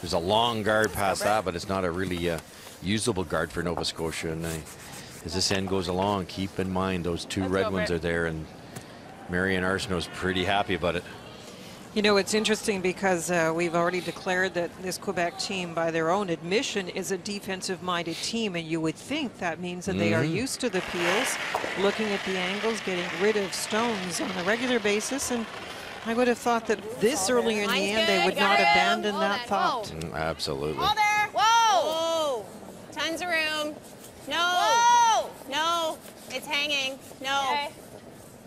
There's a long guard past that, but it's not a really usable guard for Nova Scotia. And as this end goes along, keep in mind those two red ones are there, and Marianne Arsenault's pretty happy about it. You know, it's interesting because we've already declared that this Quebec team, by their own admission, is a defensive-minded team, and you would think that means that they are used to the peels, looking at the angles, getting rid of stones on a regular basis, and I would have thought that this earlier in the end they would not abandon that thought. Absolutely. Hold there. Whoa! Tons of room. No. Whoa! No. It's hanging. No. Okay.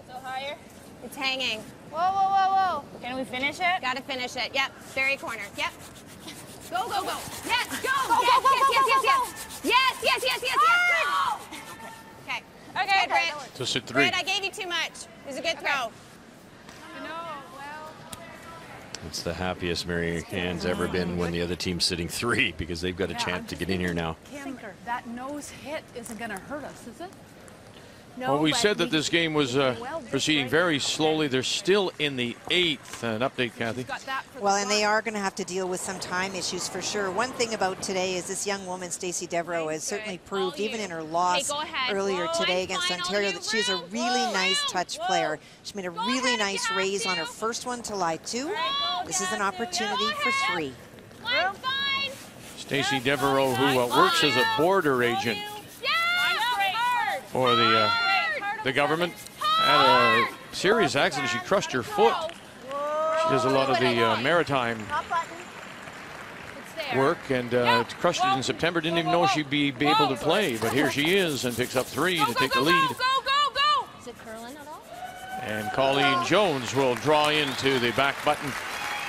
Still higher. It's hanging. Whoa, whoa, whoa, whoa. Can we finish it? Gotta finish it. Yep. Very corner. Yep. Go, go, go. Yes, go. Go, yes, go, go, yes, go, yes, go, yes, go, yes. Yes, yes, yes, yes, yes. Good. Okay. Okay, Good, Britt. Just at 3. Britt, I gave you too much. It was a good throw. It's the happiest Marianne's ever been when the other team's sitting 3, because they've got a chance to get in here now. Kim, that nose hit isn't going to hurt us, is it? No, well, we said that this game was proceeding very slowly. They're still in the 8th. An update, Kathy. Well, and they are going to have to deal with some time issues for sure. One thing about today is this young woman, Stacey Devereaux, has certainly proved, even in her loss earlier today against Ontario, that she's a really nice touch player. She made a really nice raise on her first one to lie 2. This is an opportunity for 3. Stacey Devereaux, who works as a border agent for the government, had a serious accident. She crushed her foot. She does a lot of the maritime work, and crushed it in September. Didn't even know she'd be able to play, but here she is and picks up 3 to take the lead. Is it curling at all? And Colleen Jones will draw into the back button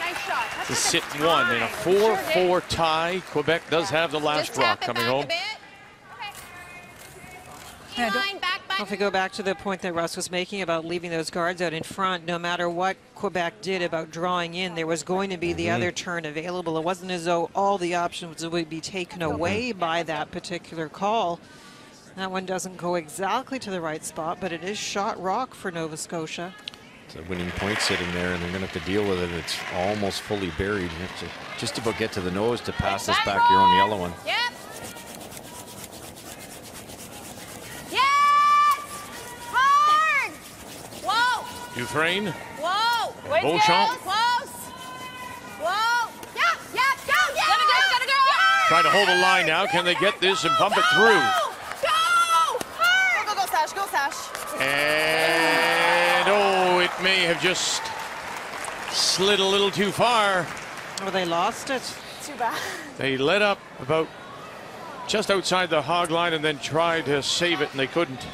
Nice shot. to sit 1 in a 4-4 tie. Quebec does have the last rock coming home. If we go back to the point that Russ was making about leaving those guards out in front, no matter what Quebec did about drawing in, there was going to be the other turn available. It wasn't as though all the options would be taken away by that particular call. That one doesn't go exactly to the right spot, but it is shot rock for Nova Scotia. It's a winning point sitting there, and they're going to have to deal with it. It's almost fully buried. You have to just about get to the nose to pass this back here on the yellow one. Yep. Dufresne. Whoa. Beauchamp. Close. Whoa. Yeah. Yeah. Go. Yeah. Gotta go. Trying to hold the line now. Can they get this and pump it through? Go. Go, go, Sash. Go, Sash. And oh, it may have just slid a little too far. Oh, they lost it. Too bad. They let up about just outside the hog line and then tried to save it, and they couldn't.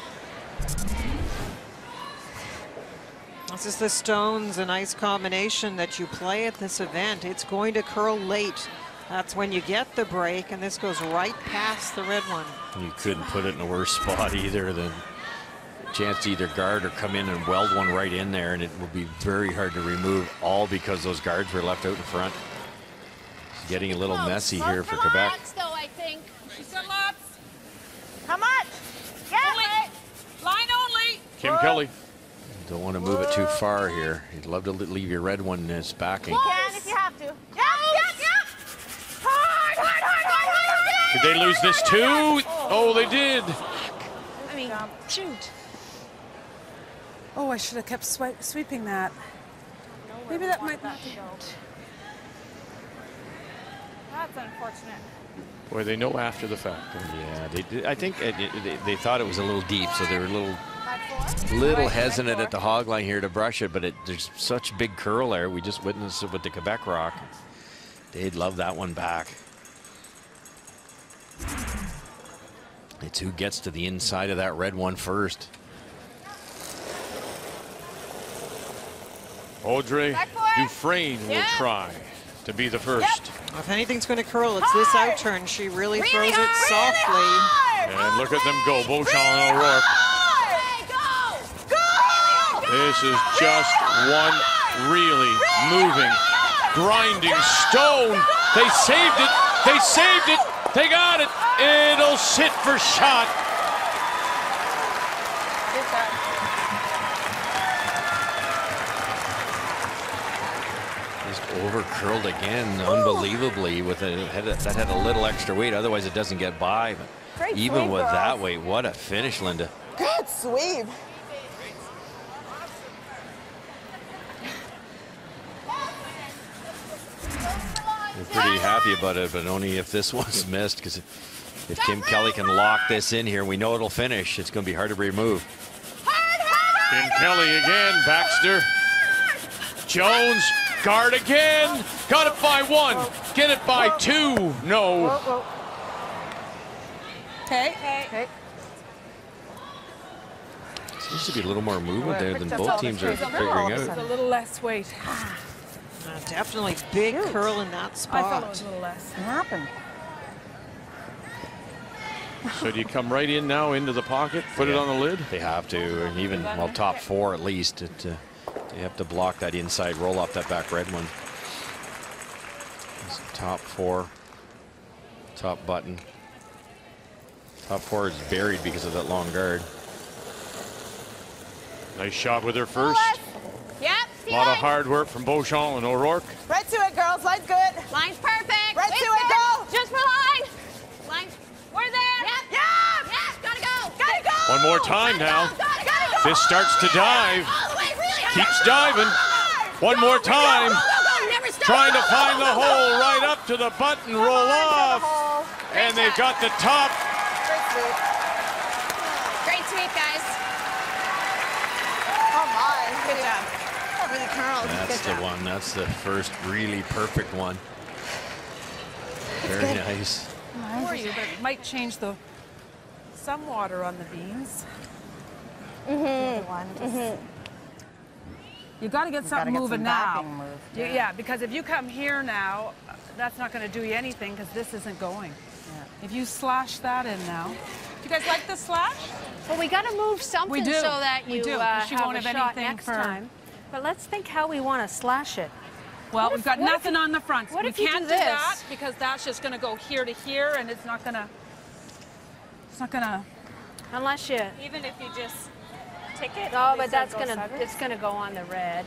This is the stones, a nice combination that you play at this event. It's going to curl late. That's when you get the break, and this goes right past the red one. You couldn't put it in a worse spot either than chance to either guard or come in and weld one right in there, and it will be very hard to remove, all because those guards were left out in front. It's getting a little messy here for Quebec. Lots, though, I think. She's got lots. How much? Yeah. Line only. Kim Kelly. Don't want to move it too far here. You'd love to leave your red one as backing. You can if you have to. Yeah. Hard. Did they lose this too? Oh, they did. I mean, shoot. Oh, I should have kept sweeping that. Maybe that might not be out. That's unfortunate. Boy, they know after the fact. Yeah, they did. I think they thought it was a little deep, so they were a little hesitant at the hog line here to brush it, but there's such big curl there. We just witnessed it with the Quebec rock. They'd love that one back. It's who gets to the inside of that red one first. Audrey Dufresne will try to be the first. If anything's going to curl, it's this out turn. She really throws it softly. And look at them go, Beauchamp and O'Rourke. This is just one really moving, grinding stone. They saved it. They saved it. They got it. It'll sit for shot. Just over curled again, unbelievably, with that had a little extra weight. Otherwise, it doesn't get by. But even with that weight, what a finish, Linda. Good sweep. We're pretty happy about it, but only if this one's missed, because if Kim Kelly can lock this in here, we know it'll finish. It's going to be hard to remove. Kim Kelly again, Baxter. Jones, guard again. Got it by one. Get it by two. No. Okay. Seems to be a little more movement there than both teams are figuring out. A little less weight. Definitely big curl in that spot. I thought it was a little less. What happened? So do you come right in now into the pocket, put it on the lid? They have to, and even, well, top four at least. They have to block that inside roll off that back red one. Top four, top button. Top four is buried because of that long guard. Nice shot with her first. Yep. A lot of hard work from Beauchamp and O'Rourke. Right to it, girls. Line's good. Line's perfect. Right to it, go. Just for line. Line. We're there. Yep. Gotta go. Gotta go. One more time now. This starts to dive. Keeps diving. One more time. Trying to find the hole right up to the button. Roll off. And they've got the top. Great sweep, guys. Oh my. Good job. Over the curls. That's the one. That's the first really perfect one. Very nice. For you, but it might change some water on the beans. You got to get something moving now. Yeah, because if you come here now, that's not going to do you anything because this isn't going. If you slash that in now. Do you guys like the slash? Well, we got to move something so that you She have won't a have shot anything next for time. But let's think how we want to slash it. Well, we've got nothing on the front. What We if you can't do do this? that because that's just going to go here to here, and it's not going to. Unless you. Even if you just tick it. No, but it's gonna go on the red.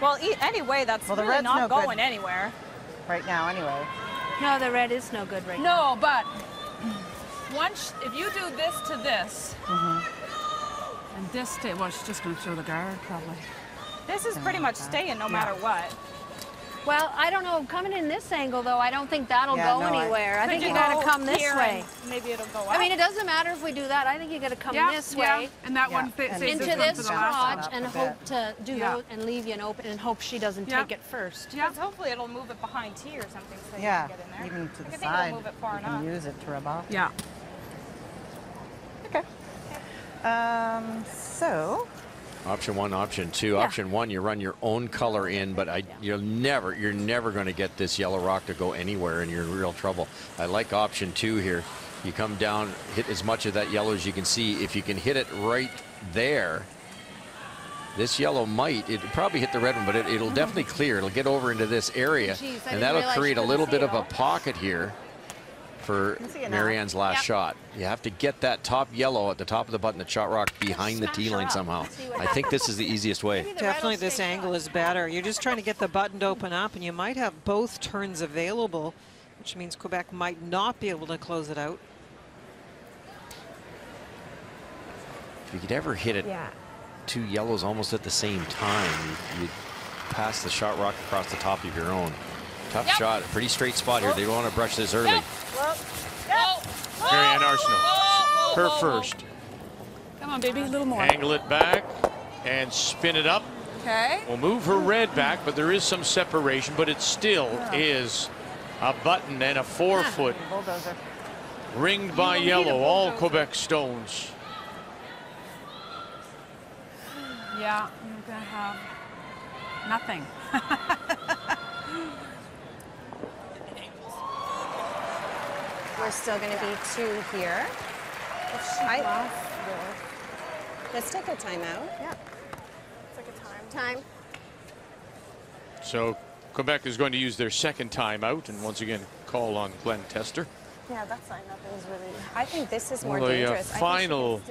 Well, anyway, that's the really red's not no going good anywhere. right now anyway. No, the red is no good right now. No, but if you do this to this, and this well, she's just going to throw the guard probably. This is pretty much staying no matter what. Well, I don't know. Coming in this angle, though, I don't think that'll go anywhere. I think you Could got to come this here way. and maybe it'll go up. I mean, it doesn't matter if we do that. I think you got to come this way. And that one fits into this crotch and hope to do Yeah. those and leave you an open and hope she doesn't take it first. Because hopefully it'll move it behind T or something so Yeah, you can get in there. even to the I think side. it'll move it far You can enough. use it to rub off. Yeah. Okay. So. Option one, option two. Option one, you run your own color in, but you're never going to get this yellow rock to go anywhere, and you're in real trouble. I like option two here. You come down, hit as much of that yellow as you can see. If you can hit it right there, this yellow it'll probably hit the red one, but it'll definitely clear. It'll get over into this area, and that'll create a little bit of a pocket here. for Marianne's last shot. You have to get that top yellow at the top of the button, the shot rock behind the tee line somehow. I think this is the easiest way. Definitely this angle is better. You're just trying to get the button to open up, and you might have both turns available, which means Quebec might not be able to close it out. If you could ever hit it, two yellows almost at the same time, you'd pass the shot rock across the top of your own. Tough shot, pretty straight spot here. They don't want to brush this early. Marianne Arsenault, her first. Come on, baby, a little more. Angle it back and spin it up. Okay. We'll move her red back, but there is some separation, but it still is a button and a 4-foot. Ringed by yellow, all Quebec stones. Yeah, you're going to have nothing. We're still going to be 2 here. Let's take a timeout. Yeah. It's like a time. So Quebec is going to use their second timeout and once again call on Glenn Tester. Yeah, that's fine. Nothing's really. I think this is more Well, dangerous. a final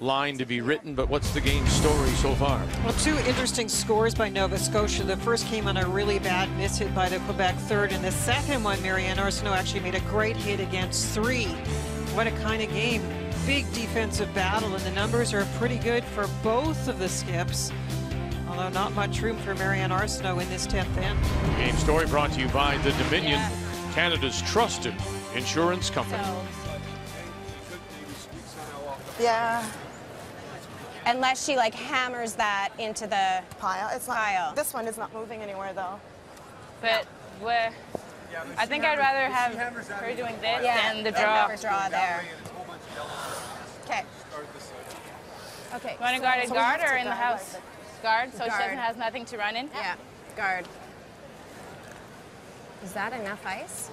line to be written, but what's the game story so far? Well, 2 interesting scores by Nova Scotia. The first came on a really bad miss hit by the Quebec third, and the second one, Marianne Arsenault actually made a great hit against 3. What a kind of game. Big defensive battle, and the numbers are pretty good for both of the skips, although not much room for Marianne Arsenault in this 10th end. Game story brought to you by the Dominion, Canada's trusted insurance company. Yeah. Unless she like hammers that into the pile. It's not, pile. This one is not moving anywhere though. But I think I'd rather have her doing this than the draw. Draw there. Okay. Okay. You want to guard a guard or in the house? Guard, so she has nothing to run in? Yeah, guard. Is that enough ice?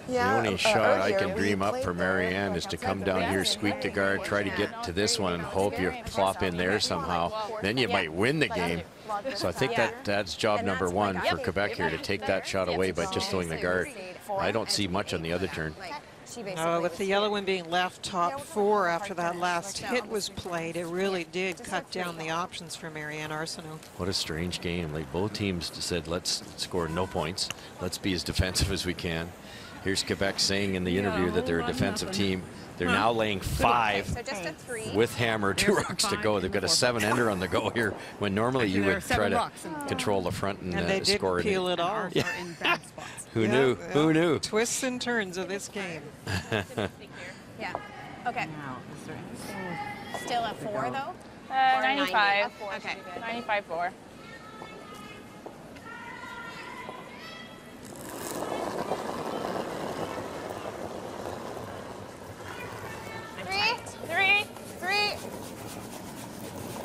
The only shot I can dream up for Marianne is to come down here, squeak the guard, try to get to this one and hope you plop in there somehow. Then you might win the game. So I think that's job number 1 for Quebec here, to take that shot away by just throwing the guard. I don't see much on the other turn. With the yellow one being left top 4 after that last hit was played, it really did cut down the options for Marianne Arsenault. What a strange game. Like, both teams said, let's score no points. Let's be as defensive as we can. Here's Quebec saying in the interview that they're a defensive team. They're now laying 5 with hammer, 2 rocks to go. They've got a 7-ender on the go here, when normally you would try to control the front and they score didn't peel it off. Yeah. Who knew? Who knew? Twists and turns of this game. Yeah. Okay. Still at 4 though? 95. Okay. 95-4. Three.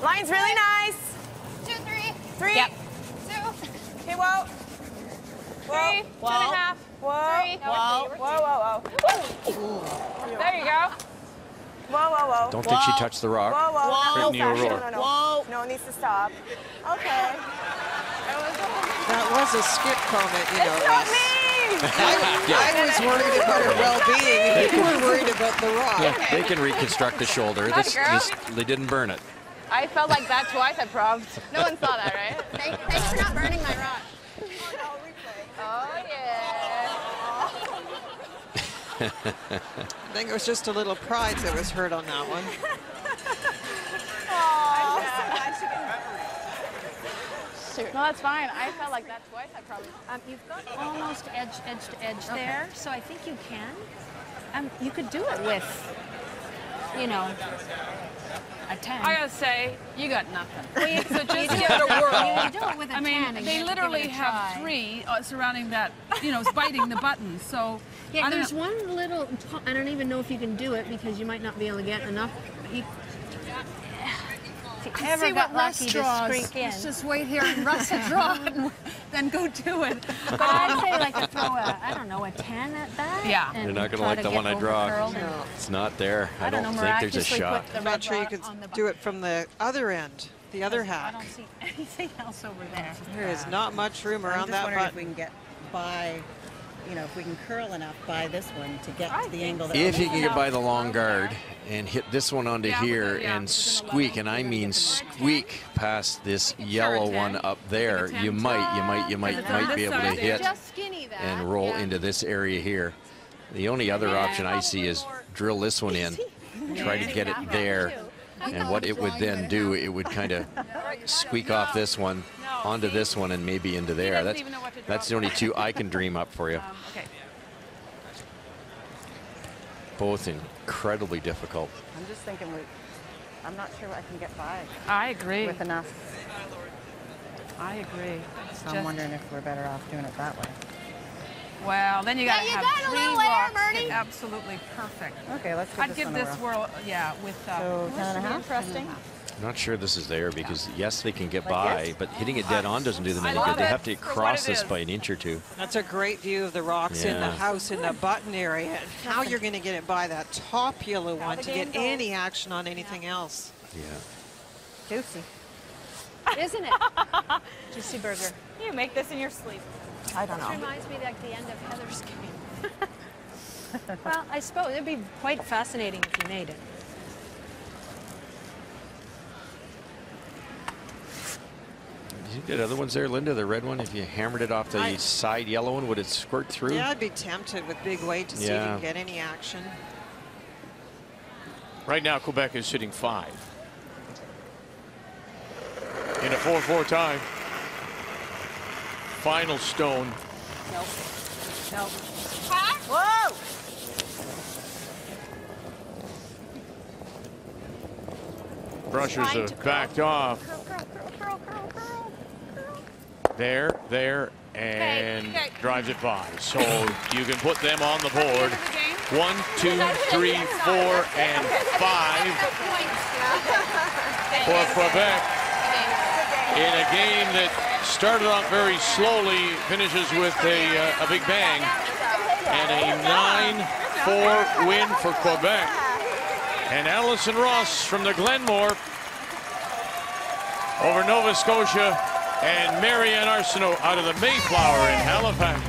Line's really nice. 2, 3. 3. Yep. 2. Okay, whoa. 3. 2.5. Whoa. 3. Whoa. There you go. Whoa. Don't think she touched the rock. Whoa. Brittany O'Rourke. No. Whoa. No, it needs to stop. Okay. That was a skip comment, you know, Not Russ. me. I was worried about her well-being. You were worried about the rock. Yeah, they can reconstruct the shoulder. They didn't burn it. I felt like that twice at prom. No one saw that, right? Thanks for not burning my rock. Oh, yeah. I think it was just a little pride that was hurt on that one. No, that's fine. I felt like that twice. I probably. You've got almost edge to edge there, so I think you can. You could do it with, you know, a 10. I gotta say, you got nothing. Well, you, So just you give do it a whirl. You do it with a 10. I mean, and they give literally it a have try. 3 surrounding that, you know, biting the button. So Yeah, I don't there's know. one little. I don't even know if you can do it because you might not be able to get enough. If you ever See got what Russ lucky to draws. squeak in. Let's just wait here and Russ will draw and then go do it. I'd say like to throw a, I don't know, a 10 at that. Yeah. You're not going to like the one I draw. It's not there. I don't think there's a shot. I'm not sure you could do it from the other end, the other I hack. don't see anything else over there. There is not much room around that button. if we can get by you know, if we can curl enough by this one to get to the angle that If you can get by the long guard and hit this one onto here and squeak, and I mean squeak past this yellow one up there, you might be able to hit and roll into this area here. The only other option I see is drill this one in, try to get it there, and what it would then do, it would kind of squeak off this one onto this one and maybe into there. That's the only two I can dream up for you. Okay. Both incredibly difficult. I'm just thinking, I'm not sure I can get by. I agree. With enough. I agree. So I'm wondering if we're better off doing it that way. Well, then you got to have got a 3 little air, rocks Bernie. hit absolutely perfect. Okay, let's give I'd this give one a this whirl. whirl, yeah, with So 10.5 resting. I'm not sure this is there because yes, they can get Like by, this? but hitting it dead on doesn't do them any I good. love They it have to for what cross it this is. by an inch or two. That's a great view of the rocks in the house in the button area. And how you're going to get it by that top yellow one to get any action on anything else. Yeah. Juicy. Isn't it? Juicy burger. You make this in your sleep. I don't This know. reminds me like the end of Heather's game. Well, I suppose it'd be quite fascinating if you made it. Did you get other ones there, Linda? The red one, if you hammered it off the side yellow one, would it squirt through? Yeah, I'd be tempted with big weight to see if you can get any action. Right now, Quebec is sitting 5. In a 4-4 tie. Final stone. Nope. Nope. Whoa! Brushers are backed off. There, and drives it by. So you can put them on the board. 1, 2, 3, 4, and 5 for Quebec in a game that started off very slowly, finishes with a big bang, and a 9-4 win for Quebec. And Allison Ross from the Glenmore over Nova Scotia, and Marianne Arsenault out of the Mayflower in Halifax.